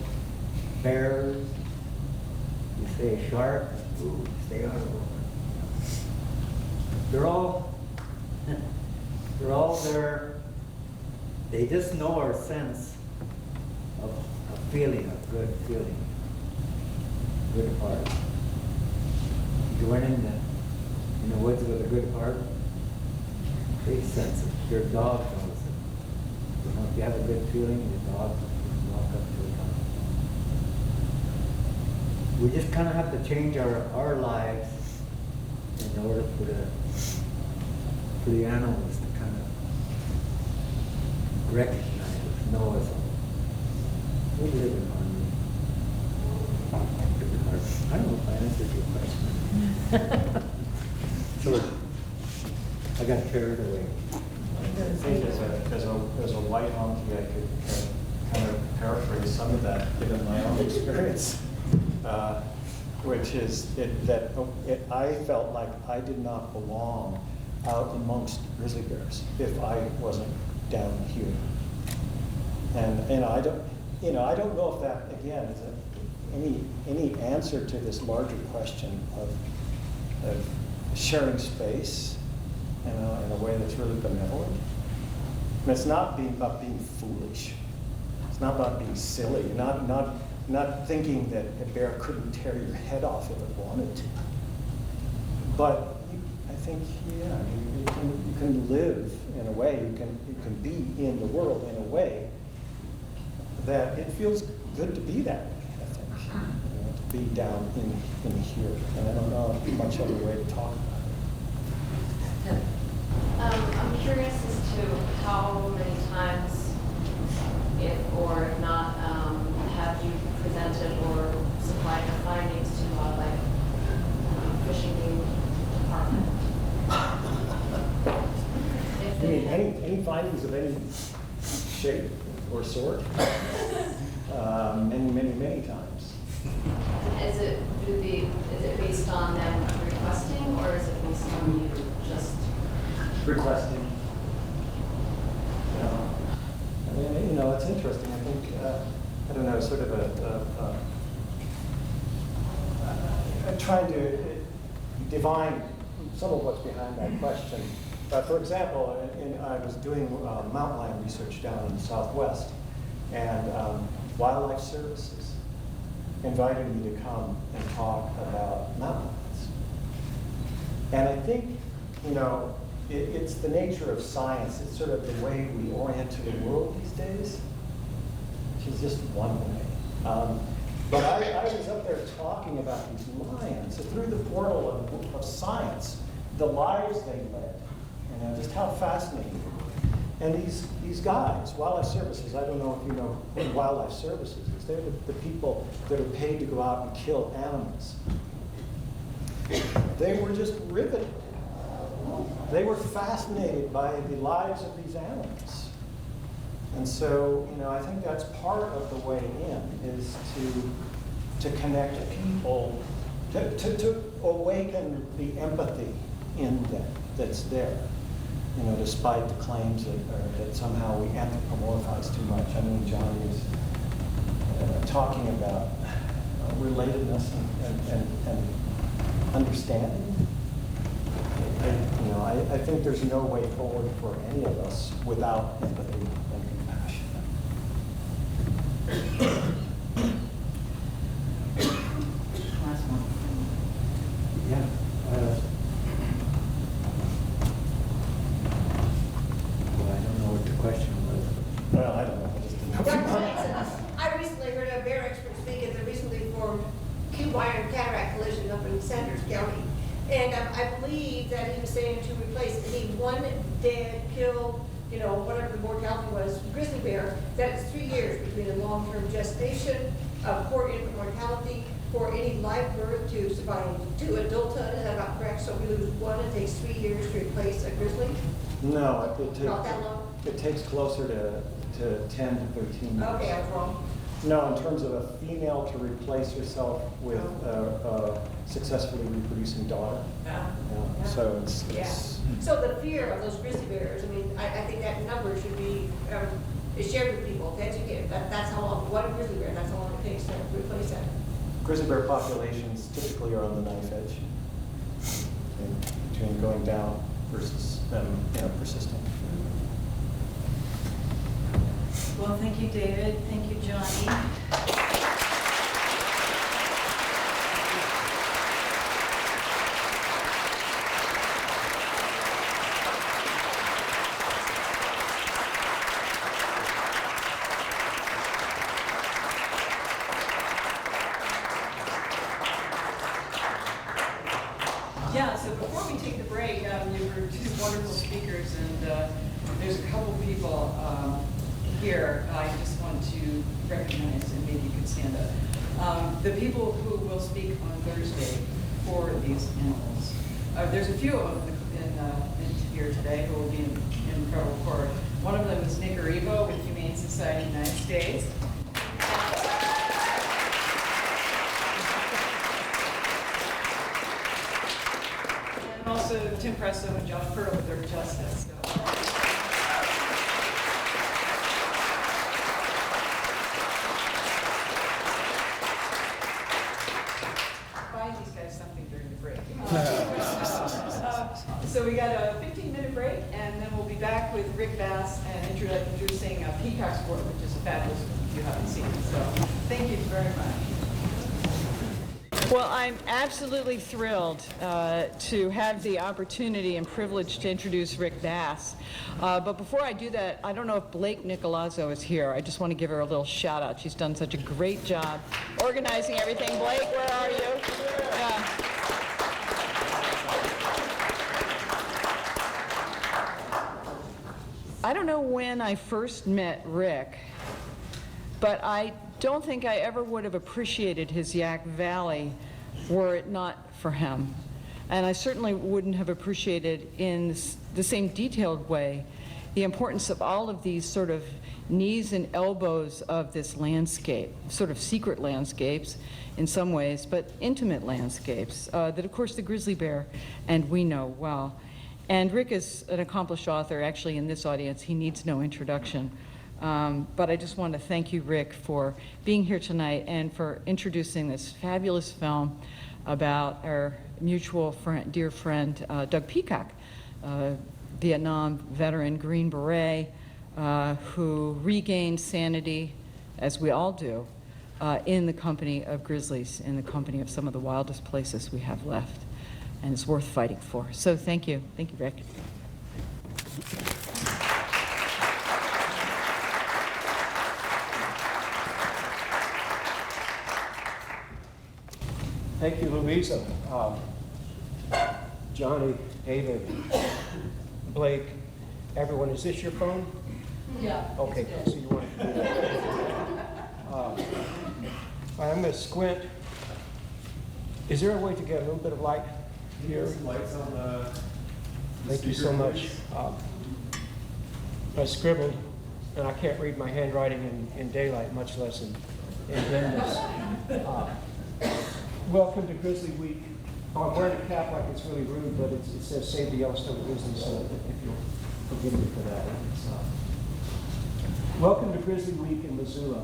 bears. You say a shark, ooh, stay out of it. They're all there. They just know our sense of a feeling, a good feeling, good heart. You went in the woods with a good heart, they sense it. Your dog knows it. You know, if you have a good feeling, your dog will walk up to it. We just kind of have to change our lives in order for the animals to kind of recognize us, know us. We live in harmony. I don't know if I answered your question. So I got carried away. I think as a white monkey, I could kind of paraphrase some of that given my own experience, which is that I felt like I did not belong out amongst grizzly bears if I wasn't down here. And I don't know if that again is any answer to this larger question of sharing space in a way that's really benevolent. And it's not about being foolish. It's not about being silly. Not thinking that a bear couldn't tear your head off if it wanted to. But I think, yeah, you can live in a way, you can be in the world in a way that it feels good to be that way, I think. You know, to be down in here. And I don't know much other way to talk about it. I'm curious as to how many times, if or if not, have you presented or supplied your findings to wildlife fishing game department? Any findings of any shape or sort? Many times. Is it based on them requesting, or is it based on you just requesting? I mean, it's interesting. I think I don't know, sort of I'm trying to divine some of what's behind that question. For example, I was doing mountain lion research down in the Southwest, and Wildlife Services invited me to come and talk about mountain lions. And I think, it's the nature of science. It's sort of the way we orient to the world these days, which is just one way. But I was up there talking about these lions through the portal of science, the lives they led, just how fascinating. And these guys, Wildlife Services, I don't know if you know what Wildlife Services is. They're the people that are paid to go out and kill animals. They were just riveted. They were fascinated by the lives of these animals. And so, I think that's part of the way in, is to connect people, to awaken the empathy in them that's there, despite the claims that somehow we anthropomorphize too much. I mean, Johnny is talking about relatedness and understanding. I think there's no way forward for any of us without empathy and compassion. Last one. Yeah. Well, I don't know what the question was. Well, I don't know. I just didn't know. I recently heard a bear expert speak at the recently formed Cube-Iron Cataract Collision up in Sanders County. And I believe that he was saying to replace any one dead, killed, whatever the mortality was, grizzly bear, that it's 3 years between a long-term gestation, poor infant mortality, for any live birth to survive to adulthood. Is that about correct? So we lose one, it takes 3 years to replace a grizzly? No, Not that long? it takes closer to 10 to 13 years. Okay, I was wrong. No, in terms of a female to replace herself with a successfully reproducing daughter. Yeah. Yeah. So it's So the fear of those grizzly bears, I mean, I think that number should be is shared with people, to educate. That's how long, one grizzly bear, that's how long it takes to replace that. grizzly bear populations typically are on the knife edge between going down versus them, persisting. Well, thank you, David. Thank you, Johnny. Yeah, so before we take the break, you were two wonderful speakers, and there's a couple people here I just want to recognize, and maybe you could stand up. The people who will speak on Thursday for these animals. There's a few of them in here today who will be in federal court. One of them is Nick Arrivo with Humane Society of the United States. And also Tim Presso and Josh Purtle with their Justice. So we got a 15-minute break, and then we'll be back with Rick Bass and introducing Peacock's work, which is fabulous if you haven't seen it. So thank you very much. Well, I'm absolutely thrilled to have the opportunity and privilege to introduce Rick Bass. But before I do that, I don't know if Blake Nicolazzo is here. I just want to give her a little shout out. She's done such a great job organizing everything. Blake, where are you? I don't know when I first met Rick, but I don't think I ever would have appreciated his Yak Valley were it not for him. And I certainly wouldn't have appreciated in the same detailed way the importance of all of these sort of knees and elbows of this landscape, sort of secret landscapes in some ways, but intimate landscapes that of course the grizzly bear and we know well. And Rick is an accomplished author. Actually, in this audience, he needs no introduction. But I just want to thank you, Rick, for being here tonight and for introducing this fabulous film about our mutual friend, dear friend, Doug Peacock, Vietnam veteran Green Beret, who regained sanity, as we all do, in the company of grizzlies, in the company of some of the wildest places we have left. And it's worth fighting for. So thank you. Thank you, Rick. Thank you, Louisa. Johnny, David, Blake, everyone, is this your phone? Yeah. Okay, so you want to do that. I'm going to squint. Is there a way to get a little bit of light here? Lights on the Thank you so much. I scribbled, and I can't read my handwriting in daylight, much less in dimness. Welcome to Grizzly Week. I'm wearing a cap like it's really rude, but it says Save the Yellowstone Grizzly, so if you'll forgive me for that. Welcome to Grizzly Week in Missoula.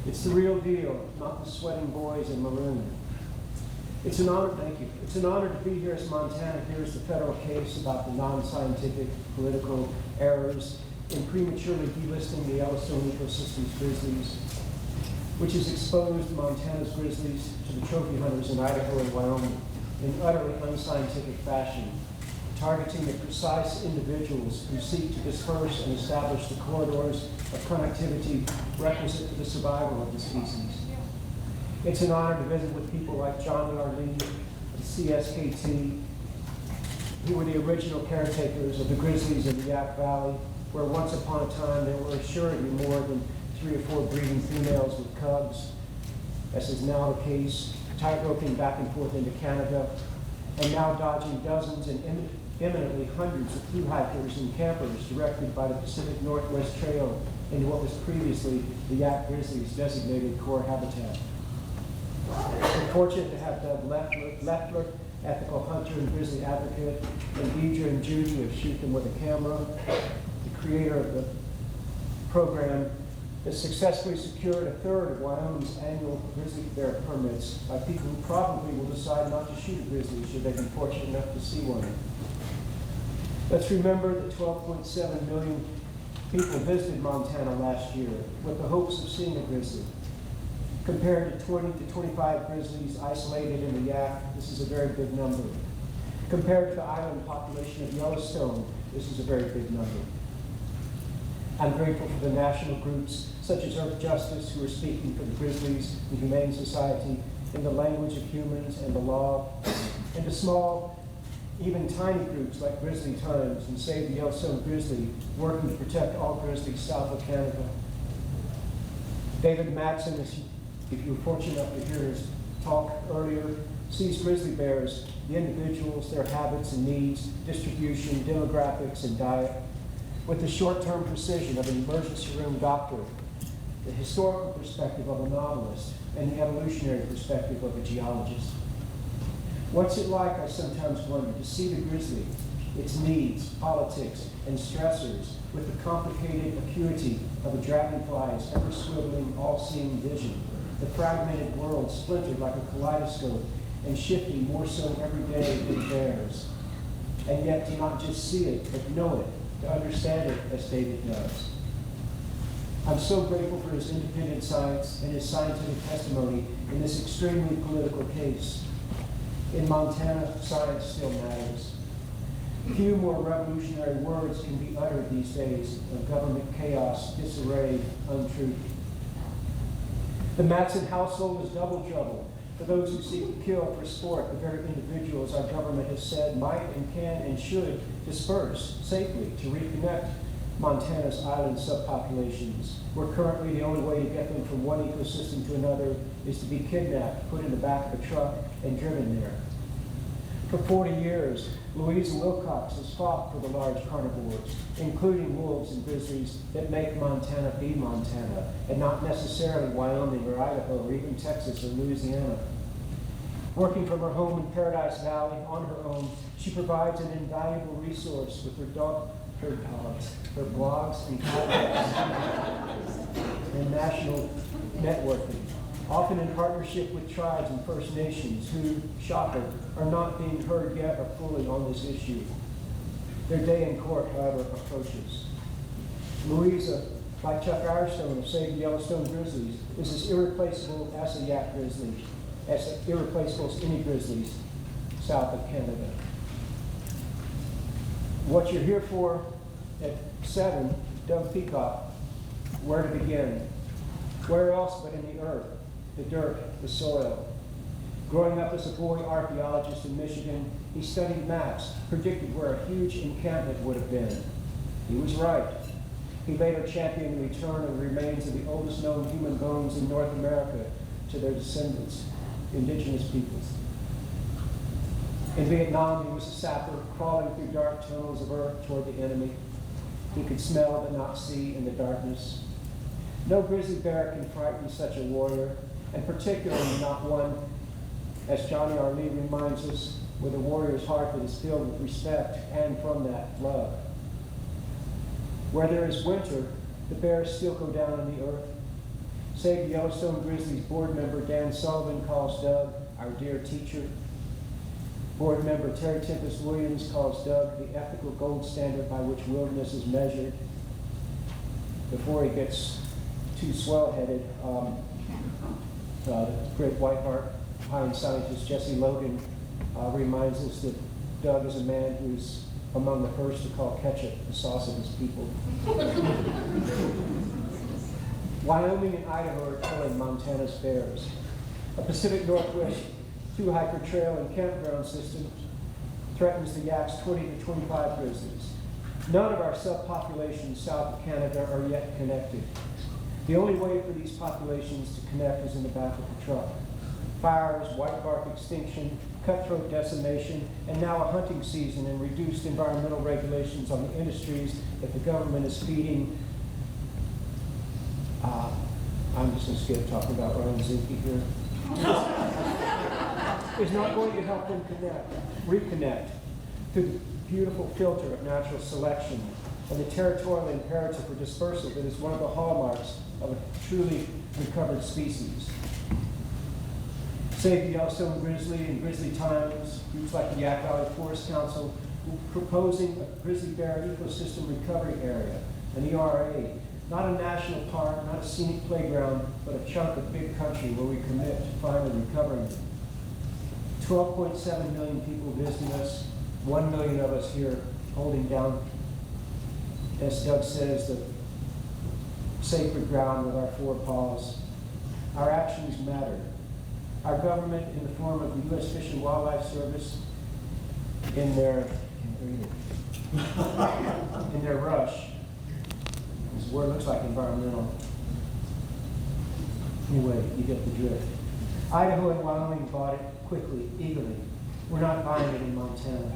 It's the real deal, not the sweating boys in maroon. It's an honor, thank you. It's an honor to be here as Montana hears the federal case about the non-scientific political errors in prematurely delisting the Yellowstone ecosystem's grizzlies, which has exposed Montana's grizzlies to the trophy hunters in Idaho and Wyoming in utterly unscientific fashion, targeting the precise individuals who seek to disperse and establish the corridors of connectivity requisite for the survival of the species. It's an honor to visit with people like John and Arlee, the CSKT, who were the original caretakers of the grizzlies in the Yak Valley, where once upon a time there were assuredly more than 3 or 4 breeding females with cubs. as is now the case, tightroping back and forth into Canada, and now dodging dozens and imminently hundreds of through hikers and campers directed by the Pacific Northwest Trail into what was previously the Yak Grizzly's designated core habitat. We're fortunate to have Doug Leffler, ethical hunter and grizzly advocate, and Deidre and Judy of Shoot Them With a Camera, the creator of the program that successfully secured a third of Wyoming's annual grizzly bear permits by people who probably will decide not to shoot a grizzly should they be fortunate enough to see one. Let's remember that 12.7 million people visited Montana last year with the hopes of seeing a grizzly. Compared to 20 to 25 grizzlies isolated in the Yak, this is a very big number. Compared to the island population of Yellowstone, this is a very big number. I'm grateful for the national groups such as Earth Justice who are speaking for the grizzlies, the Humane Society, in the language of humans and the law, and to small, even tiny groups like Grizzly Times and Save the Yellowstone Grizzly, working to protect all grizzlies south of Canada. David Mattson, if you were fortunate enough to hear his talk earlier, sees grizzly bears, the individuals, their habits and needs, distribution, demographics, and diet, with the short-term precision of an emergency room doctor, the historical perspective of a novelist, and the evolutionary perspective of a geologist. What's it like, I sometimes wonder, to see the grizzly, its needs, politics, and stressors with the complicated acuity of a dragonfly's ever-swiveling, all-seeing vision, the fragmented world splintered like a kaleidoscope and shifting more so every day than bears, and yet to not just see it, but know it, to understand it as David does. I'm so grateful for his independent science and his scientific testimony in this extremely political case. In Montana, science still matters. Few more revolutionary words can be uttered these days of government chaos, disarray, untruth. The Mattson household is double trouble. For those who seek to kill for sport, the very individuals our government has said might and can and should disperse safely to reconnect Montana's island subpopulations, where currently the only way to get them from one ecosystem to another is to be kidnapped, put in the back of a truck, and driven there. For 40 years, Louisa Wilcox has fought for the large carnivores, including wolves and grizzlies, that make Montana be Montana, and not necessarily Wyoming or Idaho or even Texas or Louisiana. Working from her home in Paradise Valley on her own, she provides an invaluable resource with her blogs and podcasts and national networking, often in partnership with tribes and First Nations who, shocker, are not being heard yet or fully on this issue. Their day in court, however, approaches. Louisa, like Chuck Firestone of Save the Yellowstone Grizzlies, is as irreplaceable as a Yak Grizzly, as irreplaceable as any grizzlies south of Canada. What you're here for at 7, Doug Peacock, where to begin? Where else but in the earth, the dirt, the soil? Growing up as a boy archaeologist in Michigan, he studied maps, predicted where a huge encampment would have been. He was right. He later championed the return of the remains of the oldest known human bones in North America to their descendants, indigenous peoples. In Vietnam, he was a sapper crawling through dark tunnels of earth toward the enemy. He could smell but not see in the darkness. No grizzly bear can frighten such a warrior, and particularly not one, as Johnny Arlee reminds us, with a warrior's heart that is filled with respect and from that love. Where there is winter, the bears still go down on the earth. Save the Yellowstone Grizzlies board member Dan Sullivan calls Doug our dear teacher. Board member Terry Tempest Williams calls Doug the ethical gold standard by which wilderness is measured. Before he gets too swell-headed, the great Whiteheart Pine scientist Jesse Logan reminds us that Doug is a man who's among the first to call ketchup the sauce of his people. Wyoming and Idaho are killing Montana's bears. A Pacific Northwest through-hiker trail and campground system threatens the Yak's 20 to 25 grizzlies. None of our subpopulations south of Canada are yet connected. The only way for these populations to connect is in the back of the truck. Fires, white bark extinction, cutthroat decimation, and now a hunting season and reduced environmental regulations on the industries that the government is feeding. I'm just going to skip talking about Ryan Zinke here. Is not going to help them reconnect through the beautiful filter of natural selection and the territorial imperative for dispersal that is one of the hallmarks of a truly recovered species. Save the Yellowstone Grizzly and Grizzly Times, groups like the Yak Valley Forest Council, proposing a grizzly bear ecosystem recovery area, an ERA, not a national park, not a scenic playground, but a chunk of big country where we commit to finally recovering them. 12.7 million people visiting us, 1 million of us here holding down, as Doug says, the sacred ground with our four paws. Our actions matter. Our government, in the form of the U.S. Fish and Wildlife Service, in their rush, this word looks like environmental. Anyway, you get the drift. Idaho and Wyoming bought it quickly, eagerly. We're not buying it in Montana.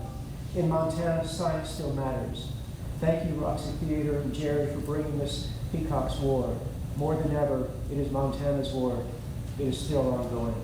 In Montana, science still matters. Thank you, Roxy Theater and Jerry, for bringing this Peacock's War. More than ever, it is Montana's war. It is still ongoing.